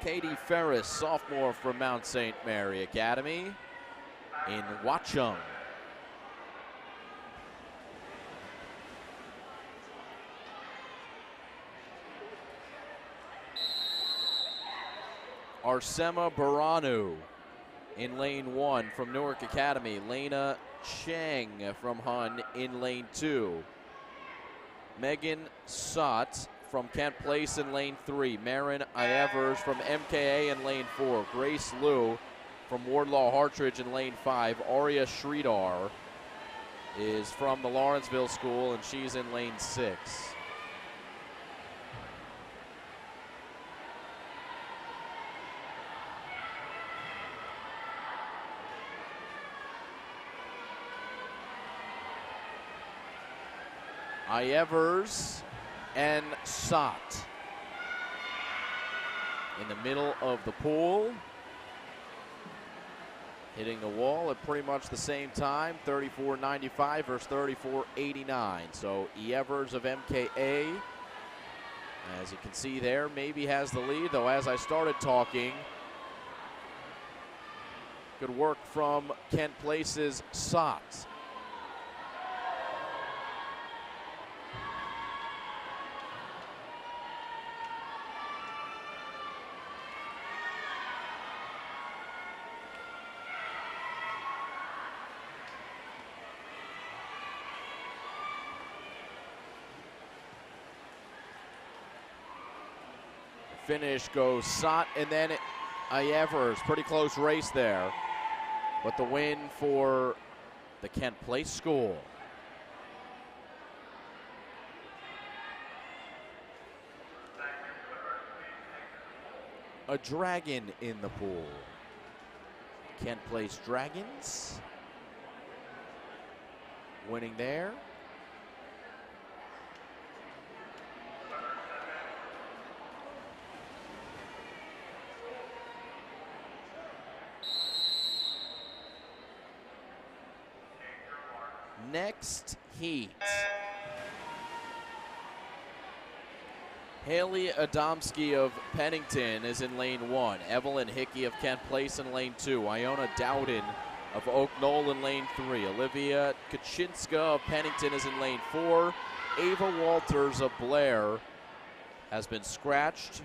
Katie Ferris, sophomore from Mount St. Mary Academy in Watchung. Arsema Baranu in lane 1 from Newark Academy. Lena Cheng from Hun in lane 2. Megan Sott from Kent Place in lane 3. Marin Ievers from MKA in lane 4. Grace Liu from Wardlaw Hartridge in lane 5. Arya Sridhar is from the Lawrenceville School, and she's in lane 6. Ievers and Sott in the middle of the pool, hitting the wall at pretty much the same time, 34.95 versus 34.89. So Ievers of MKA, as you can see there, maybe has the lead, though as I started talking, good work from Kent Place's Sott. Finish goes Sott and then Ievers. Pretty close race there. But the win for the Kent Place School. A dragon in the pool. Kent Place Dragons winning there. Next heat. Haley Adamski of Pennington is in lane 1. Evelyn Hickey of Kent Place in lane 2. Iona Dowden of Oak Knoll in lane 3. Olivia Kaczynska of Pennington is in lane 4. Ava Walters of Blair has been scratched.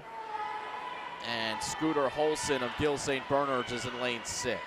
And Scooter Holson of Gill St. Bernard's is in lane 6.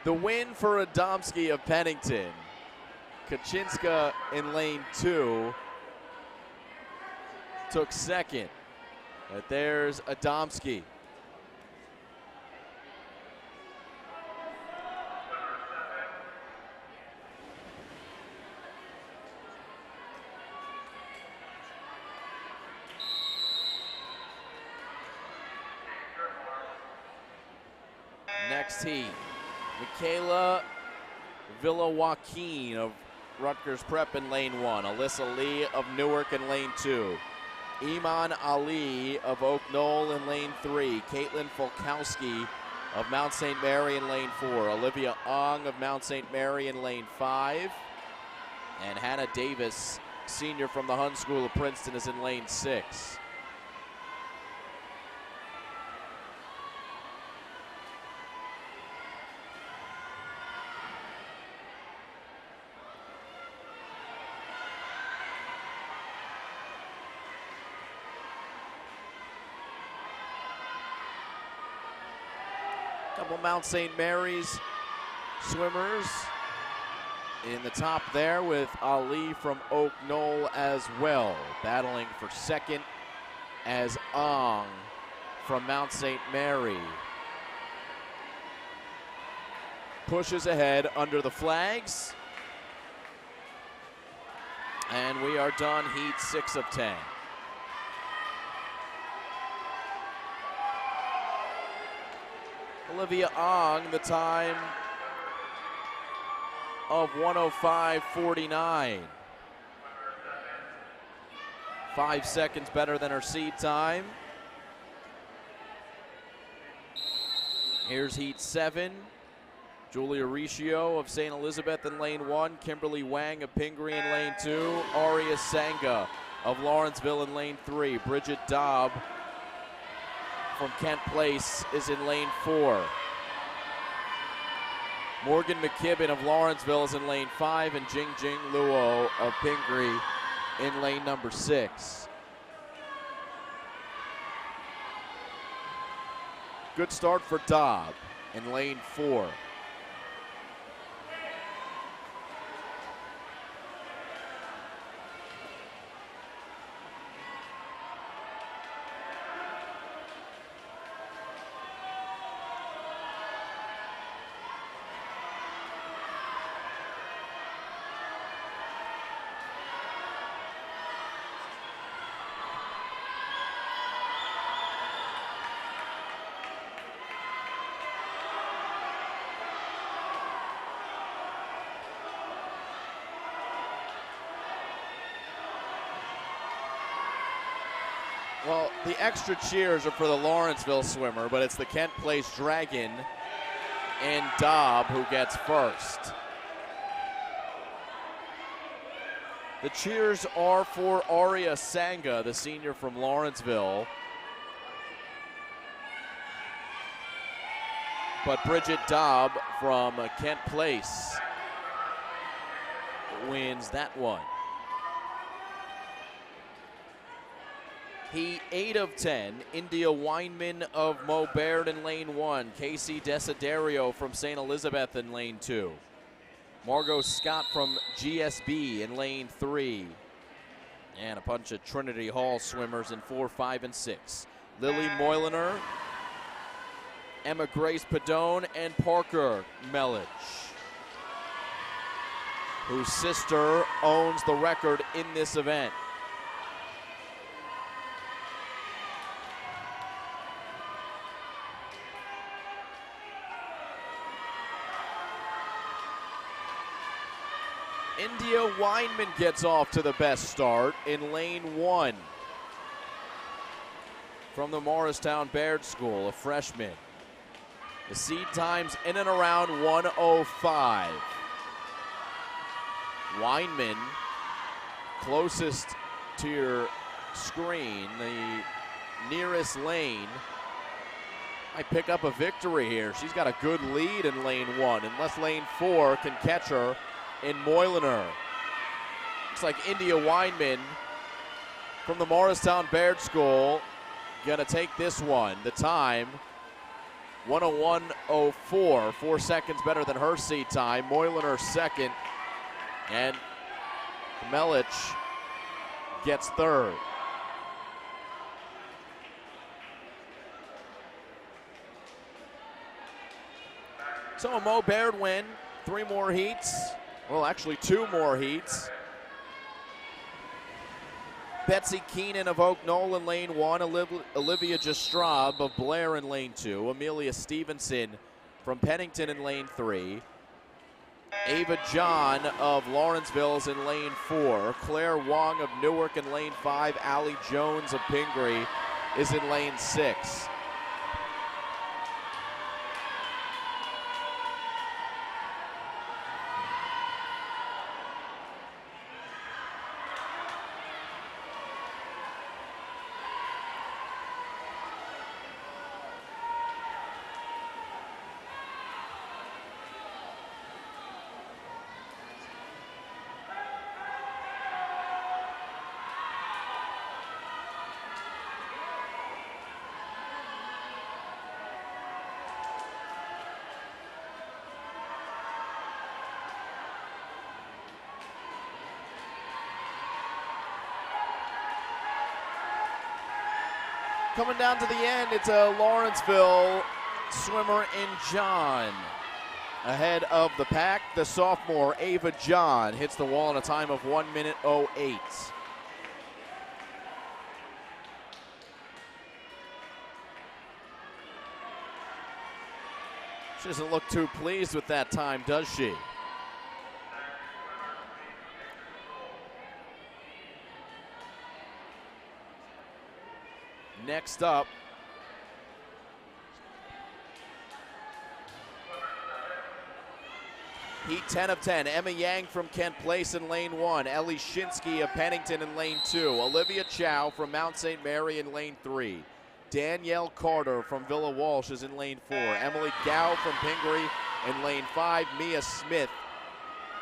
The win for Adamski of Pennington. Kaczynska in lane 2 took second. But there's Adamski. Next heat. Michaela Villa-Joaquin of Rutgers Prep in lane 1. Alyssa Lee of Newark in lane 2. Iman Ali of Oak Knoll in lane 3. Caitlin Folkowski of Mount St. Mary in lane 4. Olivia Ong of Mount St. Mary in lane 5. And Hannah Davis, senior from the Hun School of Princeton, is in lane 6. Couple Mount St. Mary's swimmers in the top there with Ali from Oak Knoll as well, battling for second as Ong from Mount St. Mary pushes ahead under the flags. And we are done heat 6 of 10. Olivia Ong, the time of 1:05.49. 5 seconds better than her seed time. Here's heat 7. Julia Riccio of St. Elizabeth in lane 1, Kimberly Wang of Pingree in lane 2, Aria Sanga of Lawrenceville in lane 3, Bridget Dobb from Kent Place is in lane 4. Morgan McKibben of Lawrenceville is in lane 5, and Jing Jing Luo of Pingree in lane number 6. Good start for Dobb in lane 4. Well, the extra cheers are for the Lawrenceville swimmer, but it's the Kent Place Dragon and Dobb who gets first. The cheers are for Aria Sanga, the senior from Lawrenceville. But Bridget Dobb from Kent Place wins that one. Heat 8 of 10, India Weinman of Mo Baird in lane 1, Casey Desiderio from St. Elizabeth in lane 2, Margot Scott from GSB in lane 3, and a bunch of Trinity Hall swimmers in 4, 5, and 6. Lily Moylener, Emma Grace Padone, and Parker Melich, whose sister owns the record in this event. India Weinman gets off to the best start in lane 1 from the Morristown Baird School, a freshman. The seed time's in and around 1:05. Weinman, closest to your screen, the nearest lane, might pick up a victory here. She's got a good lead in lane 1, unless lane 4 can catch her in Moylener. Looks like India Weinman from the Morristown Baird School gonna take this one. The time, 1:01.04, 4 seconds better than her seed time. Moylener second, and Melich gets third. So a Mo Baird win, 3 more heats. Well, actually 2 more heats. Betsy Keenan of Oak Knoll in lane 1, Olivia Jastraub of Blair in lane 2, Amelia Stevenson from Pennington in lane 3, Ava John of Lawrenceville is in lane 4, Claire Wong of Newark in lane 5, Allie Jones of Pingree is in lane 6. coming down to the end, it's a Lawrenceville swimmer in John. Ahead of the pack, the sophomore Ava John hits the wall in a time of 1:08. She doesn't look too pleased with that time, does she? Next up, heat 10 of 10. Emma Yang from Kent Place in lane 1. Ellie Shinsky of Pennington in lane 2. Olivia Chow from Mount St. Mary in lane 3. Danielle Carter from Villa Walsh is in lane 4. Emily Gow from Pingree in lane 5. Mia Smith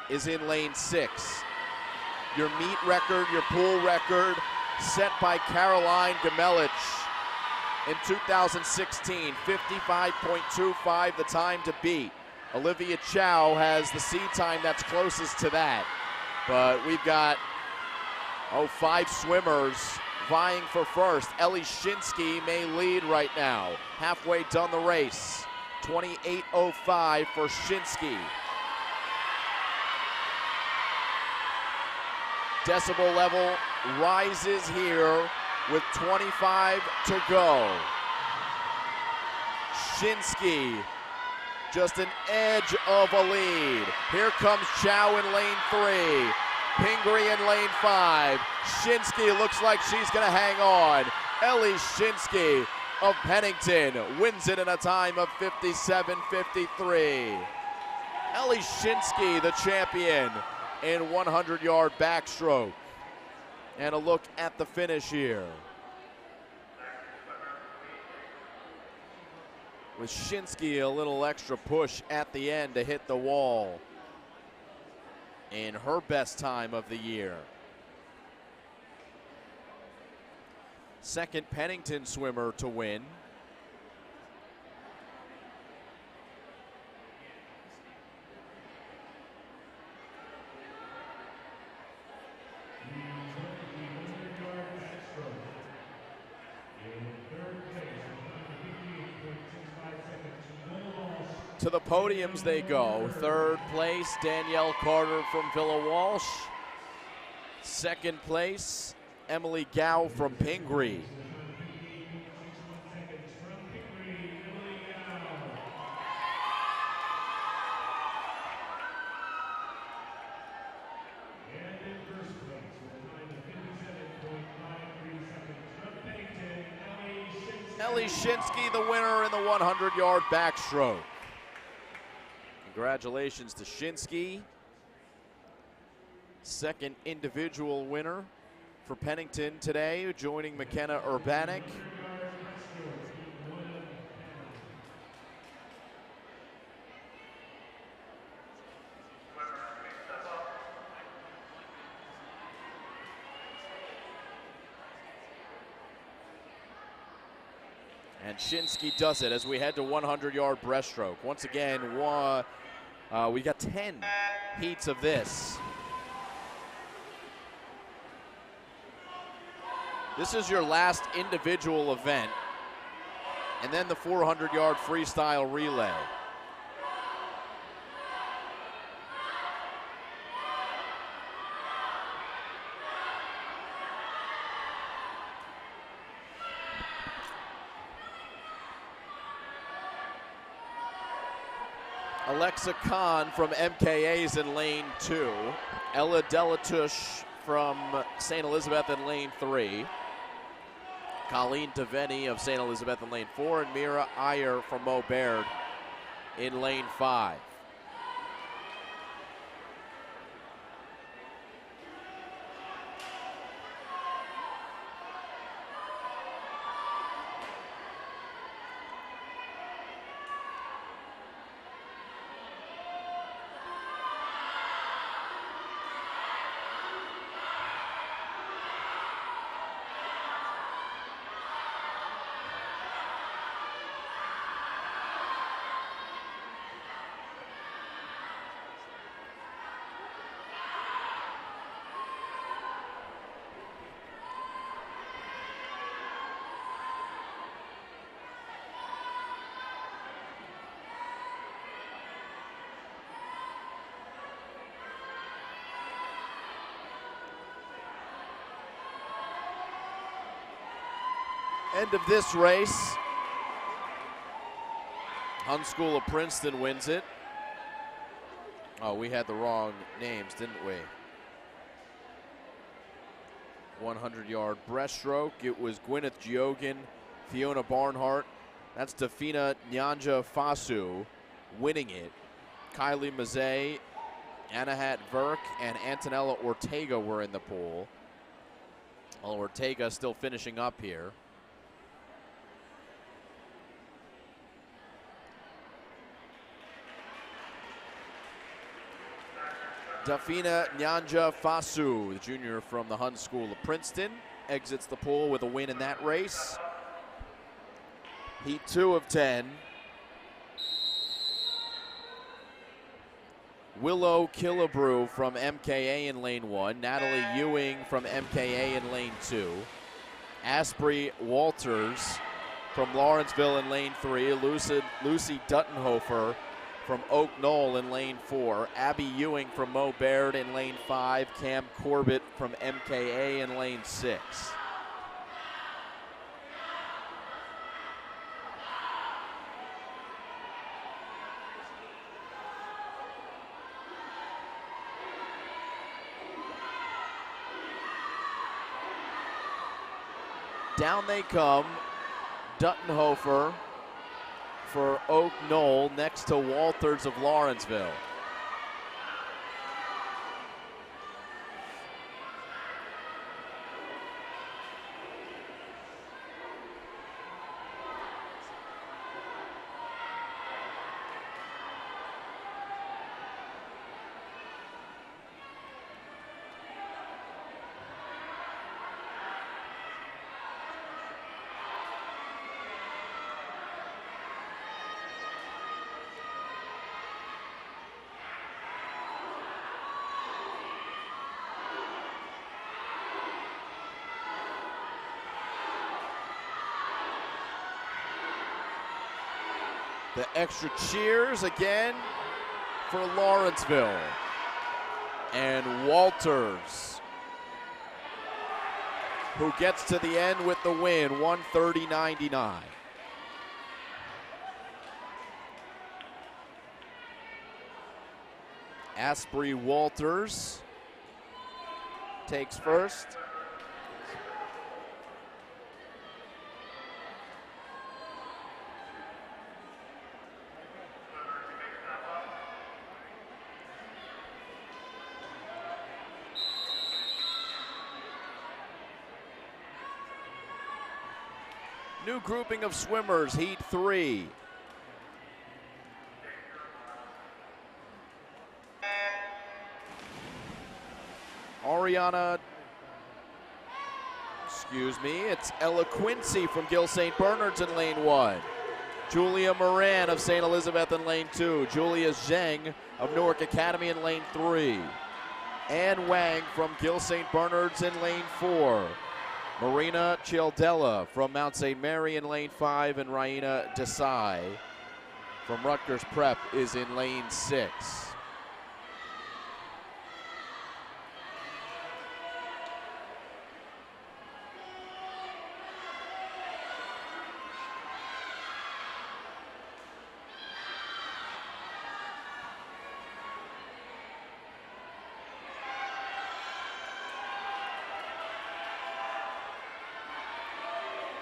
is in lane 6. Your meet record, your pool record, set by Caroline Gamelich in 2016, 55.25 the time to beat. Olivia Chow has the seed time that's closest to that. But we've got, 5 swimmers vying for first. Ellie Shinsky may lead right now. Halfway done the race. 28.05 for Shinsky. Decibel level rises here with 25 to go. Shinsky just an edge of a lead. Here comes Chow in lane 3. Pingree in lane 5. Shinsky looks like she's gonna hang on. Ellie Shinsky of Pennington wins it in a time of 57.53. Ellie Shinsky, the champion in 100-yard backstroke. And a look at the finish here. With Shinsky a little extra push at the end to hit the wall in her best time of the year. Second Pennington swimmer to win. To the podiums they go. Third place, Danielle Carter from Villa Walsh. Second place, Emily Gow from Pingree. Ellie Shinsky, the winner in the 100-yard backstroke. Congratulations to Shinsky. Second individual winner for Pennington today, joining McKenna Urbanek. And Shinsky does it as we head to 100-yard breaststroke. Once again, we got 10 heats of this. This is your last individual event, and then the 400-yard freestyle relay. Alexa Kahn from MKA's in lane 2. Ella Delatouche from St. Elizabeth in lane 3. Colleen Devaney of St. Elizabeth in lane 4. And Mira Iyer from Mo Baird in lane 5. End of this race. Hun School of Princeton wins it. Oh, we had the wrong names, didn't we? 100-yard breaststroke. It was Gwyneth Geoghegan, Fiona Barnhart. That's Dafina Nyanja Fasu winning it. Kylie Mazzei, Anahat Verk, and Antonella Ortega were in the pool. Well, Ortega still finishing up here. Dafina Nyanja Fasu, the junior from the Hun School of Princeton, exits the pool with a win in that race. Heat 2 of 10. Willow Killebrew from MKA in lane 1. Natalie Ewing from MKA in lane 2. Asprey Walters from Lawrenceville in lane 3. Lucy Duttenhofer from Oak Knoll in lane 4. Abby Ewing from Mo Baird in lane 5. Cam Corbett from MKA in lane 6. Down they come. Duttenhofer for Oak Knoll next to Walters of Lawrenceville. The extra cheers again for Lawrenceville. And Walters, who gets to the end with the win, 130.99. Asprey Walters takes first. New grouping of swimmers, Heat 3. It's Ella Quincy from Gill St. Bernard's in lane 1. Julia Moran of St. Elizabeth in lane 2. Julia Zheng of Newark Academy in lane 3. Ann Wang from Gill St. Bernard's in lane 4. Marina Childella from Mount St. Mary in lane 5, and Raina Desai from Rutgers Prep is in lane 6.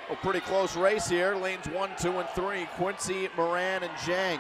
A pretty close race here. Lanes 1, 2, and 3. Quincy, Moran, and Zhang.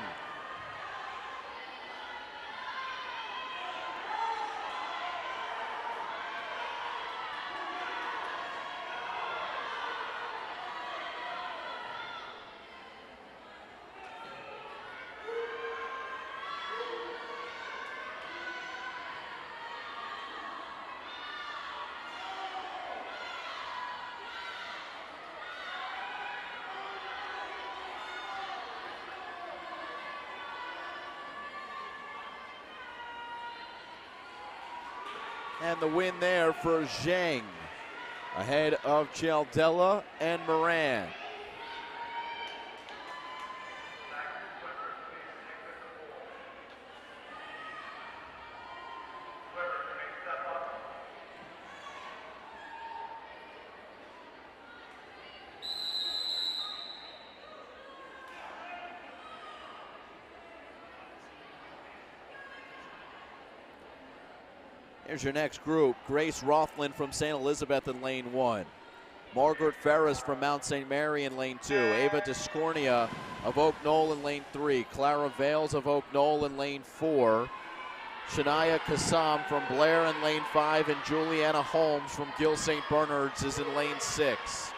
And the win there for Zhang, ahead of Chaldella and Moran. Here's your next group. Grace Rothland from St. Elizabeth in lane 1. Margaret Ferris from Mount St. Mary in lane 2. Ava Discornia of Oak Knoll in lane 3. Clara Vales of Oak Knoll in lane 4. Shania Kassam from Blair in lane 5, and Juliana Holmes from Gill St. Bernard's is in lane 6.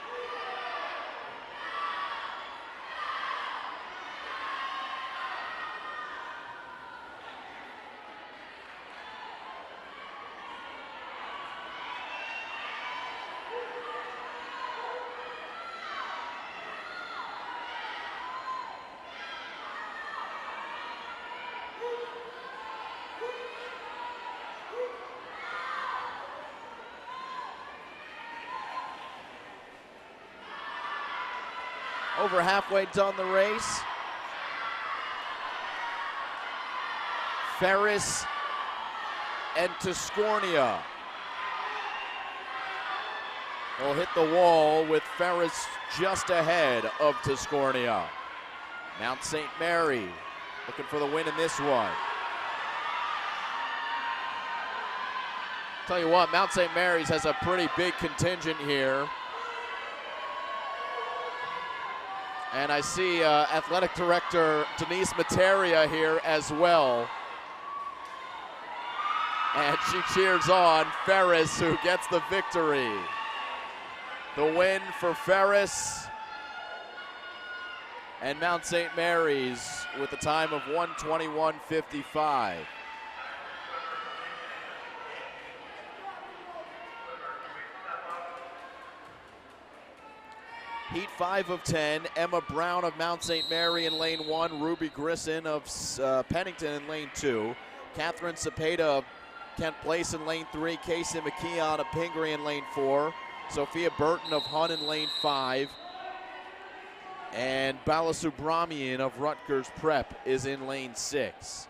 Over halfway done the race. Ferris and Tiscornia will hit the wall with Ferris just ahead of Tiscornia. Mount St. Mary looking for the win in this one. Tell you what, Mount St. Mary's has a pretty big contingent here. And I see Athletic Director Denise Materia here as well. And she cheers on Ferris, who gets the victory. The win for Ferris and Mount St. Mary's with a time of 1:21.55. Heat 5 of 10, Emma Brown of Mount St. Mary in lane 1, Ruby Grisson of Pennington in lane 2, Catherine Cepeda of Kent Place in lane 3, Casey McKeon of Pingree in lane 4, Sophia Burton of Hun in lane 5, and Balasubramanian of Rutgers Prep is in lane 6.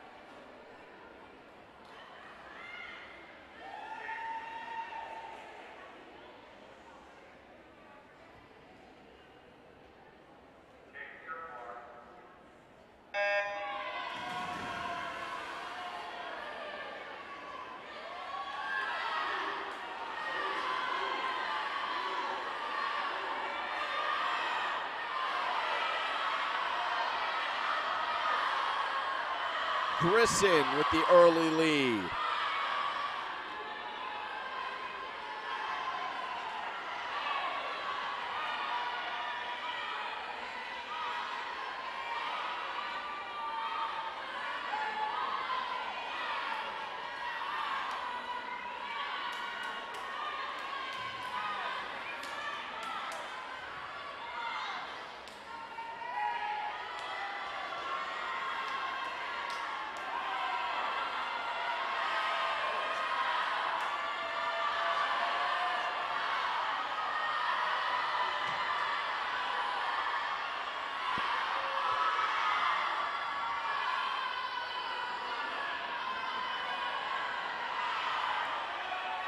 Grisson with the early lead.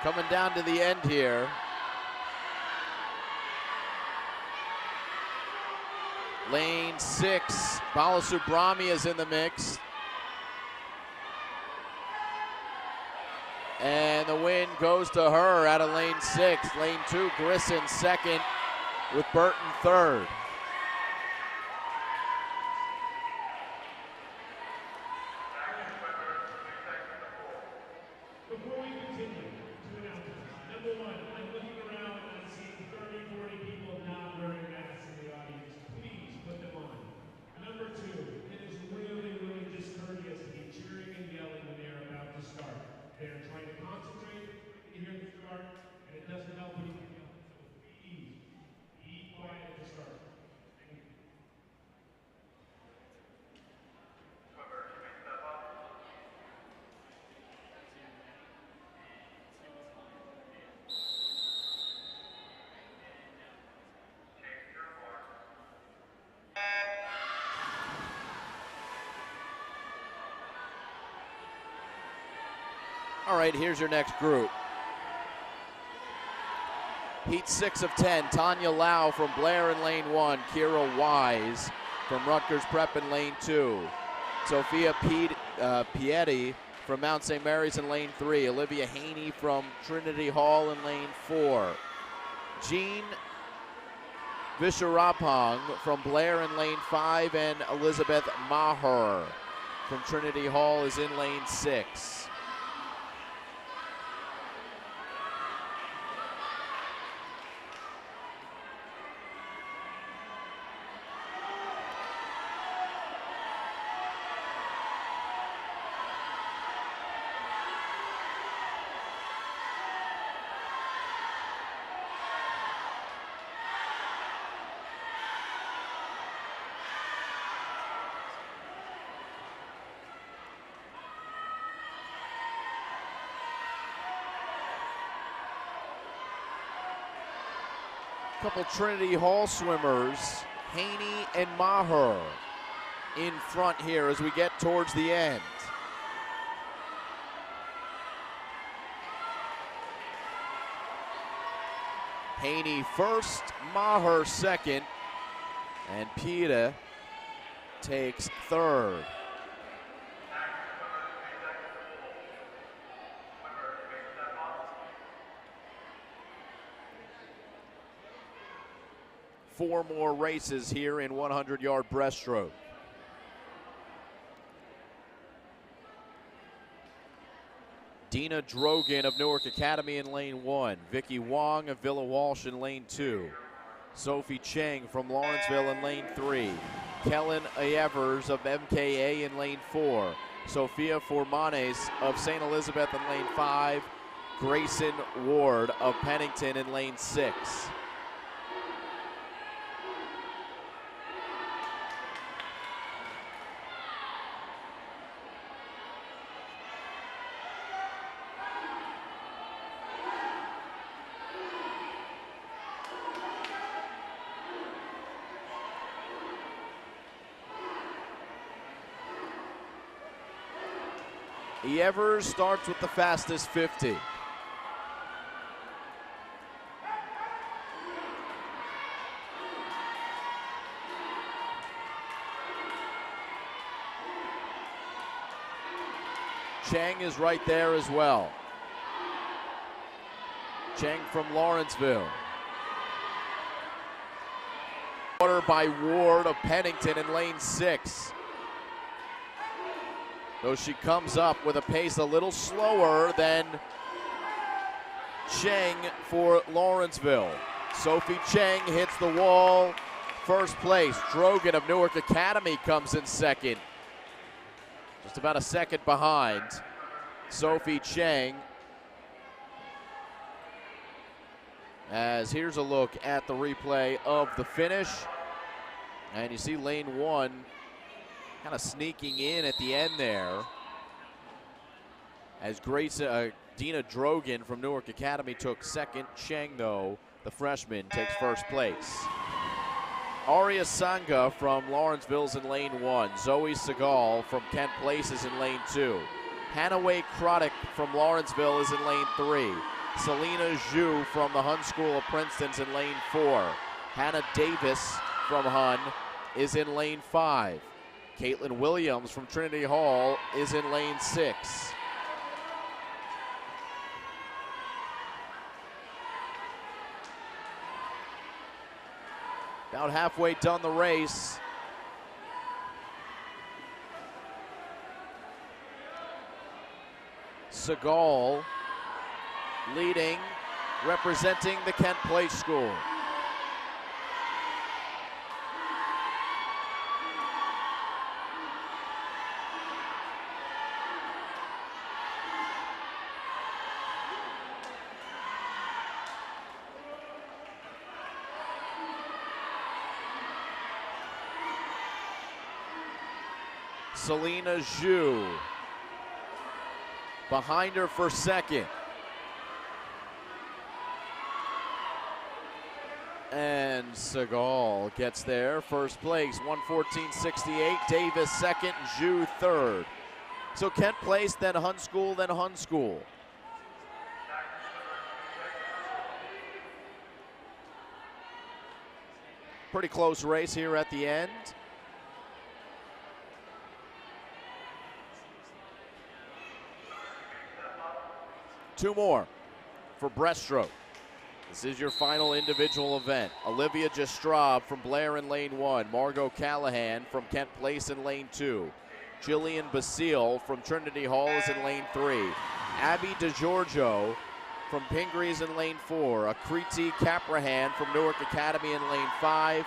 Coming down to the end here. Lane 6, Balasubramanian is in the mix. And the win goes to her out of lane 6. Lane 2, Grisson second with Burton third. All right, here's your next group. Heat 6 of 10, Tanya Lau from Blair in lane 1, Kira Wise from Rutgers Prep in lane 2, Sophia Pieti from Mount St. Mary's in lane 3. Olivia Haney from Trinity Hall in lane 4. Jean Visharapong from Blair in lane 5, and Elizabeth Maher from Trinity Hall is in lane 6. Couple Trinity Hall swimmers, Haney and Maher, in front here as we get towards the end. Haney first, Maher second, and Pita takes third. Four more races here in 100-yard breaststroke. Dina Drogan of Newark Academy in lane 1. Vicky Wong of Villa Walsh in lane 2. Sophie Cheng from Lawrenceville in lane 3. Kellen Evers of MKA in lane 4. Sophia Formanes of St. Elizabeth in lane 5. Grayson Ward of Pennington in lane 6. Evers starts with the fastest 50. Cheng is right there as well. Cheng from Lawrenceville. Order by Ward of Pennington in lane 6. Though she comes up with a pace a little slower than Cheng for Lawrenceville. Sophie Cheng hits the wall, first place. Drogan of Newark Academy comes in second. Just about a second behind Sophie Cheng. As here's a look at the replay of the finish. And you see lane 1 kind of sneaking in at the end there. As Dina Drogan from Newark Academy took second. Cheng, though, the freshman, takes first place. Aria Sanga from Lawrenceville's in lane 1. Zoe Segal from Kent Place is in lane 2. Hannaway Croddick from Lawrenceville is in lane 3. Selena Zhu from the Hun School of Princeton's in lane 4. Hannah Davis from Hun is in lane 5. Caitlin Williams from Trinity Hall is in lane 6. About halfway done the race. Segal leading, representing the Kent Place School. Selena Zhu behind her for second. And Segal gets there, first place, 1:14.68. Davis second, Zhu third. So Kent Place, then Hun School, then Hun School. Pretty close race here at the end. 2 more for breaststroke. This is your final individual event. Olivia Jastraub from Blair in lane 1. Margot Callahan from Kent Place in lane 2. Jillian Basile from Trinity Hall is in lane 3. Abby DeGiorgio from Pingree's in lane 4. Akriti Caprahan from Newark Academy in lane 5.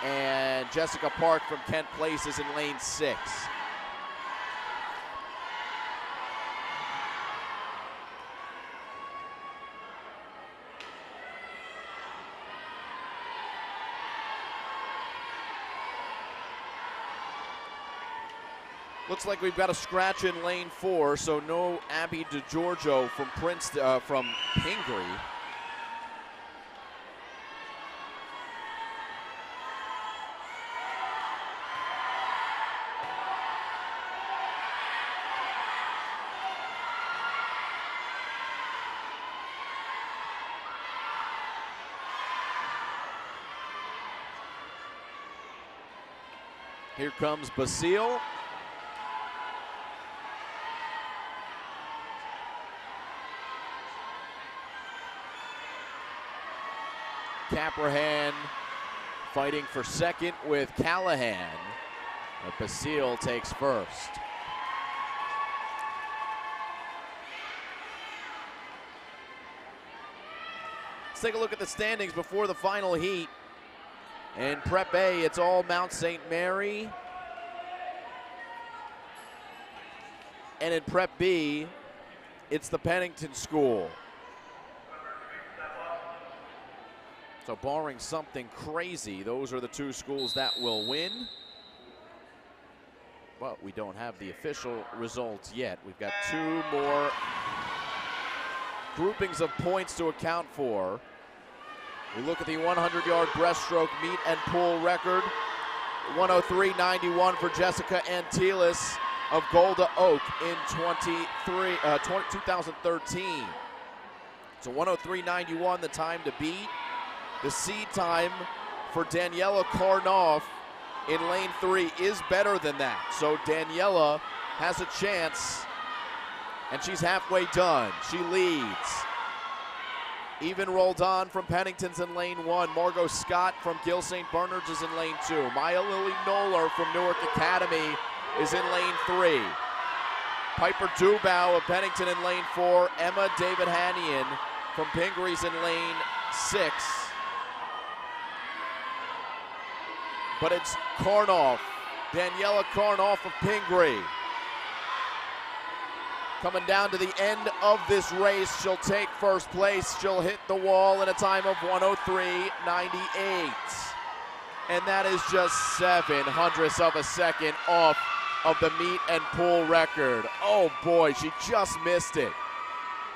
And Jessica Park from Kent Place is in lane 6. Looks like we've got a scratch in lane 4, so no Abby DeGiorgio from from Pingree. Here comes Basile. Caprahan fighting for second with Callahan. But Basile takes first. Let's take a look at the standings before the final heat. In Prep A, it's all Mount St. Mary. And in Prep B, it's the Pennington School. So barring something crazy, those are the 2 schools that will win. But we don't have the official results yet. We've got 2 more groupings of points to account for. We look at the 100-yard breaststroke meet and pull record. 103.91 for Jessica Antilis of Golda Oak in 2013. So 103.91 the time to beat. The seed time for Daniella Kornoff in lane 3 is better than that. So Daniella has a chance, and she's halfway done. She leads. Even Roldan from Pennington's in lane 1. Margot Scott from Gill St. Bernard's is in lane 2. Maya Lily Noller from Newark Academy is in lane 3. Piper Dubow of Pennington in lane 4. Emma David Hannian from Pingree's in lane 6. But it's Kornoff, Daniella Kornoff of Pingree. Coming down to the end of this race, she'll take first place. She'll hit the wall in a time of 103.98. And that is just 0.07 of a second off of the meet and pull record. Oh boy, she just missed it.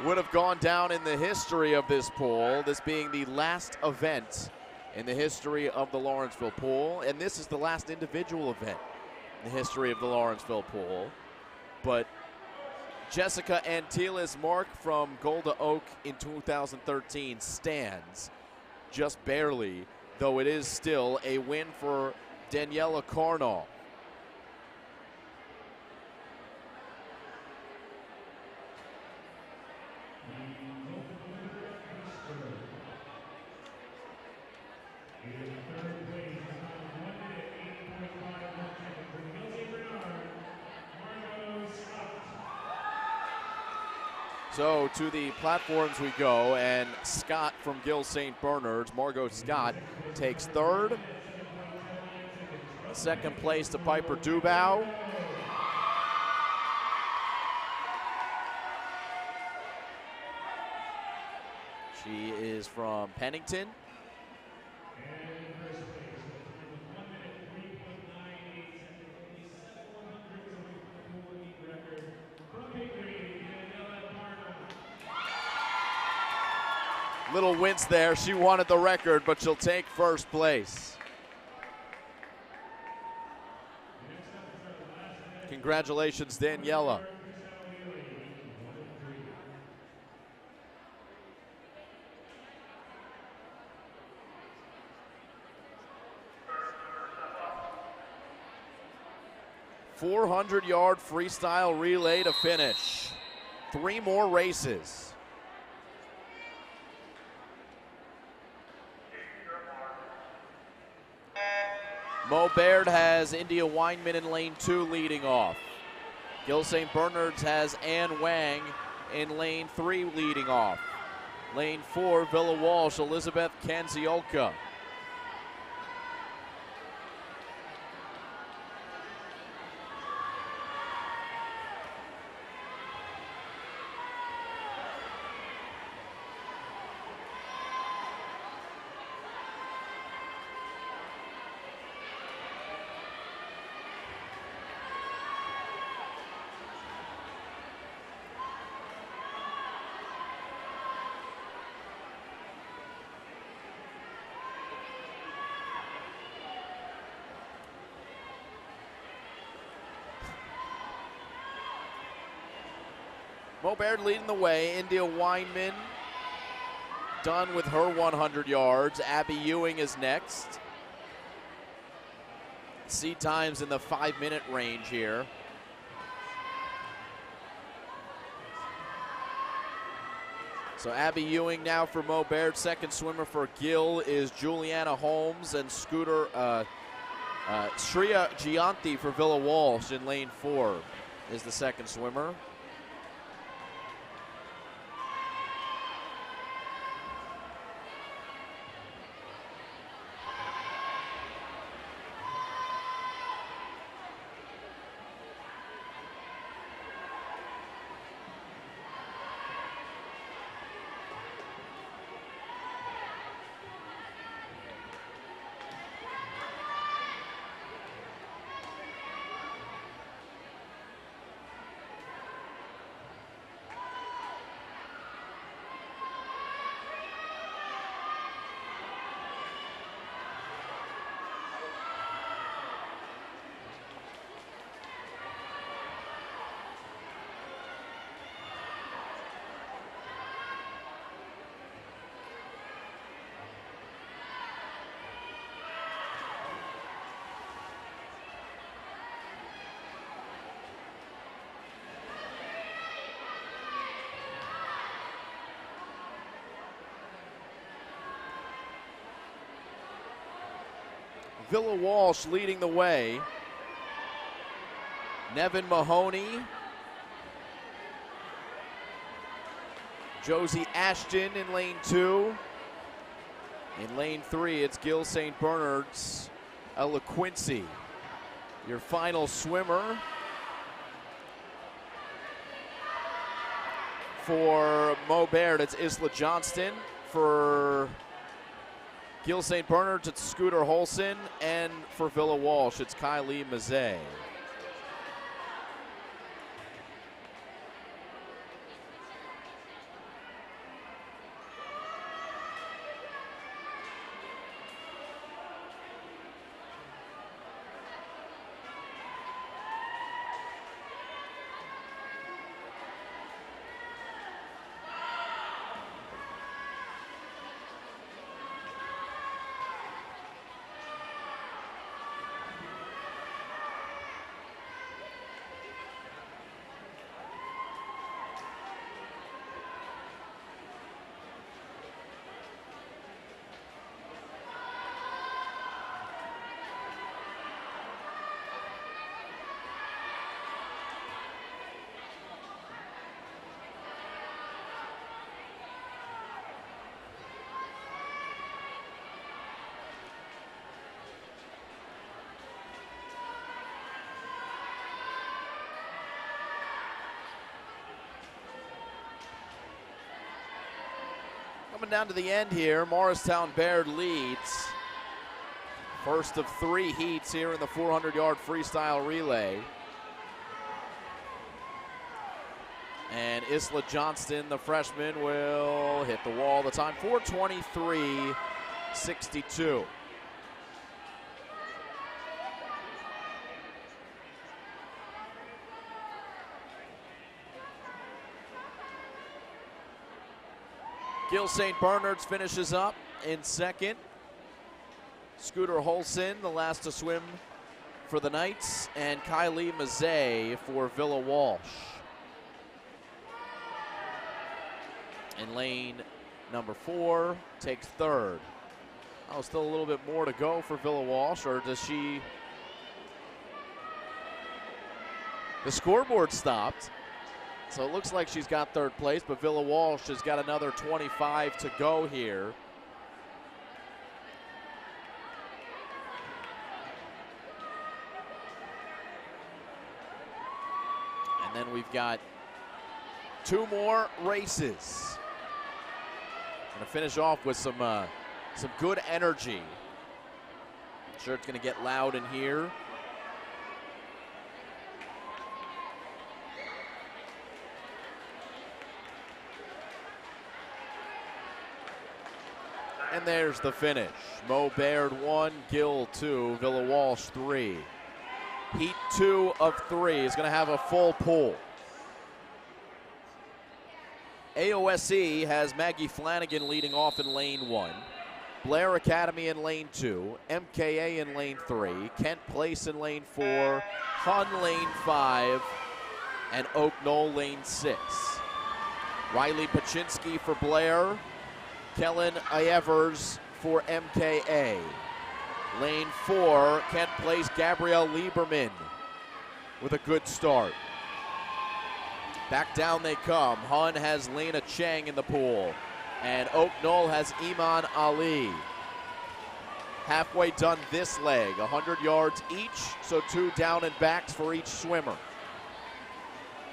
Would have gone down in the history of this pool, this being the last event in the history of the Lawrenceville pool. And this is the last individual event in the history of the Lawrenceville pool. But Jessica Antilis' mark from Golda Oak in 2013 stands just barely, though it is still a win for Daniella Kornoff. So to the platforms we go, and Scott from Gill St. Bernard's, Margot Scott, takes third. Second place to Piper Dubow. She is from Pennington. Little wince there. She wanted the record, but she'll take first place. Congratulations, Daniella. .400-yard freestyle relay to finish. 3 more races. Mo Baird has India Weinman in lane 2 leading off. Gil St. Bernard's has Ann Wang in lane 3 leading off. Lane 4, Villa Walsh, Elizabeth Kanziolka. Mo Baird leading the way. India Weinman done with her 100 yards. Abby Ewing is next. Seed times in the 5-minute range here. So Abby Ewing now for Mo Baird. Second swimmer for Gil is Juliana Holmes, and Shreya Gianti for Villa Walsh in lane 4 is the second swimmer. Villa Walsh leading the way. Nevin Mahoney. Josie Ashton in lane 2. In lane 3, it's Gil St. Bernard's Ella Quincy. Your final swimmer for Mo Baird, it's Isla Johnston. For Gil St. Bernard's, it's Scooter Holson, and for Villa Walsh, it's Kylie Mazzei. Coming down to the end here, Morristown Baird leads. First of 3 heats here in the 400-yard freestyle relay. And Isla Johnston, the freshman, will hit the wall. The time 4:23.62. Gil St. Bernard's finishes up in second. Scooter Holson, the last to swim for the Knights, and Kylie Mazzei for Villa Walsh. In lane number 4, takes third. Oh, still a little bit more to go for Villa Walsh, or does she? The scoreboard stopped, so it looks like she's got third place, but Villa Walsh has got another 25 to go here. And then we've got 2 more races. Gonna finish off with some good energy. I'm sure it's gonna get loud in here. And there's the finish. Mo Baird 1, Gill 2, Villa Walsh 3. Heat 2 of 3 is going to have a full pool. AOSE has Maggie Flanagan leading off in lane 1. Blair Academy in lane 2. MKA in lane 3. Kent Place in lane 4. Hun lane 5. And Oak Knoll lane 6. Riley Paczynski for Blair. Kellen Evers for MKA. Lane 4, Kent Place, Gabrielle Lieberman with a good start. Back down they come. Hun has Lena Chang in the pool. And Oak Knoll has Iman Ali. Halfway done this leg, 100 yards each, so 2 down and backs for each swimmer.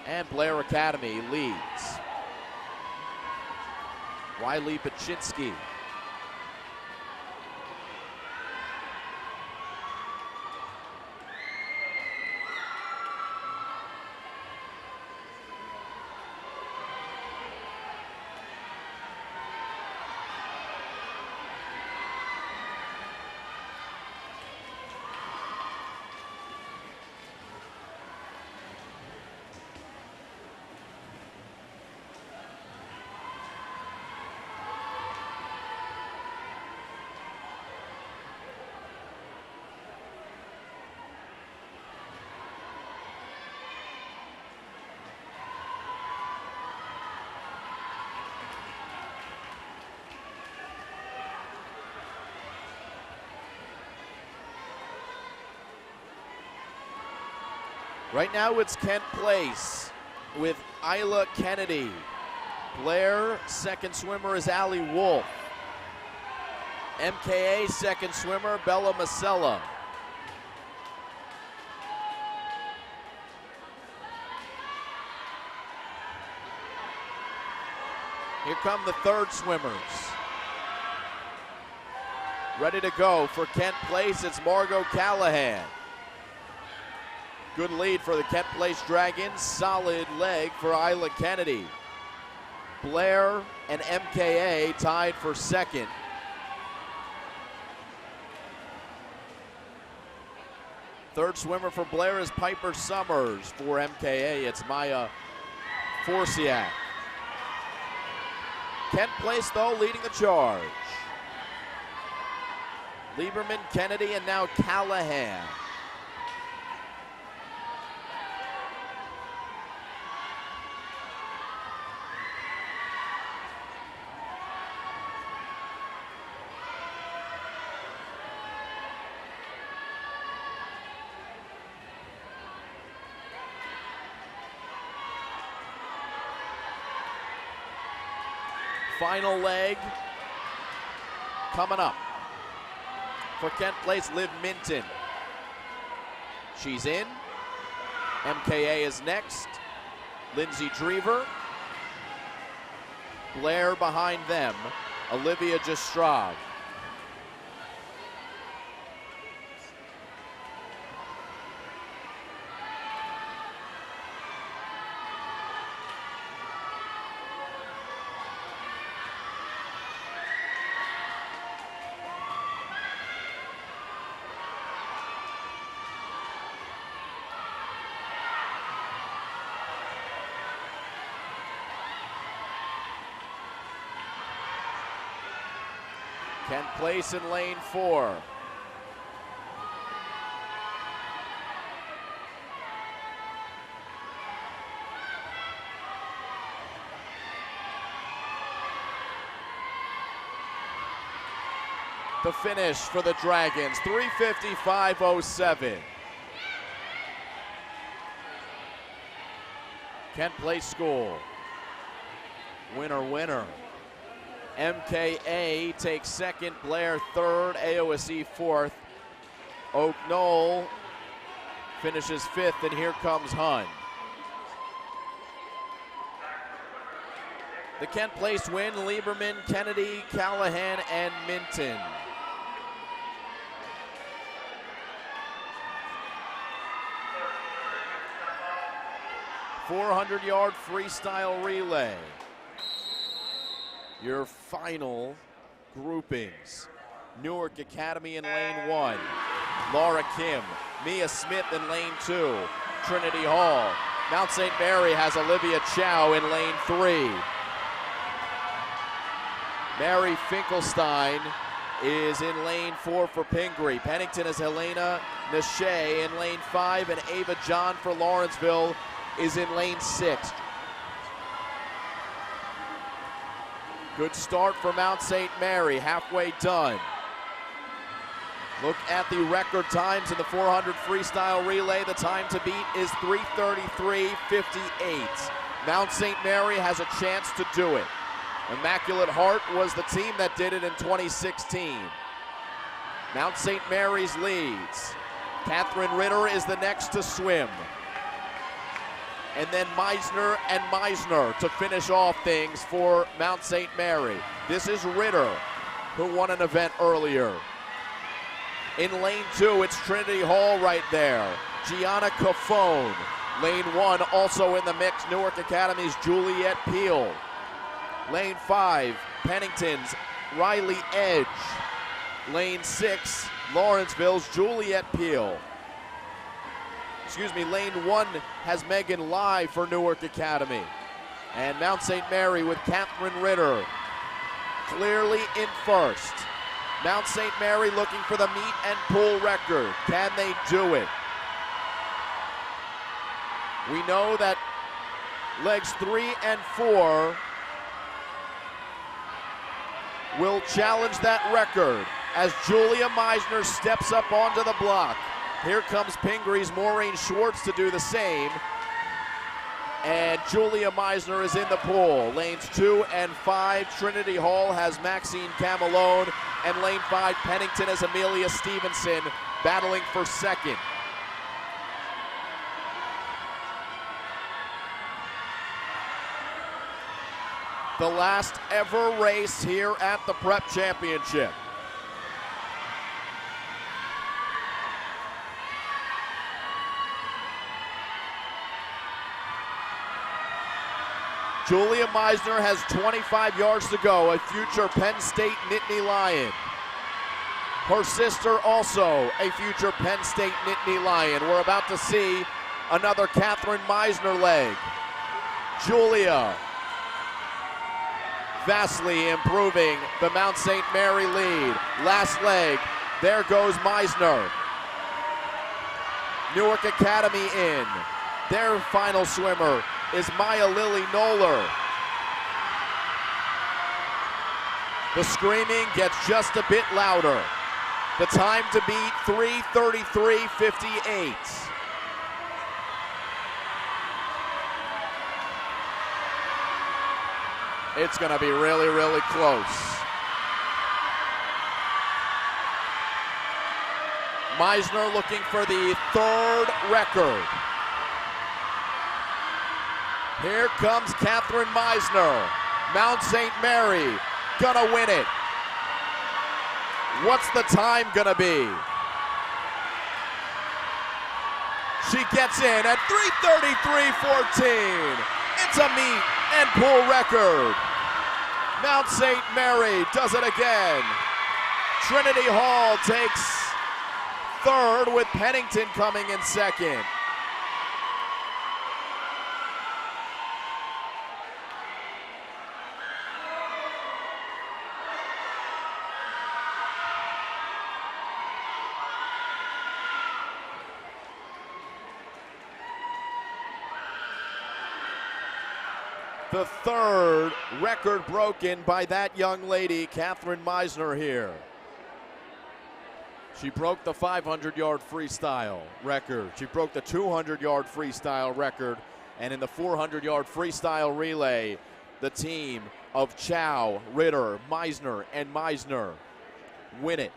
And Blair Academy leads. Riley Paczynski. Right now it's Kent Place with Isla Kennedy. Blair, second swimmer, is Allie Wolf. MKA, second swimmer, Bella Masella. Here come the third swimmers. Ready to go for Kent Place, it's Margot Callahan. Good lead for the Kent Place Dragons. Solid leg for Isla Kennedy. Blair and MKA tied for second. Third swimmer for Blair is Piper Summers. For MKA, it's Maya Forciak. Kent Place, though, leading the charge. Lieberman, Kennedy, and now Callahan. Final leg coming up for Kent Place, Liv Minton. She's in. MKA is next. Lindsay Drever. Blair behind them. Olivia Jastrov. Kent Place in lane 4. the finish for the Dragons, 3:55.07. Kent Place School, winner, winner. MKA takes second, Blair third, AOSE fourth. Oak Knoll finishes fifth, and here comes Hun. The Kent Place win, Lieberman, Kennedy, Callahan, and Minton. "400-yard freestyle relay." Your final groupings. Newark Academy in lane 1. Laura Kim, Mia Smith in lane 2. Trinity Hall. Mount St. Mary has Olivia Chow in lane 3. Mary Finkelstein is in lane 4 for Pingree. Pennington is Helena Nashe in lane 5, and Ava John for Lawrenceville is in lane 6. Good start for Mount St. Mary, halfway done. Look at the record times in the 400 freestyle relay. The time to beat is 3:33.58. Mount St. Mary has a chance to do it. Immaculate Heart was the team that did it in 2016. Mount St. Mary's leads. Catherine Ritter is the next to swim. And then Meisner and Meisner to finish off things for Mount St. Mary. This is Ritter, who won an event earlier. In lane 2, it's Trinity Hall right there. Gianna Cafone. Lane 1, also in the mix, Newark Academy's Juliet Peel. Lane 5, Pennington's Riley Edge. Lane 6, Lawrenceville's Juliet Peel. Lane 1 has Megan Lai for Newark Academy. And Mount St. Mary with Catherine Ritter clearly in first. Mount St. Mary looking for the meet and pull record. Can they do it? We know that legs 3 and 4 will challenge that record as Julia Meisner steps up onto the block. Here comes Pingree's Maureen Schwartz to do the same. And Julia Meisner is in the pool. Lanes 2 and 5, Trinity Hall has Maxine Camelone. And lane 5, Pennington has Amelia Stevenson battling for second. The last ever race here at the Prep Championship. Julia Meisner has 25 yards to go, a future Penn State Nittany Lion. Her sister also a future Penn State Nittany Lion. We're about to see another Katherine Meisner leg. Julia vastly improving the Mount St. Mary lead. Last leg, there goes Meisner. Newark Academy in. Their final swimmer is Maya Lily Noller. The screaming gets just a bit louder. The time to beat, 3:33.58. It's gonna be really, really close. Meisner looking for the third record. Here comes Katherine Meisner. Mount St. Mary gonna win it. What's the time gonna be? She gets in at 3:33.14. It's a meet and pull record. Mount St. Mary does it again. Trinity Hall takes third with Pennington coming in second. The third record broken by that young lady, Katherine Meisner here. She broke the 500-yard freestyle record. She broke the 200-yard freestyle record. And in the 400-yard freestyle relay, the team of Chow, Ritter, Meisner, and Meisner win it.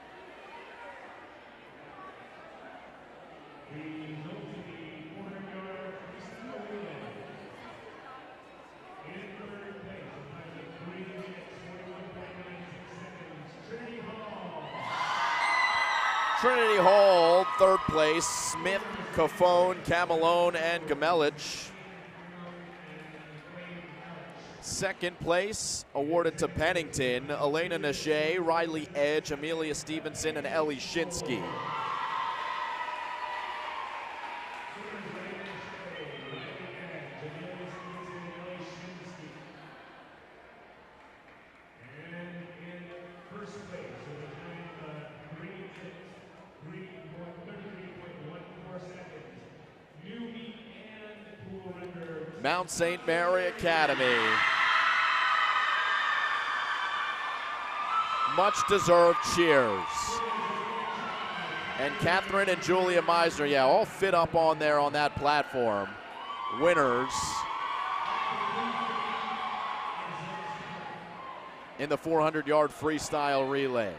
Trinity Hall, third place. Smith, Cafone, Camelone, and Gamelich. Second place awarded to Pennington, Elena Nache, Riley Edge, Amelia Stevenson, and Ellie Shinsky. Mount St. Mary Academy. Much deserved cheers. And Katherine and Julia Meisner, yeah, all fit up on there on that platform. Winners in the 400-yard freestyle relay.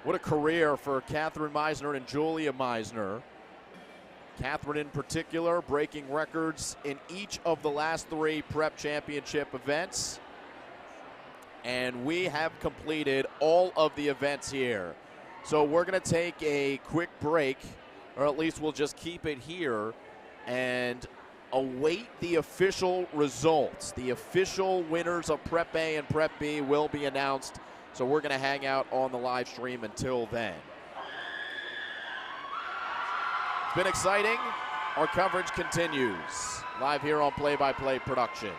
What a career for Katherine Meisner and Julia Meisner. Katherine in particular breaking records in each of the last 3 prep championship events. And we have completed all of the events here. So we're going to take a quick break, or at least we'll just keep it here and await the official results. The official winners of Prep A and Prep B will be announced. So we're going to hang out on the live stream until then. It's been exciting. Our coverage continues live here on Play by Play Productions.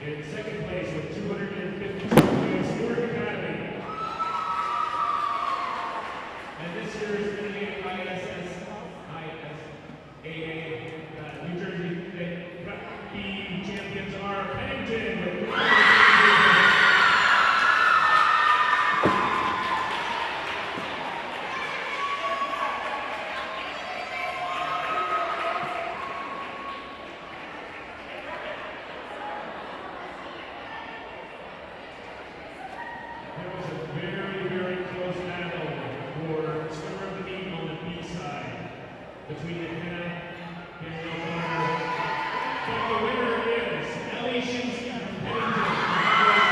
In second place with 252 points, Ewing Academy. And this year's NJISAA, New Jersey Prep B champions are Pennington with 300. Between the Daniella Kornoff, but the winner is Ewing from Pennington.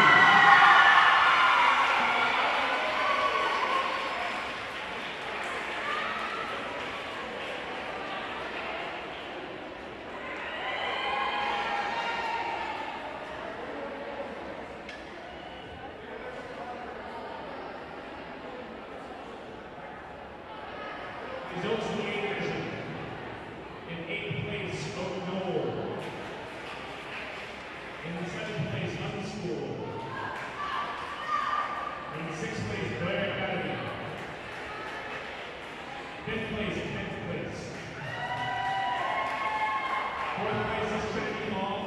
Results in the A division. In 8th place, Oak Knoll. In 7th place, Hunton School. In 6th place, Blair Academy. 5th place, 10th place. 4th place is Trinity Hall.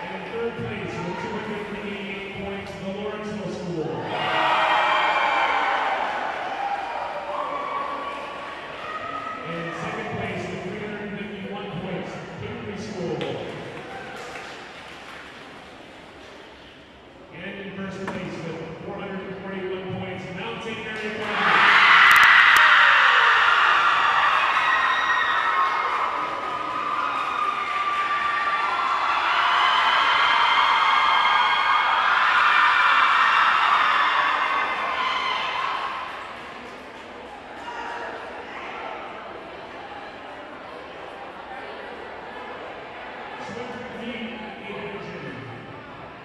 And in 3rd place, with 288 points, the Lawrenceville School. In second place with 351 points, Hickory School. And in first place with 441 points, Mount St. Mary Academy.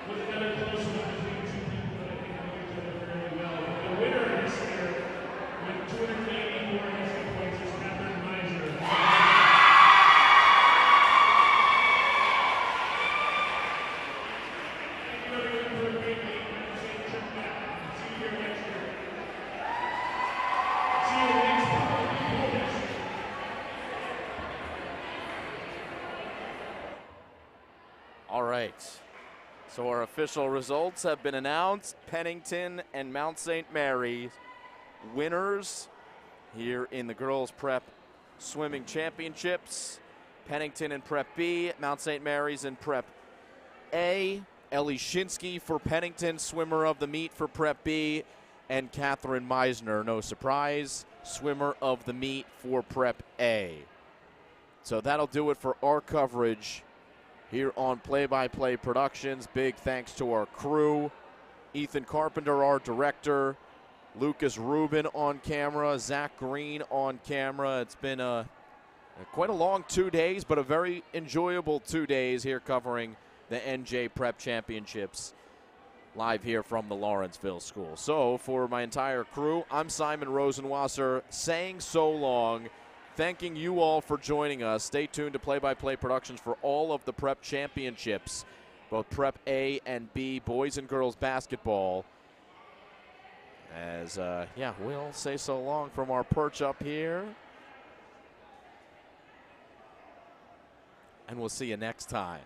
Was another close one between two people that I think know each other fairly well. The winner this year with 284 instant points is Katherine Meisner. Thank you everyone for a great week. Have a safe trip back. See you here next year. See you next time. All right. So our official results have been announced. Pennington and Mount St. Mary's winners here in the Girls Prep Swimming Championships. Pennington in Prep B, Mount St. Mary's in Prep A. Ellie Shinsky for Pennington, swimmer of the meet for Prep B, and Katherine Meisner, no surprise, swimmer of the meet for Prep A. So that'll do it for our coverage here on Play-by-Play Productions. Big thanks to our crew. Ethan Carpenter, our director. Lucas Rubin on camera. Zach Green on camera. It's been quite a long 2 days, but a very enjoyable 2 days here covering the NJ Prep Championships live here from the Lawrenceville School. So for my entire crew, I'm Simon Rosenwasser saying so long. Thanking you all for joining us. Stay tuned to Play-by-Play Productions for all of the Prep Championships, both Prep A and B, boys and girls basketball. As, we'll say so long from our perch up here. And we'll see you next time.